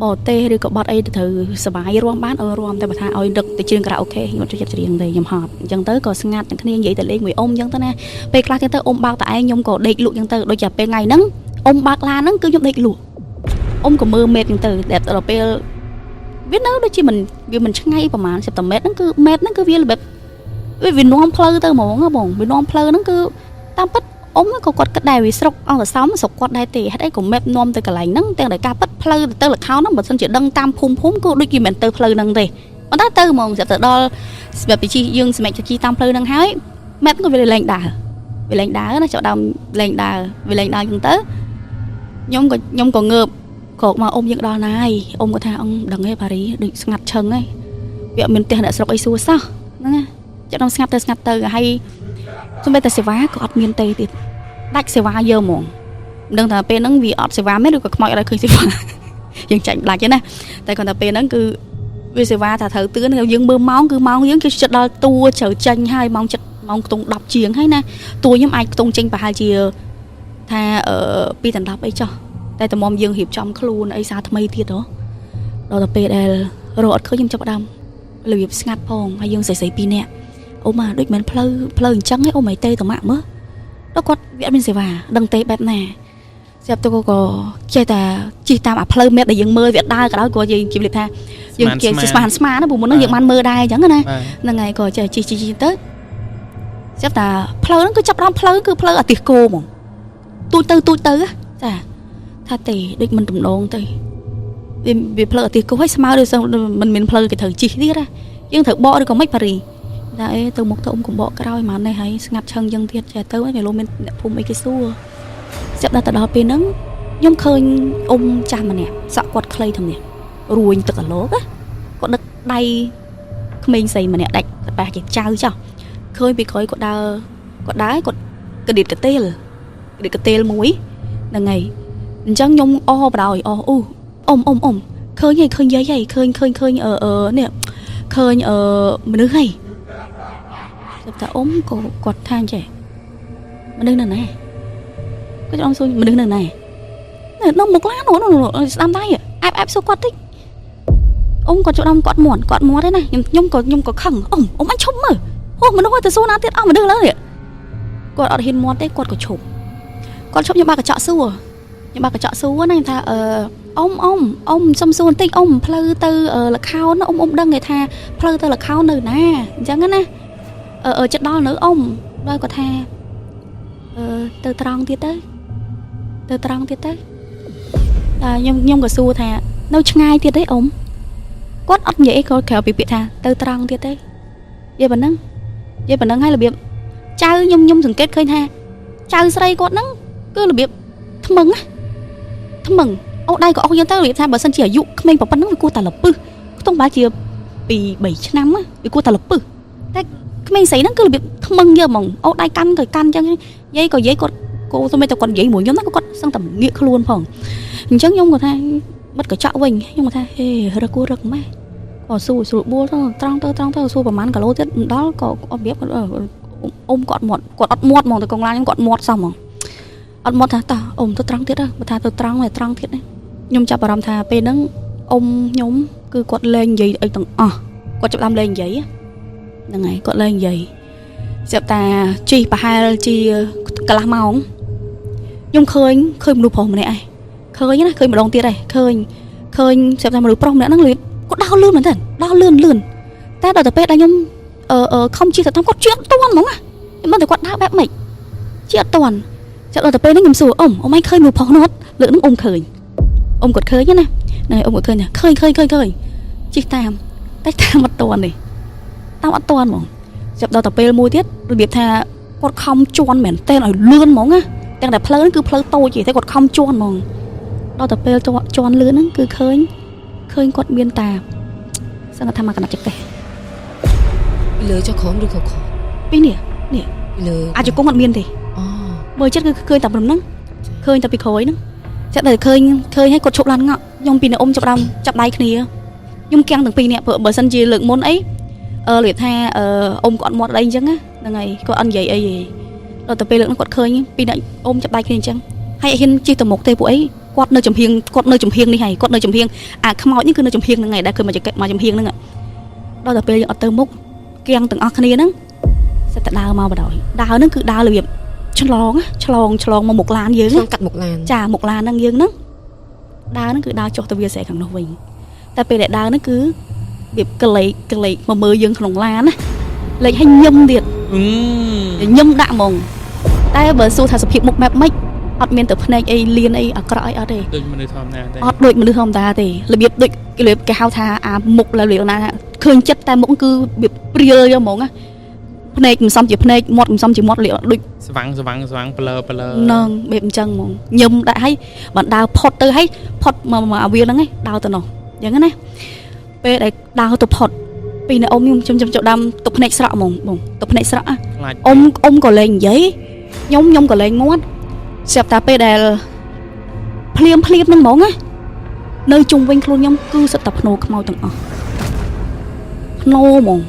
បរទេសឬក៏បទអីទៅត្រូវសុបាយរួមបានរួមតែបើថាឲ្យដឹកទៅច្រៀងខារ៉ាអូខេខ្ញុំអត់ចូលចិត្តច្រៀងទេខ្ញុំហត់អញ្ចឹងទៅក៏ស្ងាត់ទាំងគ្នានិយាយតែលេងមួយអ៊ំអញ្ចឹងទៅណាពេលខ្លះទៀតទៅអ៊ំបើកតែឯងខ្ញុំក៏ដេកលក់អញ្ចឹងទៅដូចជាពេលថ្ងៃហ្នឹងអ៊ំបើកឡានហ្នឹងគឺខ្ញុំដេកលក់អ៊ំក៏មើលមេតអញ្ចឹងទៅដល់ពេលវានៅដូចជាវាមិនឆ្ងាយប្រហែល10ម៉ែត្រហ្នឹងគឺម៉ែត្រហ្នឹងគឺវារបៀបវានាំផ្លូវទៅហ្មងបងវានាំផ្លូវហ្នឹងគឺតាមពិតអ៊ំក៏គាត់គិតដែរវាស្រុកអង្គសសំស្រុកគាត់ដែរទេហេតុអីក៏ម៉ែត្រនាំទៅកន្លែងហ្នឹងទាំងតែការពិតផ្លូវទៅលខោហ្នឹងបើមិនជាដឹងតាមភូមិក៏ដូចជាមិនទៅផ្លូវហ្នឹងទេប៉ុន្តែទៅហ្មងទៅដល់ស្រាប់តែជីយើងសម្រាប់ជីតាមផ្លូវហ្នឹងហើយម៉ែត្រក៏វាលែងដើរណាចូលដើមលែងដើរវាលែងដើរអញ្ចឹងទៅខ្ញុំក៏ងើបក្រោកមកអ៊ំយើងដល់ណាហើយអ៊ំគាត់ថាអ៊ំដឹងទេប៉ារីដូចស្ងាត់ឈឹងហីវាអត់មានផ្ទះអ្នកស្រុកអីសួរសោះហ្នឹងណាចិត្តដល់ស្ងាត់ទៅហើយសំបីតែសេវាក៏អត់មានទេទៀតដាច់សេវាយកហ្មងមិនដឹងថាពេលហ្នឹងវាអត់សេវាមែនឬក៏ខ្មោចអត់ឲ្យឃើញសេវាយើងចាញ់ដាច់ទេណាតែគាត់ថាពេលហ្នឹងគឺវាសេវាថាត្រូវទឿនយើងមើលម៉ោងគឺម៉ោងយើងគឺចិត្តដល់តួជ្រៅចេញហើយម៉ោងខ្ទង់10ជាងហើយណាតួខ្ញុំអាចខ្ទង់ចេញប្រហែលជាថា2 ដល់ 10អីចុះតែតម្រាំយើងរៀបចំខ្លួនអីសារថ្មីទៀតហ៎ដល់ទៅពេលដែលរកអត់ឃើញខ្ញុំចាប់ដើមរបៀបស្ងាត់ផងហើយយើងស្រី2នាក់អូម៉ាដូចមិនផ្លូវអញ្ចឹងឯងអូម៉ៃទេតម៉ាក់មើលដល់គាត់វាអត់មានសេវាដឹងទេបែបណាស្រាប់ទៅក៏ចេះតែជិះតាមអាផ្លូវមេតដែលយើងមើលវាដើរក៏ដោយក៏យើងជម្រាបថាយើងជាស្មានណាព្រោះមុនហ្នឹងយើងបានមើលដែរអញ្ចឹងណាហ្នឹងហើយក៏ចេះជិះទៅស្រាប់តែផ្លូវហ្នឹងគឺចាប់ដើមផ្លូវគឺផ្លូវអាទិសគោហ្មងទូចទៅចាថាទេដូចមិនទំនងទៅវាផ្លូវអាទិសគោឲ្យស្មើដូចមិនមានផ្លូវគេត្រូវជិះទៀតណាយើងត្រូវបកឬក៏មិនប៉ារីតែទៅមុខទៅអ៊ំកំបកក្រោយមកនេះហើយស្ងាត់ឈឹងយ៉ាងទៀតចេះទៅគេលោកមានអ្នកភូមិអីគេសួរស្រាប់ដល់ពេលហ្នឹងខ្ញុំឃើញអ៊ំចាស់ម្នាក់សក់គាត់ខ្លីធំនេះរួញទឹកអាឡូកគាត់ដឹកដៃក្មេងស្រីម្នាក់ដាច់ប្រហែលជាចៅចោះឃើញពីក្រោយគាត់ដើរគាត់កដៀតកតេលមួយហ្នឹងហើយអញ្ចឹងខ្ញុំអបដោយអ៊ំឃើញយាយឃើញនេះឃើញមនុស្សហើយតែអ៊ំក៏គាត់ថាចេះមនុស្សនៅណាគាត់អ៊ំសួរមនុស្សនៅណានៅមុខឡានស្ដាំដៃអែបសួរគាត់តិចអ៊ំគាត់ចូលដល់គាត់មាត់ទេណាខ្ញុំក៏ខឹងអ៊ំអញឈប់មើលអូមនុស្សទៅសួរណាទៀតអស់មនុស្សលើគាត់អត់ហ៊ានមាត់ទេគាត់ក៏ឈប់ខ្ញុំបើកកញ្ចក់សួរណាថាអ៊ំសុំសួរបន្តិចអ៊ំផ្លូវទៅលខោនអ៊ំដឹងទេថាផ្លូវទៅលខោននៅណាអញ្ចឹងណាចិត្តដល់នៅអ៊ំដល់គាត់ថាទៅត្រង់ទៀតទៅតែខ្ញុំក៏សួរថានៅឆ្ងាយទៀតទេអ៊ំគាត់អត់និយាយគាត់ក្រៅពីពាក្យថាទៅត្រង់ទៀតទេនិយាយប៉ុណ្ណឹងហើយរបៀបចៅខ្ញុំសង្កេតឃើញថាចៅស្រីគាត់ហ្នឹងគឺរបៀបថ្មឹងអូដៃក៏អស់យើងទៅរបៀបថាបើសិនជាអាយុក្មេងប៉ុណ្ណឹងវាគួរតែលពឹសខ្ទង់បើជា2-3ឆ្នាំវាគួរតែលពឹសតែក្មេងស្រីហ្នឹងគឺរបៀបថ្មឹងយកហ្មងអូដៃកាន់អញ្ចឹងយាយគាត់គោស្មីតែគាត់និយាយមួយខ្ញុំណាគាត់សឹងតែងាកខ្លួនផងអញ្ចឹងខ្ញុំគាត់ថាបិទកញ្ចក់វិញខ្ញុំគាត់ថាហេរឹកម៉ែក៏សួរបួលទៅត្រង់ទៅសួរប្រហែលគីឡូទៀតមិនដល់ក៏អត់របៀបអ៊ំគាត់មាត់គាត់អត់មាត់ហ្មងទៅកងឡានខ្ញុំគាត់មាត់សោះហ្មងអត់មាត់ថាតោះអ៊ំទៅត្រង់ទៀតបើថាទៅត្រង់ទៀតខ្ញុំចាប់អារម្មណ៍ថាពេលហ្នឹងអ៊ំខ្ញុំគឺគាត់លែងនិយាយអីទាំងអស់គាត់ចាប់ដើមលែងនិយាយហ្នឹងហើយគាត់លែងនិយាយស្រាប់តែជីប្រហែលជាកន្លះម៉ោងខ្ញុំឃើញមនុស្សប្រុសម្នាក់ឯងឃើញម្ដងទៀតឯងឃើញស្រាប់តែមនុស្សប្រុសម្នាក់ហ្នឹងគាត់ដើរលឿនមែនតើដើរលឿនតែដល់ទៅពេលដែលខ្ញុំខំជិះទៅតាមគាត់ជិះអត់ទាន់ហ្មងខ្ញុំមិនតែគាត់ដើរបែបម៉េចជិះអត់ទាន់ចាប់ដល់ទៅពេលហ្នឹងខ្ញុំសួរអ៊ំឯងឃើញមនុស្សប្រុសនោះអត់លើកហ្នឹងអ៊ំឃើញគាត់ឃើញណាហ្នឹងអ៊ំគាត់ឃើញឃើញជិះតាមតែតាមអត់ទាន់ទេ តាមអត់តាន់ហ្មងចាប់ដល់តែពេលមួយទៀតរបៀបថាគាត់ខំជន់មែនតែនឲ្យលឿនហ្មងណាទាំងតែផ្លូវហ្នឹងគឺផ្លូវតូចទេគាត់ខំជន់ហ្មងដល់តែពេលជន់លឿនហ្នឹងគឺឃើញគាត់មានតាសង្ឃថាមកកណាត់ចិត្តទេលើចុះក្រោមឬក៏ក្រោមពីនេះលើអាចគង់អត់មានទេមើលចិត្តគឺឃើញតែព្រមហ្នឹងឃើញតែពីក្រោយហ្នឹងចិត្តតែឃើញឲ្យគាត់ឈប់ឡានងក់ខ្ញុំពីនៅអ៊ំចាប់ដៃគ្នាខ្ញុំគាំងទាំងពីរនាក់បើសិនជាលើកមុនអីលៀបថាអ៊ំគាត់មាត់អីអញ្ចឹងហ្នឹងហើយគាត់អត់និយាយអីទេដល់តែពេលលើកហ្នឹងគាត់ឃើញពីអ្នកអ៊ំចាប់ដៃគ្នាអញ្ចឹងហើយហ៊ានជិះទៅមុខទេពួកអីគាត់នៅចំហៀងនេះហើយគាត់នៅចំហៀងអាខ្មោចនេះគឺនៅចំហៀងហ្នឹងហើយដែលឃើញមកចំហៀងហ្នឹងដល់តែពេលយើងអត់ទៅមុខគាំងទាំងអស់គ្នាហ្នឹងសិតតែដើរមកបដ ாய் ដើរហ្នឹងគឺដើររបៀបឆ្លងមកមុខឡានយើងកាត់មុខឡានចាមុខឡានហ្នឹងយើងហ្នឹងដើរហ្នឹងគឺដើរចុះទៅវាស្រែខាងនោះវិញតែពេលដែលដើរហ្នឹងគឺរបៀបកលេចមកមើលយើងក្នុងឡានណាលេចឲ្យញឹមទៀតញឹមដាក់ហ្មងតែបើសួរថាសភាពមុខម៉ែបម៉េចអត់មានទៅភ្នែកអីលៀនអីអាក្រក់អីអត់ទេដូចមនុស្សធម្មតាទេអត់ដូចមនុស្សធម្មតាទេរបៀបដូចគេហៅថាអាមុខលើណាឃើញចិត្តតែមុខគឺរបៀបព្រាលយកហ្មងណាភ្នែកមិនសមជាភ្នែកមាត់មិនសមជាមាត់លាដូចស្វាំងប្លើនឹងបែបអញ្ចឹងហ្មងញឹមដាក់ឲ្យបានដើរផុតទៅឲ្យផុតមកអាវាហ្នឹងឯងដើរទៅនោះអញ្ចឹងណាពេលដែលដើរទៅផុតពីនៅអ៊ំខ្ញុំចាំដាំទុកភ្នែកស្រក់ហ្មងបងទុកភ្នែកស្រក់អ៊ំក៏លេងនិយាយខ្ញុំក៏លេងមាត់ស្រាប់តែពេលដែលភ្លាមហ្នឹងហ្មងណានៅជុំវិញខ្លួនខ្ញុំគឺសិតតែភ្នោខ្មោចទាំងអស់ភ្នោហ្មង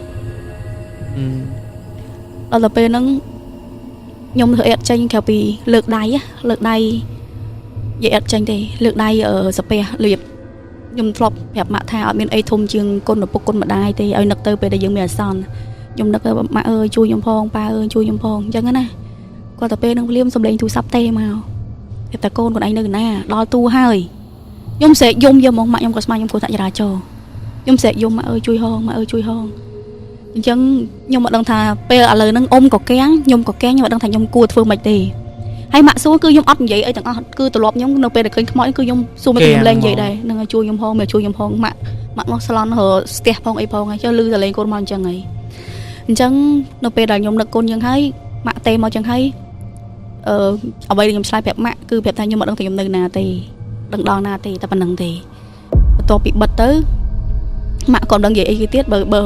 ដល់ទៅពេលហ្នឹងខ្ញុំធ្វើអត់ចេញក្រៅពីលើកដៃនិយាយអត់ចេញទេលើកដៃសាពះលៀបខ្ញុំធ្លាប់ប្រាប់ម៉ាក់ថាអត់មានអីធំជាងគុណឪពុកគុណម្ដាយទេឲ្យនឹកទៅពេលដែលយើងមានអាសន្នខ្ញុំនឹកម៉ាក់អើយជួយខ្ញុំផងប៉ាអើយជួយខ្ញុំផងអញ្ចឹងណាគាត់ទៅពេលហ្នឹងភ្លាមសំលេងទូរស័ព្ទទេមកគេតែកូនខ្លួនឯងនៅណាដល់ទូហើយខ្ញុំស្រែកយំយកមកម៉ាក់ខ្ញុំក៏ស្មានខ្ញុំគួរថាចរាចរខ្ញុំស្រែកយំម៉ាក់អើយជួយហងម៉ាក់អើយជួយហងអញ្ចឹងខ្ញុំអត់ដឹងថាពេលឥឡូវហ្នឹងអ៊ំក៏កាំងខ្ញុំក៏កាំងខ្ញុំអត់ដឹងថាខ្ញុំគួរធ្វើម៉េចទេហើយម៉ាក់សួរគឺខ្ញុំអត់និយាយអីទាំងអស់គឺទ្រលាប់ខ្ញុំនៅពេលដែលឃើញខ្មោចគឺខ្ញុំសួរមកខ្ញុំលេងនិយាយដែរនឹងឲ្យជួយខ្ញុំផងមកជួយខ្ញុំផងម៉ាក់នោះស្លន់រើស្ទះផងអីផងហើយចុះលឺតែលេងកូនមកអញ្ចឹងហើយអញ្ចឹងនៅពេលដែលខ្ញុំនឹកកូនយ៉ាងហើយម៉ាក់ទេមកអញ្ចឹងហើយអ្វីដែលខ្ញុំឆ្លើយប្រាប់ម៉ាក់គឺប្រាប់ថាខ្ញុំអត់ដឹងថាខ្ញុំនៅណាទេដឹងដល់ណាទេតែប៉ុណ្្នឹងទេបន្ទាប់ពីបិទទៅម៉ាក់ក៏ដឹងនិយាយអីគេទៀតបើ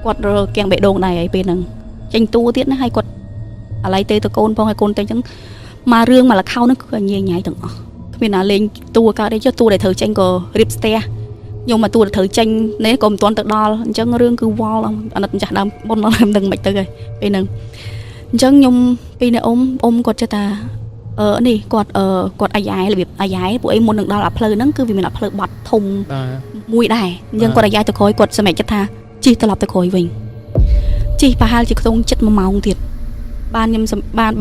គាត់រកៀងបេះដូងដែរហើយពេលហ្នឹងចេញតួទៀតណាហើយគាត់អាឡ័យទេទៅកូនផងហើយកូនទៅអញ្ចឹងមករឿងមកលខោហ្នឹងគឺញ៉ៃញ៉ៃទាំងអស់គ្មានណាលេងតួកើតអីចុះតួដែលត្រូវចេញក៏រៀបស្ទះខ្ញុំមកតួដែលត្រូវចេញនេះក៏មិនទាន់ទៅដល់អញ្ចឹងរឿងគឺវល់អាណិតម្ចាស់ដើមបុនដល់មិនដឹងមិនទៅហើយពេលហ្នឹងអញ្ចឹងខ្ញុំពីនៅអ៊ំគាត់ចេះថានេះគាត់អាយ៉ែរបៀបអាយ៉ែពួកអីមុននឹងដល់អាផ្លូវហ្នឹងគឺវាមានអាផ្លូវបាត់ធំមួយដែរអញ្ចឹងគាត់អាយ៉ែទៅក្រោយគាត់សម្រេចចិត្តថាជិះត្រឡប់ទៅក្រោយវិញជិះប្រហែលជាខ្ទង់ចិត្ត1ម៉ោងទៀតបានខ្ញុំ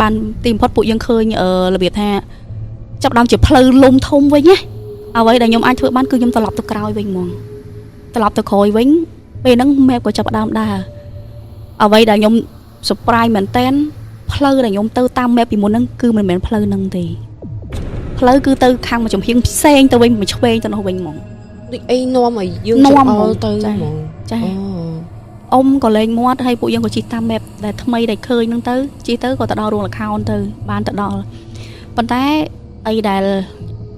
បានទីបំផុតពួកយើងឃើញរបៀបថាចាប់ដើមជាផ្លូវលំធំវិញណាអ្វីដែលខ្ញុំអាចធ្វើបានគឺខ្ញុំត្រឡប់ទៅក្រោយវិញហ្មងត្រឡប់ទៅក្រោយវិញពេលហ្នឹងម៉ែក៏ចាប់ដើមដើរអ្វីដែលខ្ញុំ surprise មែនតែនផ្លូវដែលខ្ញុំទៅតាម map ពីមុនហ្នឹងគឺមិនមែនផ្លូវហ្នឹងទេផ្លូវគឺទៅខាងមួយចំហៀងផ្សេងទៅវិញមួយឆ្វេងទៅនោះវិញហ្មងដូចអីនាំឲ្យយើងចូលទៅហ្មងចាអ៊ំក៏លេងមាត់ហើយពួកយើងក៏ជិះតាម map ដែលថ្មីដែលឃើញហ្នឹងទៅជិះទៅក៏ទៅដល់រោងល្ខោនទៅបានទៅដល់ប៉ុន្តែអីដែល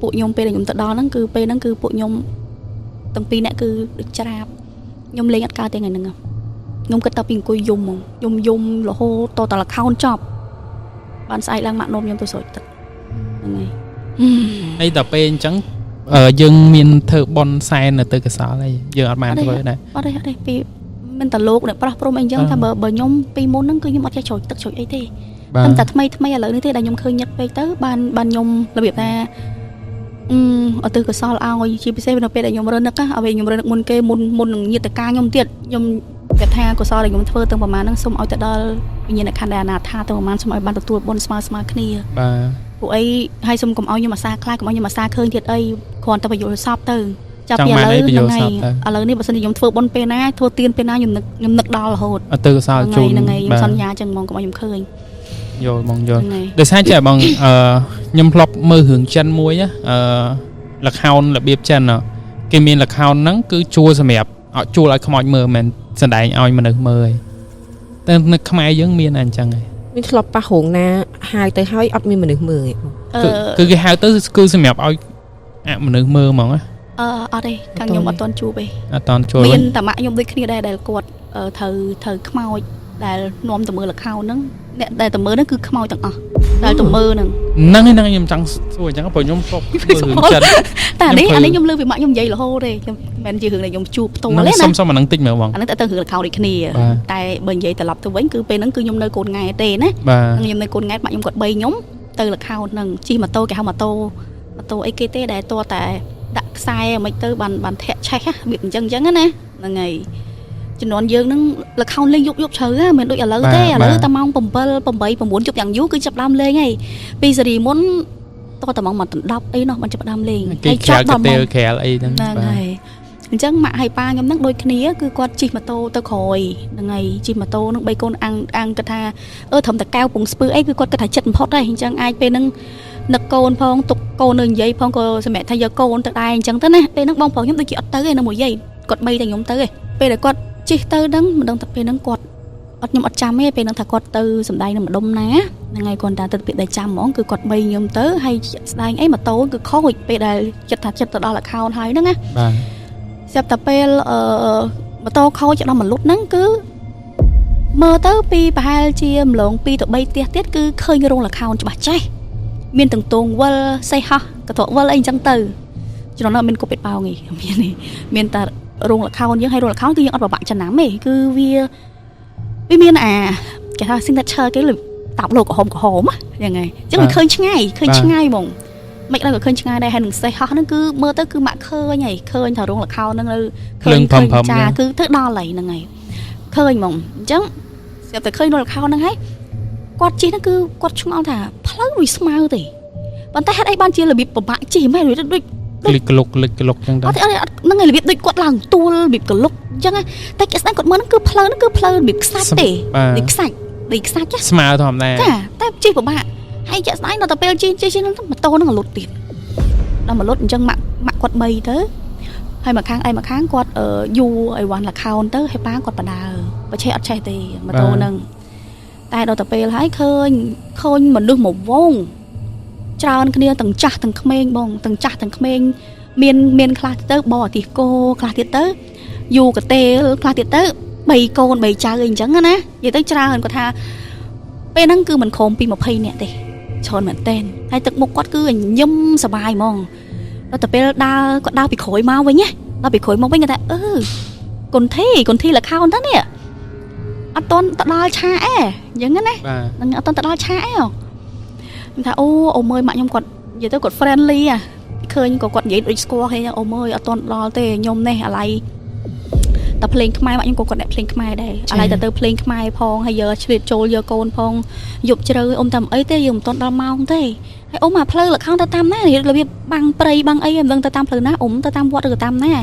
ពួកខ្ញុំពេលដែលខ្ញុំទៅដល់ហ្នឹងគឺពេលហ្នឹងគឺពួកខ្ញុំទាំងពីរនាក់គឺដូចច្រាបខ្ញុំលេងអត់កើតទេថ្ងៃហ្នឹងខ្ញុំគិតតែពីអង្គុយយំហ្មងខ្ញុំយំរហូតតល្ខោនចប់បានស្អែកឡើងម៉ាក់នោមខ្ញុំទៅស្រោចទឹកហ្នឹងហើយអីដល់ពេលអញ្ចឹងយើងមានធ្វើបន់សែននៅទៅកសលអីយើងអត់បានធ្វើដែរអត់ទេពីមិនតលោកអ្នកប្រោះព្រមអីអញ្ចឹងថាបើខ្ញុំពីមុនហ្នឹងគឺខ្ញុំអត់ចេះស្រោចទឹកស្រោចអីទេតែថ្មីឥឡូវនេះទេដែលខ្ញុំឃើញញឹកពេកទៅបានខ្ញុំរបៀបថាអត់ទៅកសលឲ្យជាពិសេសនៅពេលដែលខ្ញុំរើនឹកអ្វីខ្ញុំរើនឹកមុនគេមុននឹងញាតិការខ្ញុំទៀតខ្ញុំគាត់ថាកុសលដែលខ្ញុំធ្វើទាំងប្រហែលហ្នឹងសូមឲ្យទៅដល់វិញ្ញាណក្ខន្ធដែលអនាថាទៅប្រហែលសូមឲ្យបានទទួលបុណ្យស្មើគ្នាបាទពួកអីហើយសូមកុំឲ្យខ្ញុំអាសាខ្លាចកុំឲ្យខ្ញុំអាសាឃើញទៀតអីគ្រាន់តែបញ្យល់សពទៅចាប់ពីឥឡូវហ្នឹងហើយឥឡូវនេះបើសិនជាខ្ញុំធ្វើបុណ្យពេលណាធ្វើទានពេលណាខ្ញុំនឹកដល់រហូតអត់ទៅកសលជូនហ្នឹងហើយខ្ញុំសន្យាចឹងហ្មងកុំឲ្យខ្ញុំឃើញយល់បងយល់ដោយសារចេះបងខ្ញុំធ្លាប់មើលរឿងចិនមួយលខោនរបៀបចិនគេមានលខោនហ្នឹងគឺជួលសម្រាប់ជួលឲ្យខ្មោចមើលមិនសណ្ដែងឲ្យមនុស្សមើល តែនៅខ្មែរយើងមានអញ្ចឹងហ៎ មានធ្លាប់ប៉ះរោងណាហៅទៅហើយអត់មានមនុស្សមើលឯង គឺគេហៅទៅគឺសម្រាប់ឲ្យមនុស្សមើលហ្មង អត់ទេខាងខ្ញុំអត់ទាន់ជួបទេ អត់តន់ជួយ មានតែម៉ាក់ខ្ញុំដូចគ្នាដែរដែលគាត់ត្រូវខ្មោចដែលនាំទៅមើល account ហ្នឹងអ្នកដែលទៅមើលហ្នឹងគឺខ្មោចទាំងអស់ដែលទៅមើលហ្នឹង ហ្នឹងខ្ញុំចង់សួរអញ្ចឹងព្រោះខ្ញុំក៏មើលចិត្ត តែអានេះខ្ញុំលើពីម៉ាក់ខ្ញុំនិយាយរហូតទេខ្ញុំមិនមែនជារឿងដែលខ្ញុំជួបផ្ទាល់ទេណា សុំអាហ្នឹងតិចមើលបង អាហ្នឹងទៅរឿង account ដូចគ្នាតែបើនិយាយត្រឡប់ទៅវិញគឺពេលហ្នឹងគឺខ្ញុំនៅកូនង៉ែទេណា បាទ ខ្ញុំនៅកូនង៉ែម៉ាក់ខ្ញុំគាត់3ខ្ញុំទៅ account ហ្នឹងជិះម៉ូតូគេហៅម៉ូតូអីគេទេដែលតតែដាក់ខ្សែមិនទៅបានធាក់ឆេះរបៀបអញ្ចឹងណាហ្នឹងហើយជំនាន់យើងហ្នឹង account លេងយប់ជ្រៅហ៎មិនដូចឥឡូវទេឥឡូវតែម៉ោង7 8 9យប់យ៉ាងយូរគឺចាប់ដើមលេងហើយពីសេរីមុនតតែម៉ោង10អីនោះបានចាប់ដើមលេង គេក្រែលកាទេក្រែលអីហ្នឹង ហ្នឹងហើយអញ្ចឹងម៉ាក់ហើយប៉ាខ្ញុំហ្នឹងដូចគ្នាគឺគាត់ជិះម៉ូតូទៅក្រោយហ្នឹងហើយជិះម៉ូតូហ្នឹង3កូនអាំងគាត់ថាត្រឹមតែកៅពងស្ពឺអីគឺគាត់គិតថាចិត្តបំផុតហើយអញ្ចឹងអាចពេលហ្នឹងនឹកកូនផងទុកកូននៅនិយាយផងក៏សម្រាប់ថាយកកូនទៅដែរអញ្ចឹងទៅណាពេលហ្នឹងបងប្រុសខ្ញុំដូចជាអត់ទៅទេនៅមួយយាយគាត់3តែខ្ញុំទៅទេពេលដែលគាត់ជិះទៅហ្នឹងមិនដឹងថាពេលហ្នឹងគាត់អត់ខ្ញុំអត់ចាំទេពេលហ្នឹងថាគាត់ទៅសំដែងនៅម្ដុំណាហ្នឹងហើយគាត់តែទៅពេលដែលចាំហ្មងគឺគាត់3ខ្ញុំទៅហើយស្ដែងអីម៉ូតូគឺខូចពេលដែលចិត្តថាចិត្តទៅដល់ account ហើយហ្នឹងណា បាទ ស្រាប់តែពេលម៉ូតូខូចដល់មួយលុតហ្នឹងគឺមើលទៅពីប្រហែលជាម្លង2ទៅ3ផ្ទះទៀតគឺឃើញរោង account ច្បាស់ចេះមានទាំងទងវិលសេះហោះកត្រកវិលអីអញ្ចឹងទៅចំណុចនោះមានកុបពេតប៉ោងឯងមានតែរោង account យើងហើយរោង account គឺយើងអត់ប្របាក់ចំណាំទេគឺវាមានគេថា signature គេតាប់លោកក្រហមហ្នឹងហើយអញ្ចឹងមិនឃើញឆ្ងាយហ្មងមិនដល់ក៏ឃើញឆ្ងាយដែរហើយនឹងសេះហោះហ្នឹងគឺមើលទៅគឺម៉ាក់ឃើញហើយឃើញថារោង account ហ្នឹងនៅឃើញចាគឺទៅដល់ហើយហ្នឹងហើយឃើញហ្មងអញ្ចឹងស្រាប់តែឃើញរោង account ហ្នឹងហើយគាត់ជិះហ្នឹងគឺគាត់ឆ្ងល់ថាផ្លូវវាស្មើទេប៉ុន្តែហេតុអីបានជារបៀបពិបាកជិះមិនមែនដូច លិចក្លុកចឹងទៅ អត់ហ្នឹងហើយរបៀបដូចគាត់ឡើងទួលរបៀបក្លុកអញ្ចឹងតែគេស្ដាប់គាត់មើលហ្នឹងគឺផ្លូវហ្នឹងគឺផ្លូវរបៀបខ្សាច់ទេដូចខ្សាច់ចា ស្មើធម្មតា ចាតែជិះពិបាកហើយចាក់ស្ដាយដល់ទៅពេលជិះហ្នឹងម៉ូតូហ្នឹងលុតទៀតដល់មកលុតអញ្ចឹងម៉ាក់គាត់3ទៅហើយមកខាងគាត់យូអីវ៉ាន់ account ទៅហើយប៉ាគាត់បដើបើឆេះអត់ឆេះទេម៉ូតូហ្នឹងតែដល់ទៅពេលហើយឃើញមនុស្សមកវងច្រើនគ្នាទាំងចាស់ទាំងក្មេងបងទាំងចាស់ទាំងក្មេងមានខ្លះទៅបរអាទិសគោខ្លះទៀតទៅយូកតេលខ្លះទៀតទៅ3កូន3ចៅអីអញ្ចឹងណានិយាយទៅច្រើនគាត់ថាពេលហ្នឹងគឺមិនខំពី20នាក់ទេច្រើនមែនតើហើយទឹកមុខគាត់គឺញឹមសប្បាយហ្មងដល់ទៅពេលគាត់ដើរពីក្រោយមកវិញណាដល់ពីក្រោយមកវិញគាត់ថាគុនធីល account ទៅនេះអត់តន់ទៅដល់ឆាអញ្ចឹងណាហ្នឹងអត់តន់ទៅដល់ឆាខ្ញុំថាអូមើលម៉ាក់ខ្ញុំគាត់និយាយទៅគាត់ friendly ឃើញគាត់និយាយដូចស្គាល់គ្នាអូមើលអត់តន់ដល់ទេខ្ញុំនេះអាឡៃតែភ្លេងខ្មែរម៉ាក់ខ្ញុំក៏គាត់អ្នកភ្លេងខ្មែរដែរអាឡៃទៅភ្លេងខ្មែរផងហើយយកឆ្លៀតចូលយកកូនផងយប់ជ្រៅអ៊ំតាមអីទេយើងមិនតន់ដល់ម៉ោងទេហើយអ៊ំអាផ្លូវ account ទៅតាមណារបៀបបាំងព្រៃបាំងអីមិនដឹងទៅតាមផ្លូវណាអ៊ំទៅតាមវត្តឬតាមណា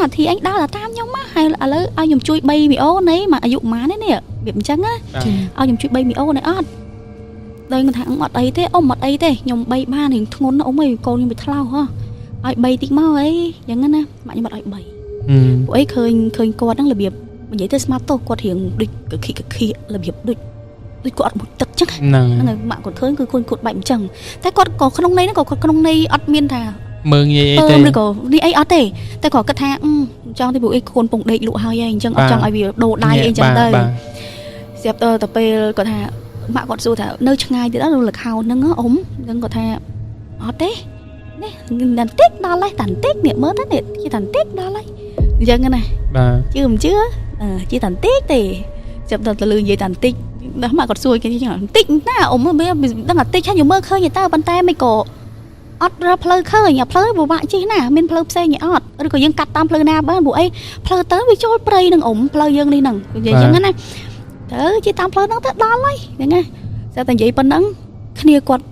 អាធីអញដើរតាមខ្ញុំមកហើយឥឡូវឲ្យខ្ញុំជួយ3មីអូនៃមកអាយុប៉ុន្មាននេះរបៀបអញ្ចឹងណាឲ្យខ្ញុំជួយ3មីអូនេះអត់ដល់គាត់ថាអត់អីទេអ៊ំអត់អីទេខ្ញុំ3បានរៀងធ្ងន់ណាអ៊ំអីកូនខ្ញុំវាថ្លោហ៎ឲ្យ3តិចមកអីអញ្ចឹងណាម៉ាក់ខ្ញុំអត់ឲ្យ3ពួកអីឃើញគាត់ហ្នឹងរបៀបនិយាយទៅស្មាត់ទោសគាត់រៀងដូចកខៀរបៀបដូចគាត់អត់មុជទឹកចឹងហ្នឹងហើយម៉ាក់គាត់ឃើញគឺគាត់បែបអញ្ចឹងតែគាត់ក៏ក្នុងន័យហ្នឹងក៏គាត់ក្នុងន័យអត់មានថាមើងងាយអីទេឬក៏នេះអីអត់ទេតែគាត់គិតថាចង់ទៅពួកអីខ្លួនពងដេកលក់ហើយអញ្ចឹងអត់ចង់ឲ្យវាដូរដៃអីចឹងទៅស្រាប់ទៅពេលគាត់ថាម៉ាក់គាត់សួរថានៅឆ្ងាយទៀតអត់លខោហ្នឹងអ៊ំហ្នឹងគាត់ថាអត់ទេនេះតាន់តិចដល់ហើយតាន់តិចនេះមើលទៅនេះជាតាន់តិចដល់ហើយអញ្ចឹងណាបាទជឿមិនជឿជាតាន់តិចទេចាប់ដល់ទៅលឺនិយាយតាន់តិចដល់ម៉ាក់គាត់សួរគេចឹងតិចណាអ៊ំវាដឹងតែតិចហើយខ្ញុំមើលឃើញទៅប៉ុន្តែមិនក៏អត់រកផ្លូវឃើញផ្លូវពិបាកជិះណាមានផ្លូវផ្សេងអត់ឬក៏យើងកាត់តាមផ្លូវណាបានព្រោះអីផ្លូវទៅវាចូលព្រៃនឹងអ៊ំផ្លូវយើងនេះហ្នឹងនិយាយចឹងណាទៅជាតាមផ្លូវហ្នឹងទៅដល់ហើយហ្នឹងណាតែនិយាយប៉ុណ្ណឹងគ្នាគាត់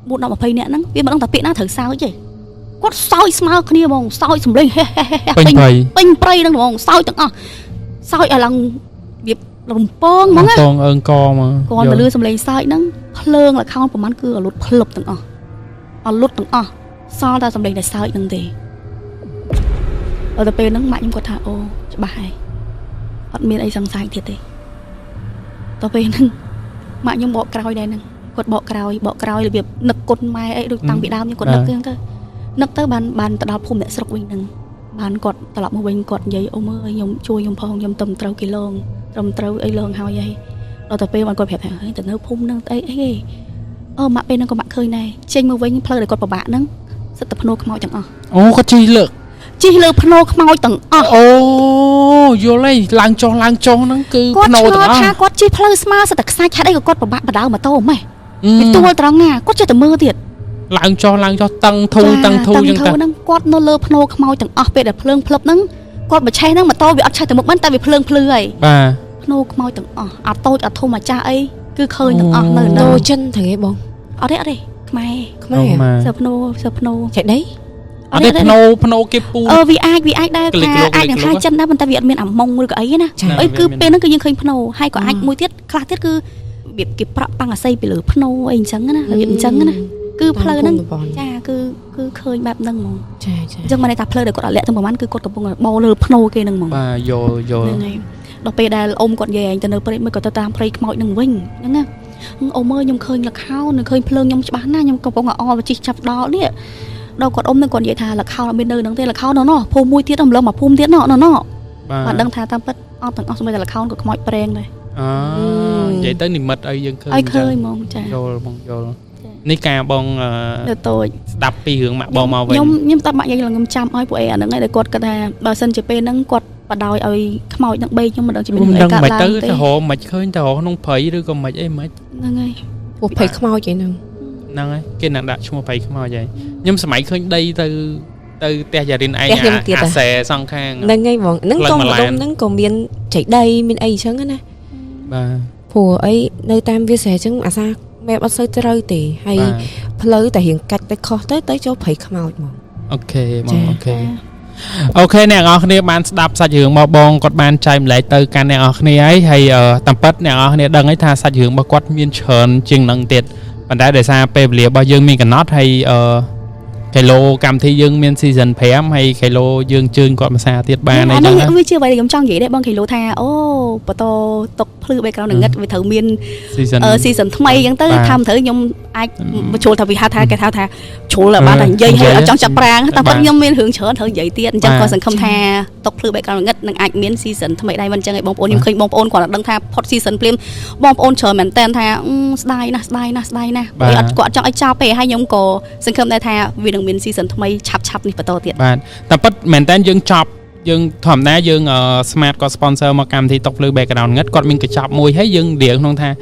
1 10 20នាក់ហ្នឹងវាមិនដឹងតែពាក្យណាត្រូវសើចទេគាត់សើចស្មើគ្នាហ្មងសើចសំឡេងពេញព្រៃហ្នឹងហ្មងសើចទាំងអស់សើចឲ្យឡើងវារំពងហ្មងណារំពងអើងកមកគាត់ទៅលឺសំឡេងសើចហ្នឹងភ្លើង account ប្រហែលគឺអលុតភ្លឹបទាំងអស់អលុតទាំងអស់សល់តែសំឡេងតែសើចហ្នឹងទេដល់ទៅពេលហ្នឹងម៉ាក់ខ្ញុំគាត់ថាអូច្បាស់ហើយអត់មានអីសង្ស័យទៀតទេ តទៅហ្នឹងម៉ាក់ខ្ញុំបកក្រោយដែរហ្នឹងគាត់បកក្រោយរបៀបនឹកគុណម៉ែអីដូចតាំងពីដើមខ្ញុំគាត់នឹកហ្នឹងទៅនឹកទៅបានទៅដល់ភូមិអ្នកស្រុកវិញហ្នឹងបានគាត់ត្រឡប់មកវិញគាត់និយាយអូមើអើយខ្ញុំជួយខ្ញុំផងខ្ញុំទៅត្រូវគេលងត្រឹមត្រូវអីលងហើយអីដល់ទៅពេលបានគាត់ប្រាប់ថាទៅនៅភូមិហ្នឹងអីអូម៉ាក់ពេលហ្នឹងក៏ម៉ាក់ឃើញដែរចេញមកវិញផ្លូវដែលគាត់ពិបាកហ្នឹងសិតតែភ្នោខ្មោចទាំងអស់ អូគាត់ជិះលើភ្នោខ្មោចទាំងអស់អូយល់ហើយឡើងចុះហ្នឹងគឺភ្នោទាំងអស់គាត់ថាគាត់ជិះផ្លូវស្មើសិតតែខ្សាច់ហេតុអីក៏គាត់ពិបាកបដៅម៉ូតូម៉េះពីទួលត្រង់ណាគាត់ចេះតែមើលទៀតឡើងចុះតឹងធូរចឹងទៅហ្នឹងគាត់នៅលើភ្នោខ្មោចទាំងអស់ពេលដែលភ្លើងភ្លឹបហ្នឹងគាត់មកឆេះហ្នឹងម៉ូតូវាអត់ឆេះទៅមុខមិនតែវាភ្លើងភ្លឺហើយបាទភ្នោខ្មោចទាំងអស់អត់តូចអត់ធំអាចាស់អីគឺឃើញទាំងអស់នៅហ្នឹងដូរចិនទៅហ៎បងអត់ទេខ្មែរសើភ្នោចេះដីអត់ទេភ្នោគេពូវាអាចដែរថាអាចនឹងថាចិនដែរប៉ុន្តែវាអត់មានអាម៉ុងឬក៏អីណាអីគឺពេលហ្នឹងគឺយើងឃើញភ្នោហើយក៏អាចមួយទៀតខ្លះទៀតគឺរបៀបគេប្រក់ប៉ាំងអាស័យពីលើភ្នោអីអញ្ចឹងណារបៀបអញ្ចឹងណាគឺផ្លូវហ្នឹងចាគឺឃើញបែបហ្នឹងហ្មងចាអញ្ចឹងមិនន័យថាផ្លូវដែលគាត់អត់លាក់ទៅប្រហែលគឺគាត់កំពុងបោលើភ្នោគេហ្នឹងហ្មងបាទយល់ហ្នឹងហើយដល់ពេលដែលអ៊ំគាត់និយាយឯងទៅនៅព្រៃមិនគាត់ទៅតាមព្រៃខ្មោចហ្នឹងវិញហ្នឹងណាអ៊ំមើលខ្ញុំឃើញលខោនឹងឃើញភ្លើងខ្ញុំច្បាស់ណាស់ខ្ញុំកំពុងអល់ជិះចាប់ដល់នេះដល់គាត់អ៊ំនឹងគាត់និយាយថាលខោអត់មាននៅហ្នឹងទេលខោនៅនោះភូមិមួយទៀតម្លឹងមកភូមិទៀតនោះបាទដឹងថាតាមពិតអត់ទាំងអស់សម្រាប់តែលខោក៏ខ្មោចប្រេងដែរនិយាយទៅនិមិត្តអីយើងឃើញហ្មងចាយល់នេះការបងតូចស្ដាប់ពីរឿងម៉ាក់បងមកវិញខ្ញុំតើម៉ាក់យាយឡើងខ្ញុំចាំឲ្យពួកអីអាហ្នឹងឯងតែគាត់គិតថាបើសិនជាពេលហ្នឹងគាត់បដោយឲ្យខ្មោចនឹង3ខ្ញុំមិនដឹងជាមានអីកើតឡើងទេទៅរហមិនឃើញទៅរក្នុងព្រៃឬក៏មិនអីមិនហ្នឹងហើយពួកព្រៃខ្មោចអីហ្នឹងហើយគេនឹងដាក់ឈ្មោះព្រៃខ្មោចហើយខ្ញុំសម័យឃើញដីទៅផ្ទះយ៉ារិនឯងអាសែសងខាងហ្នឹងហើយបងហ្នឹងក៏ម្ដុំហ្នឹងក៏មានចៃដីមានអីអញ្ចឹងណាបាទព្រោះអីនៅតាមវាស្រែអញ្ចឹងអាសាមែបអត់សូវត្រូវទេហើយផ្លូវតែរៀងកាច់ទៅខុសទៅចូលព្រៃខ្មោចហ្មងអូខេបងអូខេអ្នកនរគ្នាបានស្ដាប់សាច់រឿងរបស់បងគាត់បានចែកម្លែកទៅកាន់អ្នកនរគ្នាហើយតាមពិតអ្នកនរគ្នាដឹងហើយថាសាច់រឿងរបស់គាត់មានច្រើនជាងនឹងទៀតប៉ុន្តែដោយសារពេលវេលារបស់យើងមានកំណត់ហើយគីឡូកម្មវិធីយើងមាន season 5 ហើយគីឡូយើងជើញគាត់មួយសារទៀតបានអីចឹងវាជាអ្វីដែលខ្ញុំចង់និយាយដែរបងគីឡូថាអូបន្តតុកភ្លឺ background ងឹតវាត្រូវមាន season ថ្មីចឹងទៅថាមិនត្រូវខ្ញុំអាចបញ្ចូលថាវាហៅថាគេថាជ្រុលបានតែនិយាយហើយអត់ចង់ចាប់ប្រាំងតែប៉ុតខ្ញុំមានរឿងច្រើនត្រូវនិយាយទៀតអញ្ចឹងក៏សង្ឃឹមថាតុកភ្លឺ background ងឹតនឹងអាចមាន season ថ្មីដែរមិនអញ្ចឹងឯងបងប្អូនខ្ញុំឃើញបងប្អូនគាត់ដឹងថាផុត season ភ្លាមបងប្អូនច្រើនមែនតើថាស្ដាយណាស់ពេលអត់គាត់ចង់ឲ្យចប់ទេហើយខ្ញុំក៏សង្ឃឹមដែរថាវានឹងមាន season ថ្មីឆាប់នេះបន្តទៀតបាទតែពិតមែនតើយើងចប់យើងធម្មតាយើង Smart ក៏ sponsor មកកម្មវិធីតុកភ្លឺ background ងឹតគាត់មានកញ្ចប់មួយហើយយើងរៀងក្នុងថាឥ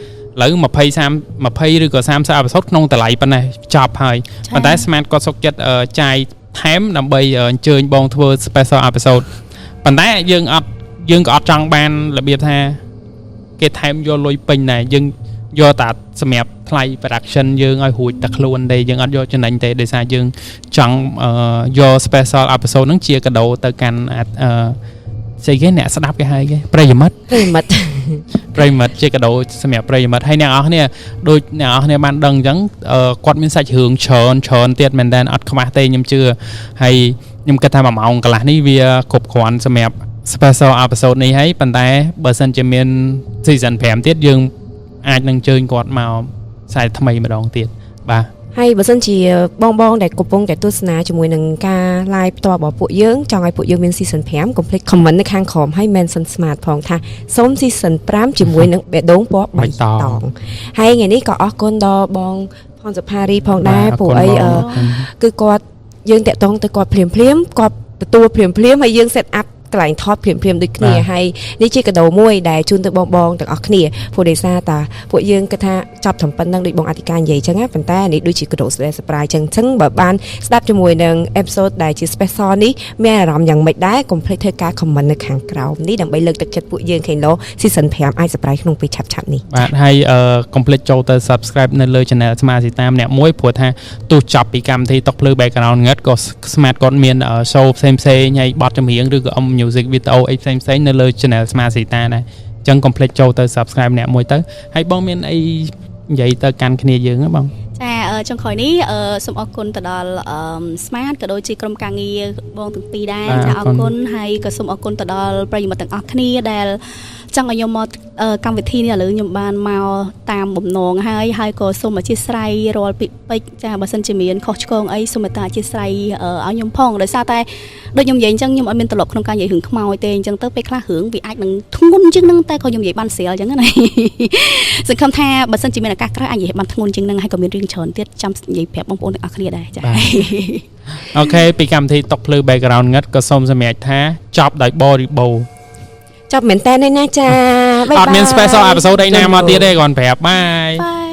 ឡូវ20 ឬក៏30 episode ក្នុងតម្លៃប៉ុណ្ណេះចប់ហើយប៉ុន្តែ Smart គាត់សុខចិត្តចាយថែមដើម្បីអញ្ជើញបងធ្វើ special episode ប៉ុន្តែយើងក៏អត់ចង់បានរបៀបថាគេថែមយកលុយពេញដែរយើងយកតែសម្រាប់ថ្លៃ production យើងឲ្យរួចតែខ្លួនទេយើងអត់យកចំណេញទេដោយសារយើងចង់យក special episode ហ្នឹងជាកាដូទៅកាន់ស្អីគេអ្នកស្ដាប់គេហើយគេប្រិយមិត្តជាកាដូសម្រាប់ប្រិយមិត្តហើយអ្នកនរគ្នាដូចអ្នកនរគ្នាបានដឹងអញ្ចឹងគាត់មានសាច់រឿងច្រើនទៀតមែនតើអត់ខ្វះទេខ្ញុំជឿហើយខ្ញុំគិតថា1ម៉ោងកន្លះនេះវាគ្រប់គ្រាន់សម្រាប់ special episode នេះហើយប៉ុន្តែបើសិនជាមាន season 5 ទៀតយើងអាចនឹងជើញគាត់មកខ្សែថ្មីម្ដងទៀតបាទហើយបើសិនជាបងដែលកំពុងតែទស្សនាជាមួយនឹងការ live ផ្ទាល់របស់ពួកយើងចង់ឲ្យពួកយើងមាន season 5 complete comment នៅខាងក្រោមហើយ mention Smart ផងថាសូម season 5 ជាមួយនឹងបេះដូងពណ៌បៃតងហើយថ្ងៃនេះក៏អរគុណដល់បងផនសុផារីផងដែរព្រោះអីគឺគាត់យើងតាក់ទងទៅគាត់ភ្លាមគាត់ទទួលភ្លាមហើយយើង set up កន្លែងថតភ្លាមដូចគ្នាហើយនេះជាកាដូមួយដែលជូនទៅបងទាំងអស់គ្នាព្រោះដោយសារតាពួកយើងគិតថាចាប់ត្រឹមប៉ុណ្្នឹងដូចបងអធិការនិយាយចឹងណាប៉ុន្តែនេះដូចជាកាដូ surprise ចឹងបើបានស្ដាប់ជាមួយនឹង episode ដែលជា special នេះមានអារម្មណ៍យ៉ាងម៉េចដែរ complete ធ្វើការ comment នៅខាងក្រោមនេះដើម្បីលើកទឹកចិត្តពួកយើងឃើញលោ season 5 អាច surprise ក្នុងពេលឆាប់នេះបាទហើយ complete ចូលទៅ subscribe នៅលើ channel ស្មារតីតាមអ្នកមួយព្រោះថាទោះចប់ពីកម្មវិធីតុកភ្លឺ background ងឹតក៏ Smart គាត់មាន show ផ្សេងហើយបទចម្រៀងឬក៏ music video អីផ្សេងនៅលើ channel ស្មារតីដែរអញ្ចឹង complete ចូលទៅ subscribe អ្នកមួយទៅហើយបងមានអីនិយាយទៅកាន់គ្នាយើងហ៎បងចាចុងក្រោយនេះសូមអរគុណទៅដល់ Smart ក៏ដូចជាក្រុមការងារបងទាំងពីរដែរចាអរគុណហើយក៏សូមអរគុណទៅដល់ប្រិយមិត្តទាំងអស់គ្នាដែល ចង់ឲ្យខ្ញុំមកកម្មវិធីនេះឥឡូវខ្ញុំបានមកតាមបំណងហើយក៏សូមអធិស្ឋានរាល់ពីពេចចាបើសិនជាមានខុសឆ្គងអីសូមមេត្តាអធិស្ឋានឲ្យខ្ញុំផងដោយសារតែដូចខ្ញុំនិយាយអញ្ចឹងខ្ញុំអត់មានទម្លាប់ក្នុងការនិយាយរឿងខ្មោចទេអញ្ចឹងទៅពេលខ្លះរឿងវាអាចនឹងធ្ងន់ជាងហ្នឹងតែក៏ខ្ញុំនិយាយបានស្រាលអញ្ចឹងណាសង្ឃឹមថាបើសិនជាមានឱកាសក្រោយអាចនិយាយបានធ្ងន់ជាងហ្នឹងហើយក៏មានរឿងច្រើនទៀតចាំនិយាយប្រាប់បងប្អូនទាំងអស់គ្នាដែរចា អូខេពីកម្មវិធីតុកភ្លឺ background ងឹតក៏សូមសម្រេចថាចប់ដោយបរិបូរណ៍ ចាប់មែនតើណាចា អត់មាន special episode អីណាមកទៀតទេគ្រាន់ប្រាប់បាយ